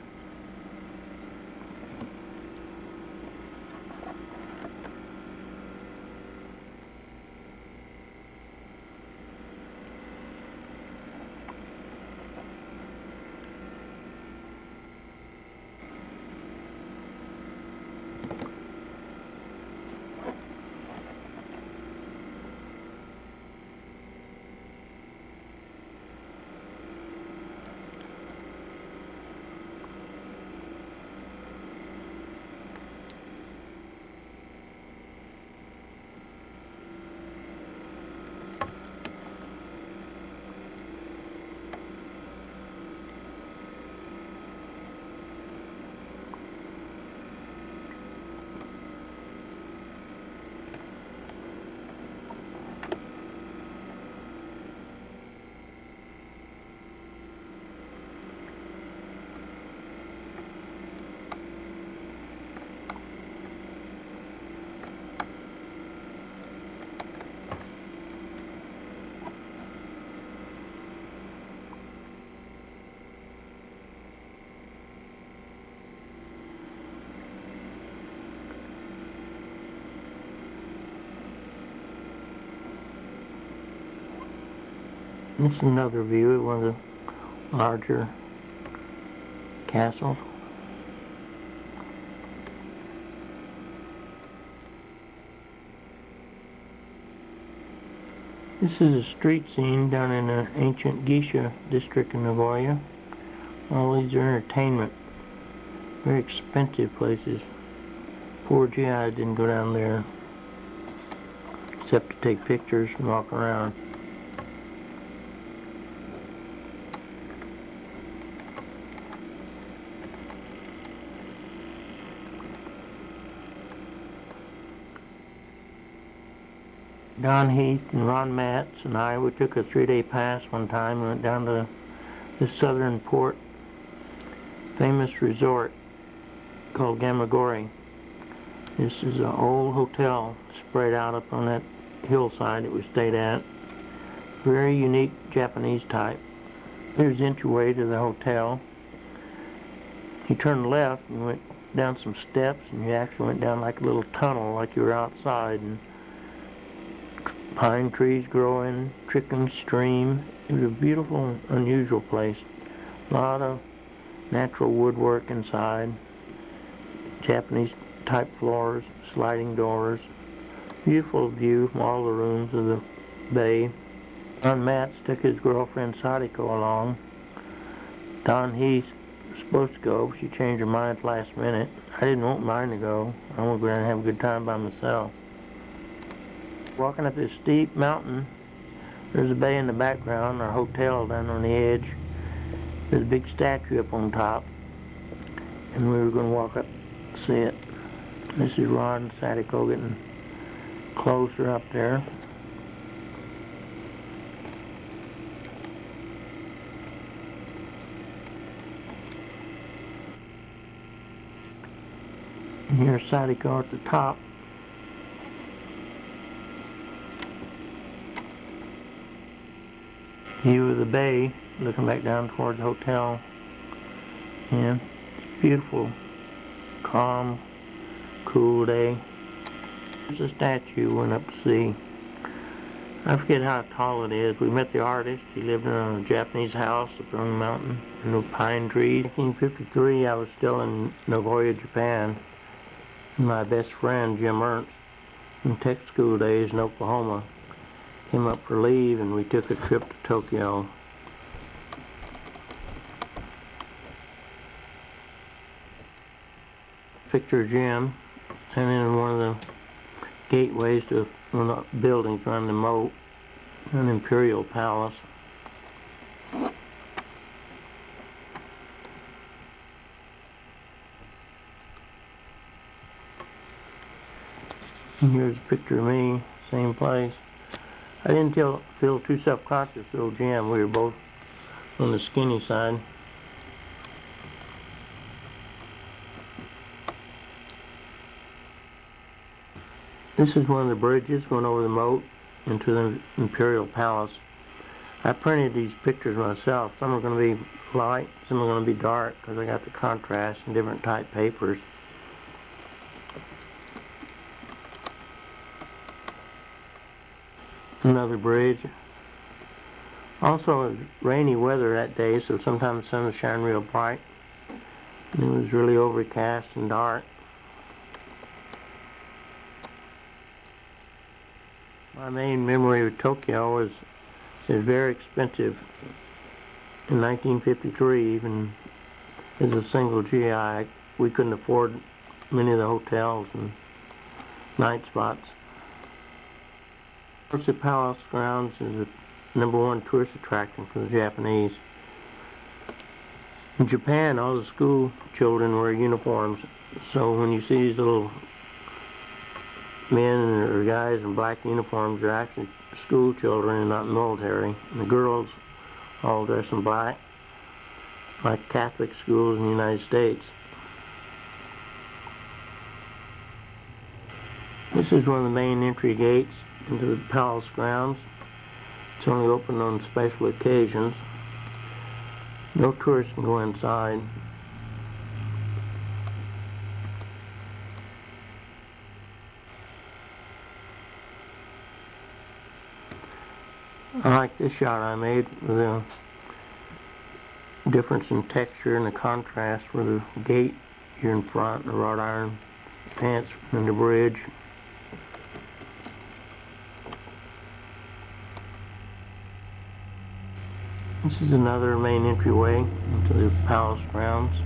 This is another view of one of the larger castles. This is a street scene down in the ancient Geisha district in Nagoya. All these are entertainment, very expensive places. Poor GI didn't go down there except to take pictures and walk around. Don Heath and Ron Matz and I, we took a 3-day pass one time and went down to the southern port famous resort called Gamagori. This is an old hotel spread out up on that hillside that we stayed at. Very unique Japanese type. Here's the entryway to the hotel. You turn left and went down some steps, and you actually went down like a little tunnel, like you were outside, and pine trees growing, trickling stream. It was a beautiful, unusual place. A lot of natural woodwork inside, Japanese type floors, sliding doors. Beautiful view from all the rooms of the bay. Don Matz took his girlfriend Sadiko along. Don Heath was supposed to go, but she changed her mind at the last minute. I didn't want mine to go. I wanted to go down and have a good time by myself. Walking up this steep mountain, there's a bay in the background, our hotel down on the edge. There's a big statue up on top, and we were going to walk up to see it. This is Ron and Sadiko getting closer up there. And here's Sadiko at the top. View of the bay, looking back down towards the hotel. And it's beautiful, calm, cool day. There's a statue we went up to see. I forget how tall it is. We met the artist. He lived in a Japanese house up on the mountain in the pine trees. In 1953, I was still in Nagoya, Japan. My best friend, Jim Ernst, in tech school days in Oklahoma, came up for leave, and we took a trip to Tokyo. Picture of Jim standing in one of the gateways to one of the buildings around the moat, an imperial palace. And here's a picture of me, same place. I didn't feel too self-conscious with old Jim. We were both on the skinny side. This is one of the bridges going over the moat into the Imperial Palace. I printed these pictures myself. Some are going to be light, some are going to be dark, because I got the contrast in different type papers. Another bridge. Also, it was rainy weather that day, so sometimes the sun was shining real bright. And it was really overcast and dark. My main memory of Tokyo is very expensive. In 1953, even as a single GI, we couldn't afford many of the hotels and night spots. The Palace grounds is the #1 tourist attraction for the Japanese. In Japan, all the school children wear uniforms, so when you see these little men or guys in black uniforms, they're actually school children and not military. And the girls all dress in black, like Catholic schools in the United States. This is one of the main entry gates into the palace grounds. It's only open on special occasions. No tourists can go inside. I like this shot I made with the difference in texture and the contrast for the gate here in front, the wrought iron fence and the bridge. This is another main entryway into the palace grounds.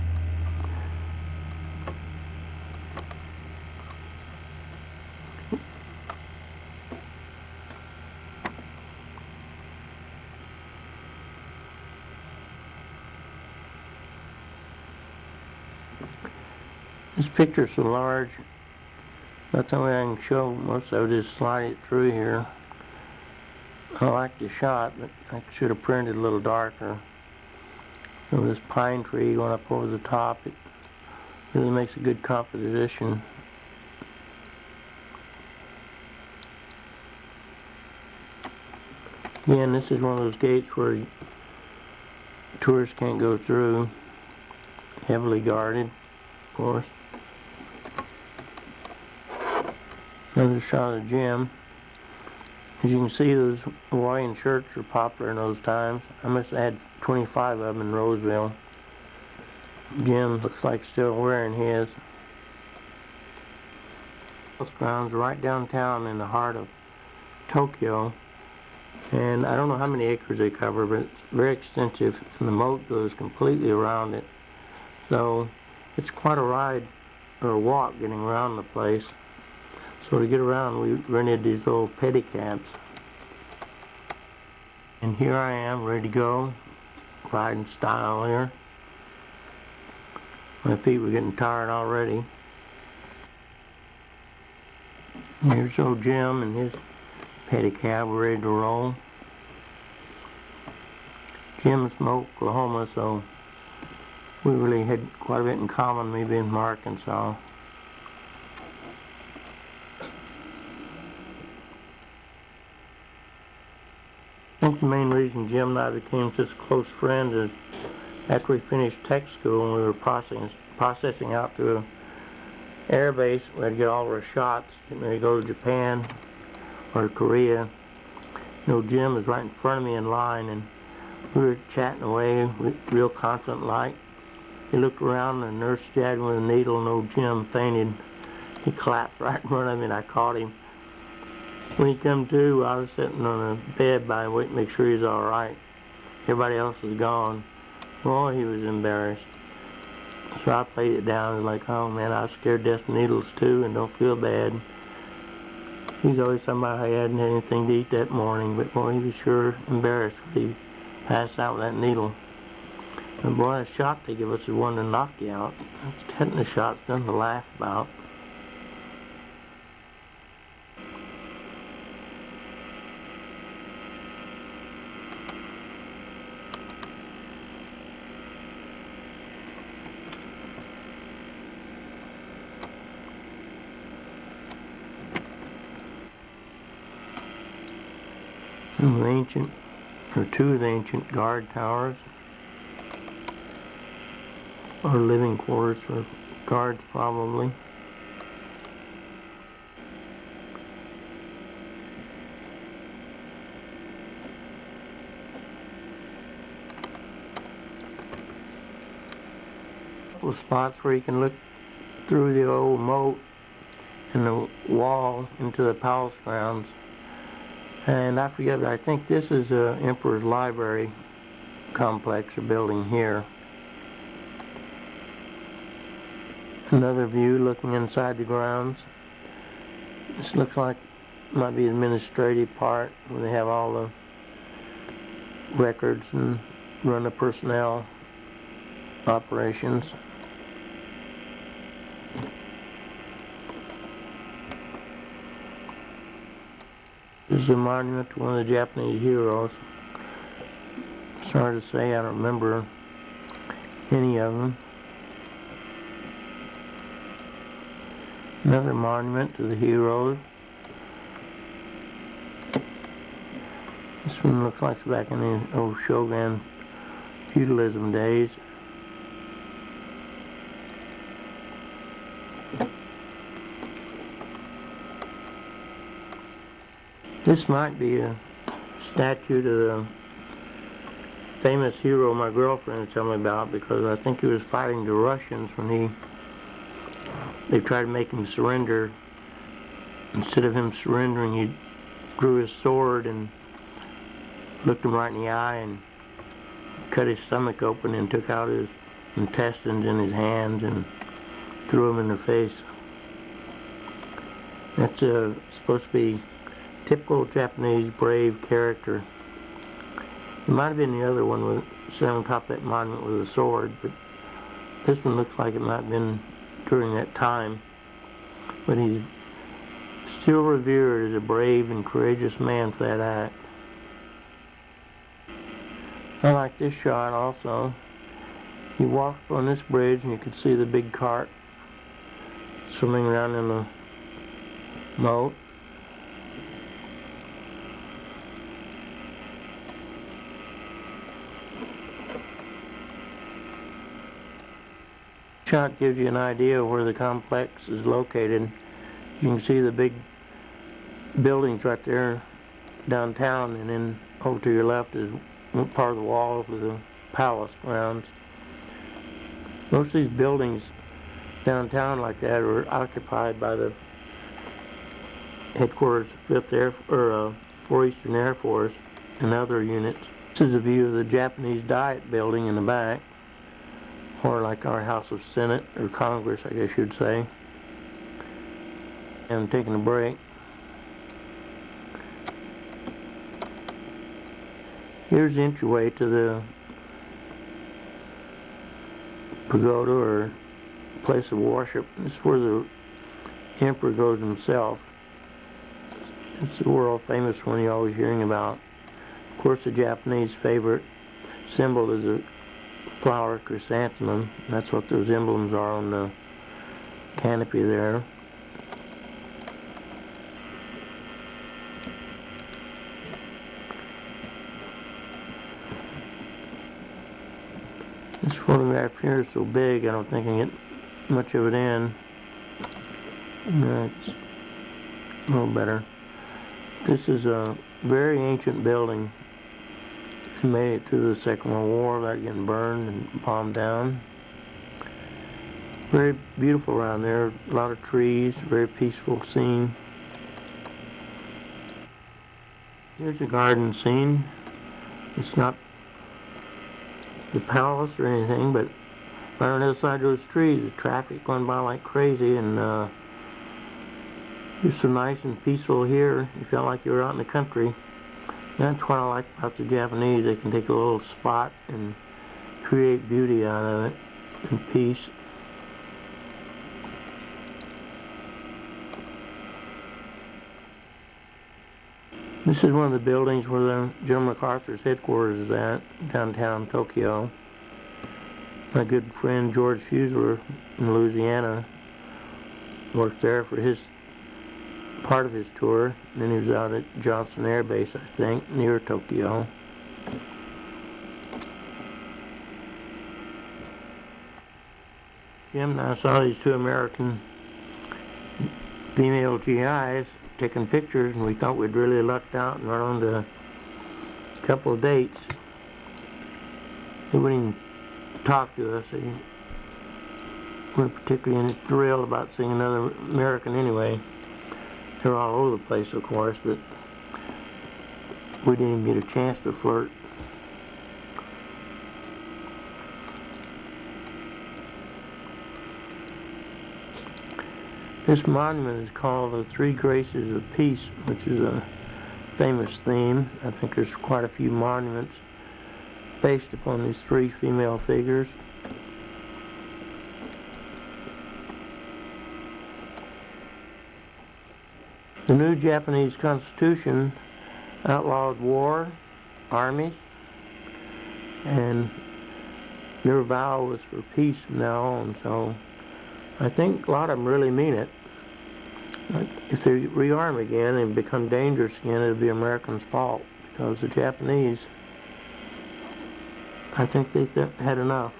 This picture's so large, that's the only way I can show most of it, is slide it through here. I like the shot, but I should have printed a little darker. So this pine tree going up over the top, it really makes a good composition. Again, this is one of those gates where tourists can't go through. Heavily guarded, of course. Another shot of the gym. As you can see, those Hawaiian shirts were popular in those times. I must have had 25 of them in Roseville. Jim looks like still wearing his. Those grounds are right downtown in the heart of Tokyo. And I don't know how many acres they cover, but it's very extensive, and the moat goes completely around it. So it's quite a ride, or a walk, getting around the place. So to get around, we rented these little pedicabs. And here I am, ready to go, riding style here. My feet were getting tired already. Here's old Jim and his pedicab, we're ready to roll. Jim's from Oklahoma, so we really had quite a bit in common, me being from Arkansas. I think the main reason Jim and I became such close friends is after we finished tech school and we were processing out through an air base, we had to get all of our shots, getting ready to go to Japan or Korea. You know, Jim was right in front of me in line, and we were chatting away, real confident like. He looked around, and the nurse jabbed him with a needle, and old Jim fainted. He collapsed right in front of me, and I caught him. When he come to, I was sitting on a bed by him waiting to make sure he was all right. Everybody else was gone. Boy, he was embarrassed. So I played it down and like, oh man, I was scared to death of needles too, and don't feel bad. He's always talking about how he hadn't had anything to eat that morning, but boy, he was sure embarrassed when he passed out with that needle. And boy, that shot they give us is one to knock you out. Tetanus shot's nothing to laugh about. two of the ancient guard towers, or living quarters for guards probably. Couple of spots where you can look through the old moat and the wall into the palace grounds. And I forget, I think this is the Emperor's Library complex or building here. Another view looking inside the grounds. This looks like it might be the administrative part where they have all the records and run the personnel operations. This is a monument to one of the Japanese heroes. Sorry to say, I don't remember any of them. Another monument to the heroes. This one looks like it's back in the old Shogun feudalism days. This might be a statue to the famous hero my girlfriend was telling me about, because I think he was fighting the Russians when they tried to make him surrender. Instead of him surrendering, he drew his sword and looked him right in the eye and cut his stomach open and took out his intestines in his hands and threw him in the face. That's supposed to be typical Japanese brave character. It might have been the other one with sitting on top of that monument with a sword, but this one looks like it might have been during that time. But he's still revered as a brave and courageous man for that act. I like this shot also. You walk on this bridge and you can see the big cart swimming around in the moat. Shot gives you an idea of where the complex is located. You can see the big buildings right there downtown, and then over to your left is part of the wall of the palace grounds. Most of these buildings downtown like that are occupied by the headquarters of 4th Eastern Air Force and other units. This is a view of the Japanese Diet building in the back, or like our House of Senate or Congress, I guess you'd say. And I'm taking a break. Here's the entryway to the pagoda or place of worship. This is where the emperor goes himself. It's the world famous one you're always hearing about. Of course, the Japanese favorite symbol is a flower chrysanthemum. That's what those emblems are on the canopy there. This photograph here is so big I don't think I can get much of it in. That's a little better. This is a very ancient building. It made it through the Second World War without getting burned and bombed down. Very beautiful around there. A lot of trees, very peaceful scene. Here's a garden scene. It's not the palace or anything, but right on the other side of those trees, the traffic going by like crazy, and it's so nice and peaceful here. You felt like you were out in the country. That's what I like about the Japanese. They can take a little spot and create beauty out of it and peace. This is one of the buildings where the General MacArthur's headquarters is at, downtown Tokyo. My good friend George Fusler in Louisiana worked there for his part of his tour. Then he was out at Johnson Air Base, I think, near Tokyo. Jim and I saw these two American female GIs taking pictures, and we thought we'd really lucked out and run on to a couple of dates. They wouldn't even talk to us. They weren't particularly thrilled about seeing another American anyway. They were all over the place, of course, but we didn't even get a chance to flirt. This monument is called the Three Graces of Peace, which is a famous theme. I think there's quite a few monuments based upon these three female figures. The new Japanese Constitution outlawed war, armies, and their vow was for peace from now on. So I think a lot of them really mean it. If they rearm again and become dangerous again, it'll be Americans' fault, because the Japanese, I think they had enough.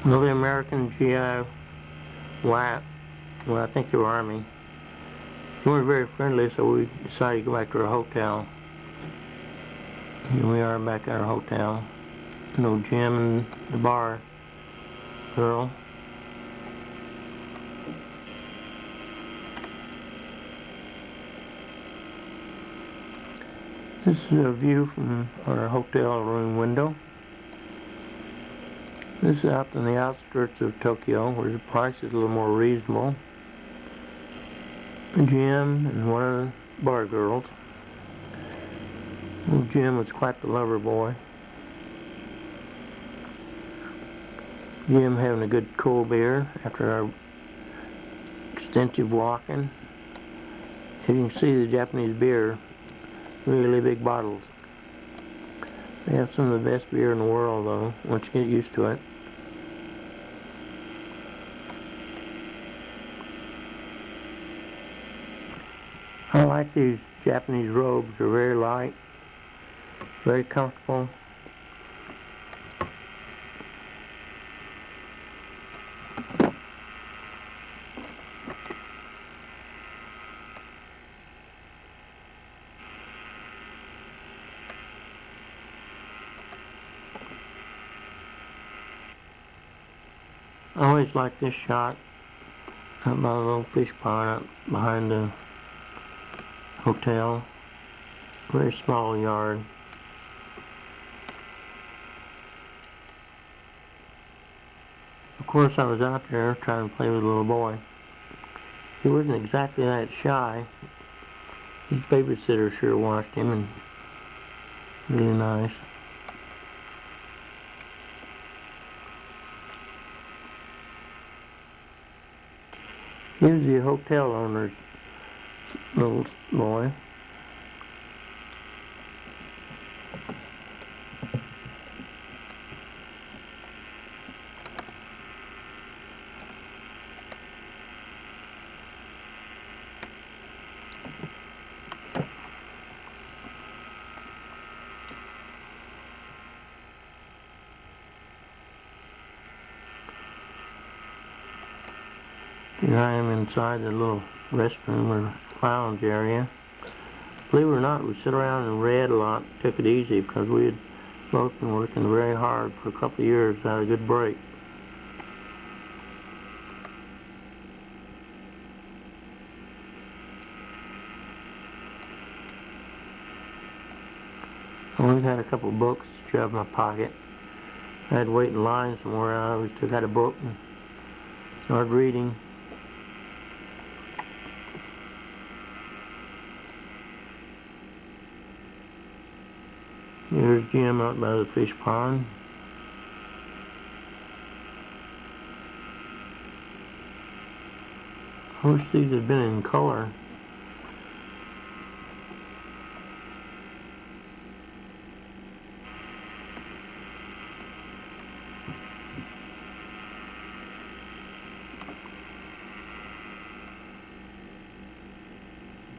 Well, the American GI, well, I think they were Army. They weren't very friendly, so we decided to go back to our hotel. Here we are back at our hotel. No Jim and the bar girl. This is a view from our hotel room window. This is out in the outskirts of Tokyo, where the price is a little more reasonable. Jim and one of the bar girls. Well, Jim was quite the lover boy. Jim having a good cool beer after our extensive walking. As you can see, the Japanese beer, really big bottles. They have some of the best beer in the world, though, once you get used to it. I like these Japanese robes. They're very light, very comfortable. I always like this shot out by the little fish pond out behind the hotel. Very small yard. Of course, I was out there trying to play with a little boy. He wasn't exactly that shy. His babysitter sure watched him, and really nice. He was the hotel owner's little boy. Here I am inside the little restroom or lounge area. believe it or not, we sat around and read a lot, took it easy, because we had both been working very hard for a couple of years, had a good break. I always had a couple of books shoved in my pocket. I had to wait in line somewhere. I always took out a book and started reading. Here's Jim out by the fish pond. I wish these had been in color.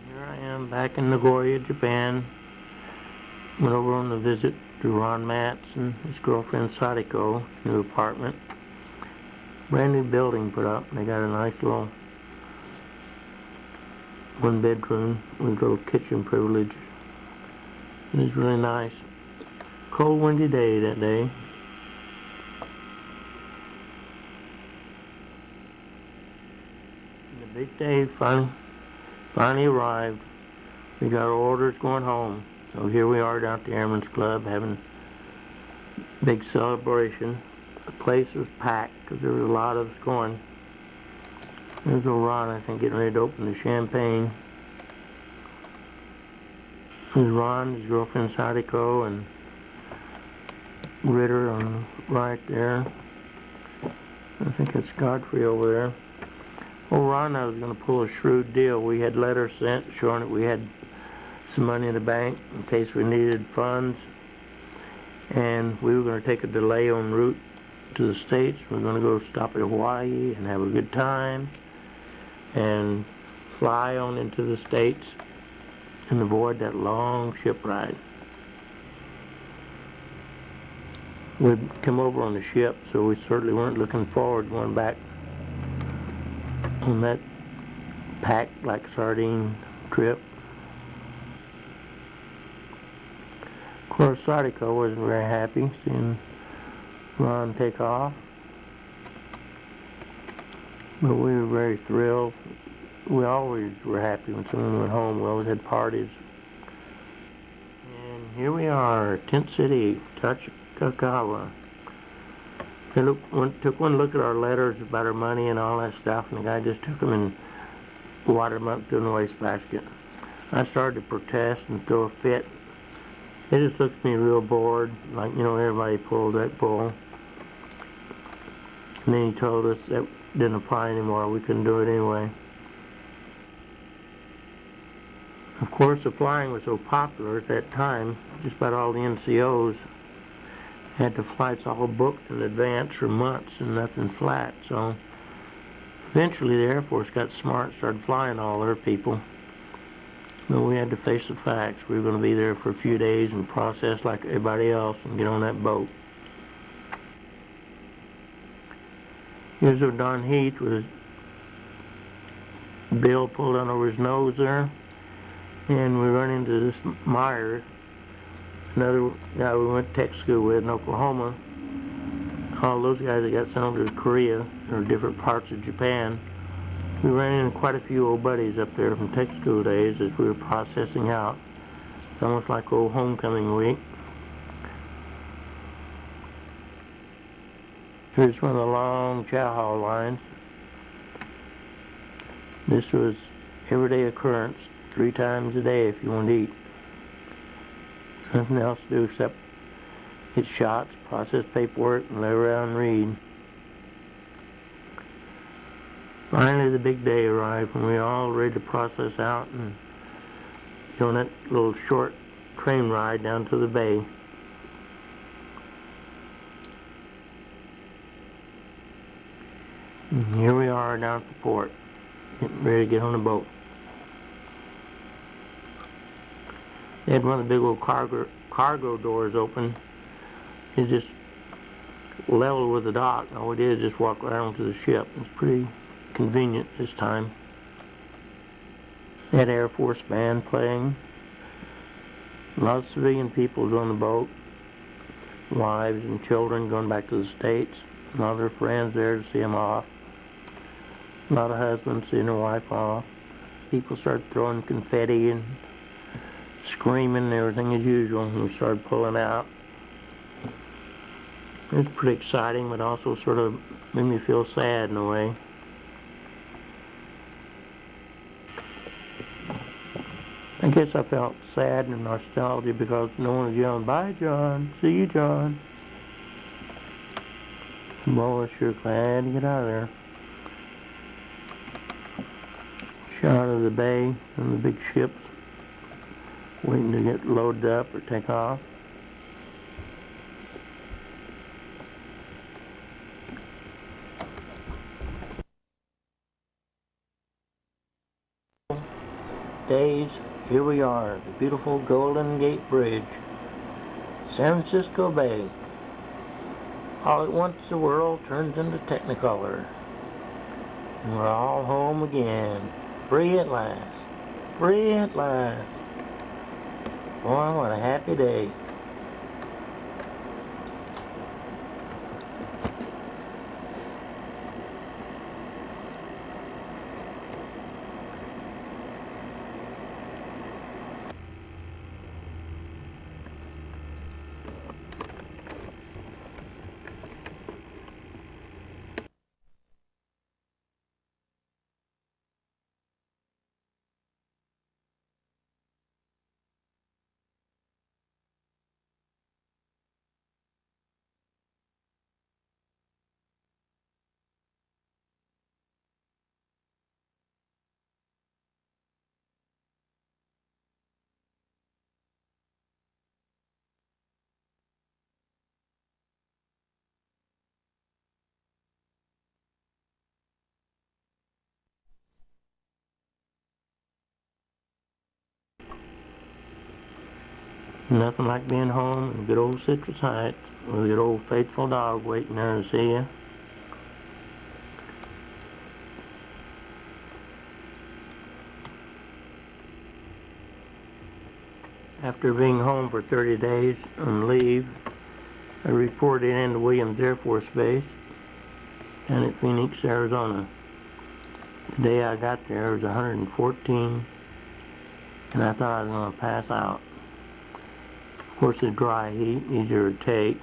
Here I am back in Nagoya, Japan. Went over on a visit to Ron Matz and his girlfriend Sadiko, new apartment. Brand new building put up. They got a nice little one bedroom with a little kitchen privilege. It was really nice. Cold, windy day that day. And the big day finally arrived. We got our orders going home. So here we are down at the Airman's Club having a big celebration. The place was packed because there was a lot of us going. There's old Ron, I think, getting ready to open the champagne. There's Ron, his girlfriend Sadiko, and Ritter on right there. I think that's Godfrey over there. Old Ron and I was going to pull a shrewd deal. We had letters sent showing that we had some money in the bank in case we needed funds, and we were going to take a delay en route to the States. We were going to go stop at Hawaii and have a good time and fly on into the States and avoid that long ship ride. We'd come over on the ship, so we certainly weren't looking forward to going back on that packed like sardine trip. Of course, Sadiko wasn't very happy seeing Ron take off, but we were very thrilled. We always were happy when someone went home. We always had parties. And here we are, Tent City, Tachikawa. They took one look at our letters about our money and all that stuff, and the guy just took them and watered them up threw them in the wastebasket. I started to protest and throw a fit. They just looked at me real bored, like, everybody pulled that bull. And then he told us that didn't apply anymore, we couldn't do it anyway. Of course, the flying was so popular at that time, just about all the NCOs had the flights all booked in advance for months and nothing flat. So eventually the Air Force got smart and started flying all their people. But we had to face the facts. We were going to be there for a few days and process like everybody else and get on that boat. Here's Don Heath with his bill pulled down over his nose there. And we run into this Meyer, another guy we went to tech school with in Oklahoma. All those guys that got sent over to Korea or different parts of Japan. We ran into quite a few old buddies up there from tech school days as we were processing out. It's almost like old homecoming week. Here's one of the long chow hall lines. This was everyday occurrence, 3 times a day if you want to eat. Nothing else to do except hit shots, process paperwork, and lay around and read. Finally, the big day arrived when we were all ready to process out and go on that little short train ride down to the bay. And here we are down at the port, getting ready to get on the boat. They had one of the big old cargo doors open. It's just level with the dock. All we did is just walk right onto the ship. It's pretty convenient this time. They had Air Force band playing. A lot of civilian peoples on the boat, wives and children going back to the States. A lot of their friends there to see them off. A lot of husbands seeing their wife off. People started throwing confetti and screaming and everything as usual, and we started pulling out. It was pretty exciting, but also sort of made me feel sad in a way. I guess I felt sad and nostalgia because no one was yelling, "Bye, John. See you, John." Well, I was sure glad to get out of there. Shot of the bay and the big ships waiting to get loaded up or take off. Days, here we are, the beautiful Golden Gate Bridge, San Francisco Bay. All at once the world turns into Technicolor. And we're all home again, free at last, free at last. Boy, what a happy day. Nothing like being home in good old Citrus Heights with your old faithful dog waiting there to see you. After being home for 30 days on leave, I reported into Williams Air Force Base down at Phoenix, Arizona. The day I got there, it was 114, and I thought I was going to pass out. Of course, it's dry heat, easier to take.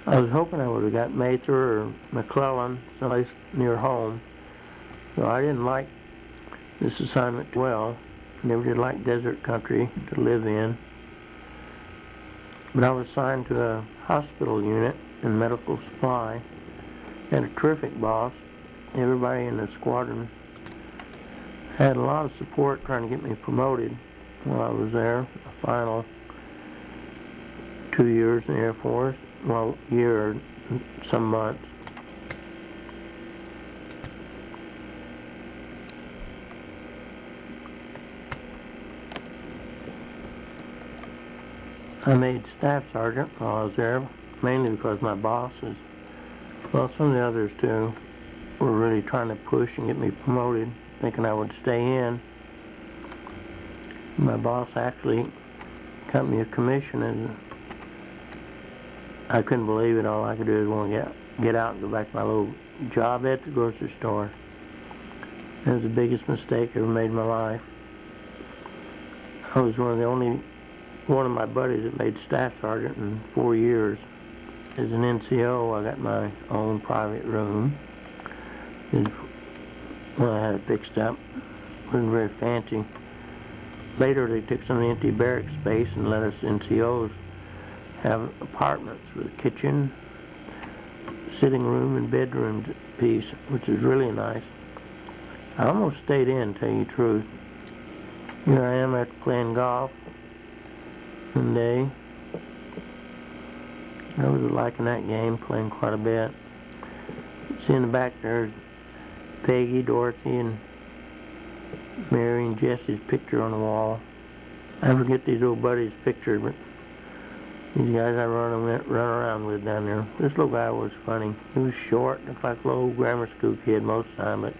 I was hoping I would have got Mather or McClellan, someplace near home. So I didn't like this assignment well. Never did like desert country to live in. But I was assigned to a hospital unit in medical supply. Had a terrific boss. Everybody in the squadron had a lot of support trying to get me promoted while I was there. The final 2 years in the Air Force, well, year and some months. I made staff sergeant while I was there, mainly because my bosses, well, some of the others too, were really trying to push and get me promoted, thinking I would stay in. My boss actually got me a commission, and I couldn't believe it. All I could do is want to get out and go back to my little job at the grocery store. It was the biggest mistake I ever made in my life. I was one of my buddies that made staff sergeant in 4 years. As an NCO, I got my own private room. Well, I had it fixed up. It wasn't very fancy. Later, they took some of the empty barrack space and let us NCOs have apartments with a kitchen, sitting room, and bedrooms piece, which is really nice. I almost stayed in, to tell you the truth. Here I am after playing golf one day. I was liking that game, playing quite a bit. See in the back there's Peggy, Dorothy, and Mary and Jesse's picture on the wall. I forget these old buddies' pictures, but these guys I run around with down there. This little guy was funny. He was short, looked like a little grammar school kid most of the time, but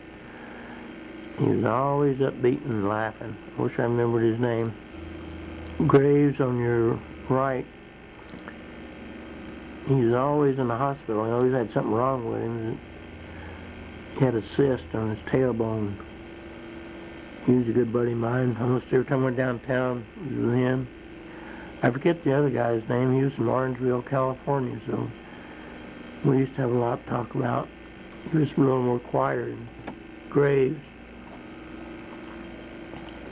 He was always upbeat and laughing. I wish I remembered his name. Graves on your right. He was always in the hospital. He always had something wrong with him. He had a cyst on his tailbone. He was a good buddy of mine. Almost every time I went downtown, it was with him. I forget the other guy's name. He was from Orangeville, California, so we used to have a lot to talk about. He was a little more quieter than Graves.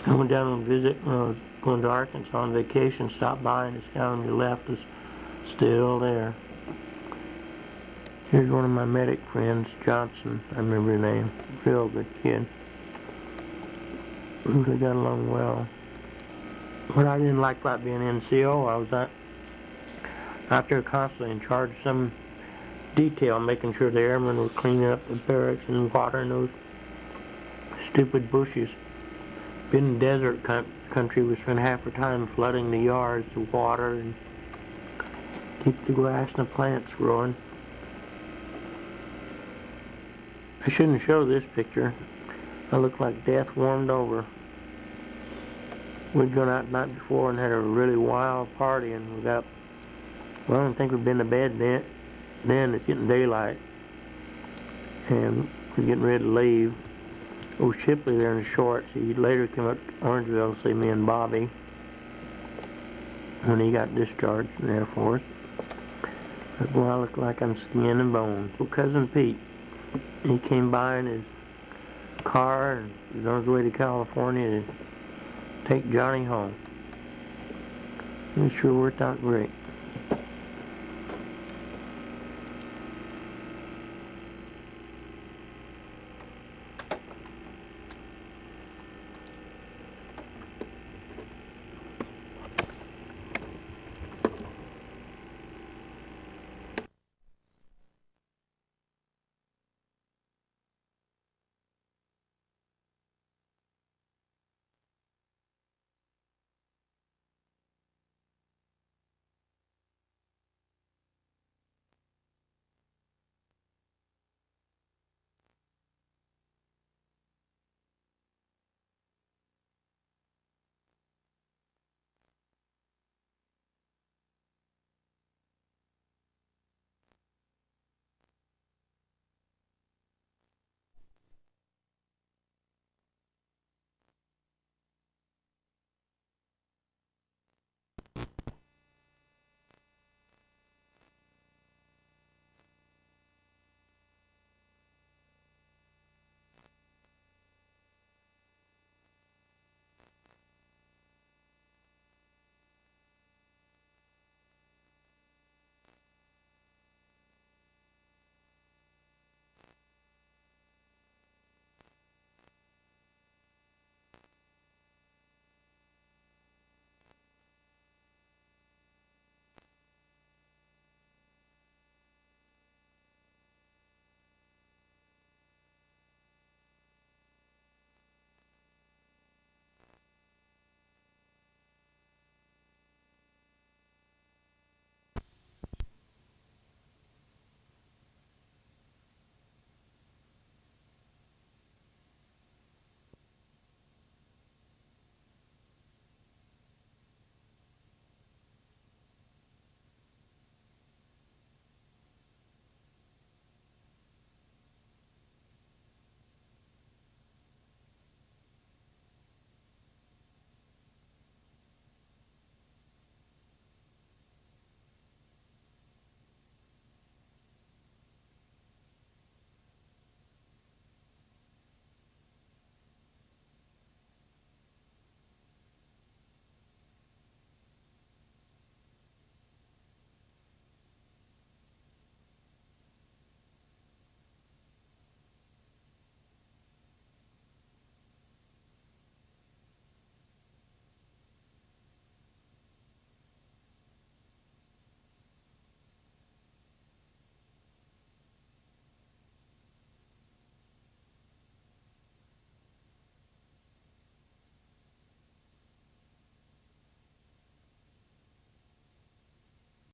I went down on a visit when I was going to Arkansas on vacation, stopped by, and this guy on your left was still there. Here's one of my medic friends, Johnson. I remember his name. Real good kid. We got along well. What I didn't like about being NCO, I was out there constantly in charge of some detail, making sure the airmen were cleaning up the barracks and watering those stupid bushes. Being in desert country, we spent half our time flooding the yards to water and keep the grass and the plants growing. I shouldn't show this picture. I look like death warmed over. We'd gone out the night before and had a really wild party, and we got up. Well, I don't think we'd been to bed then. It's getting daylight, and we're getting ready to leave. It was Shipley there in the shorts. He later came up to Orangeville to see me and Bobby when he got discharged from the Air Force. But boy, I look like I'm skin and bones. Well, Cousin Pete, he came by in his car and was on his way to California to take Johnny home. It sure worked out great.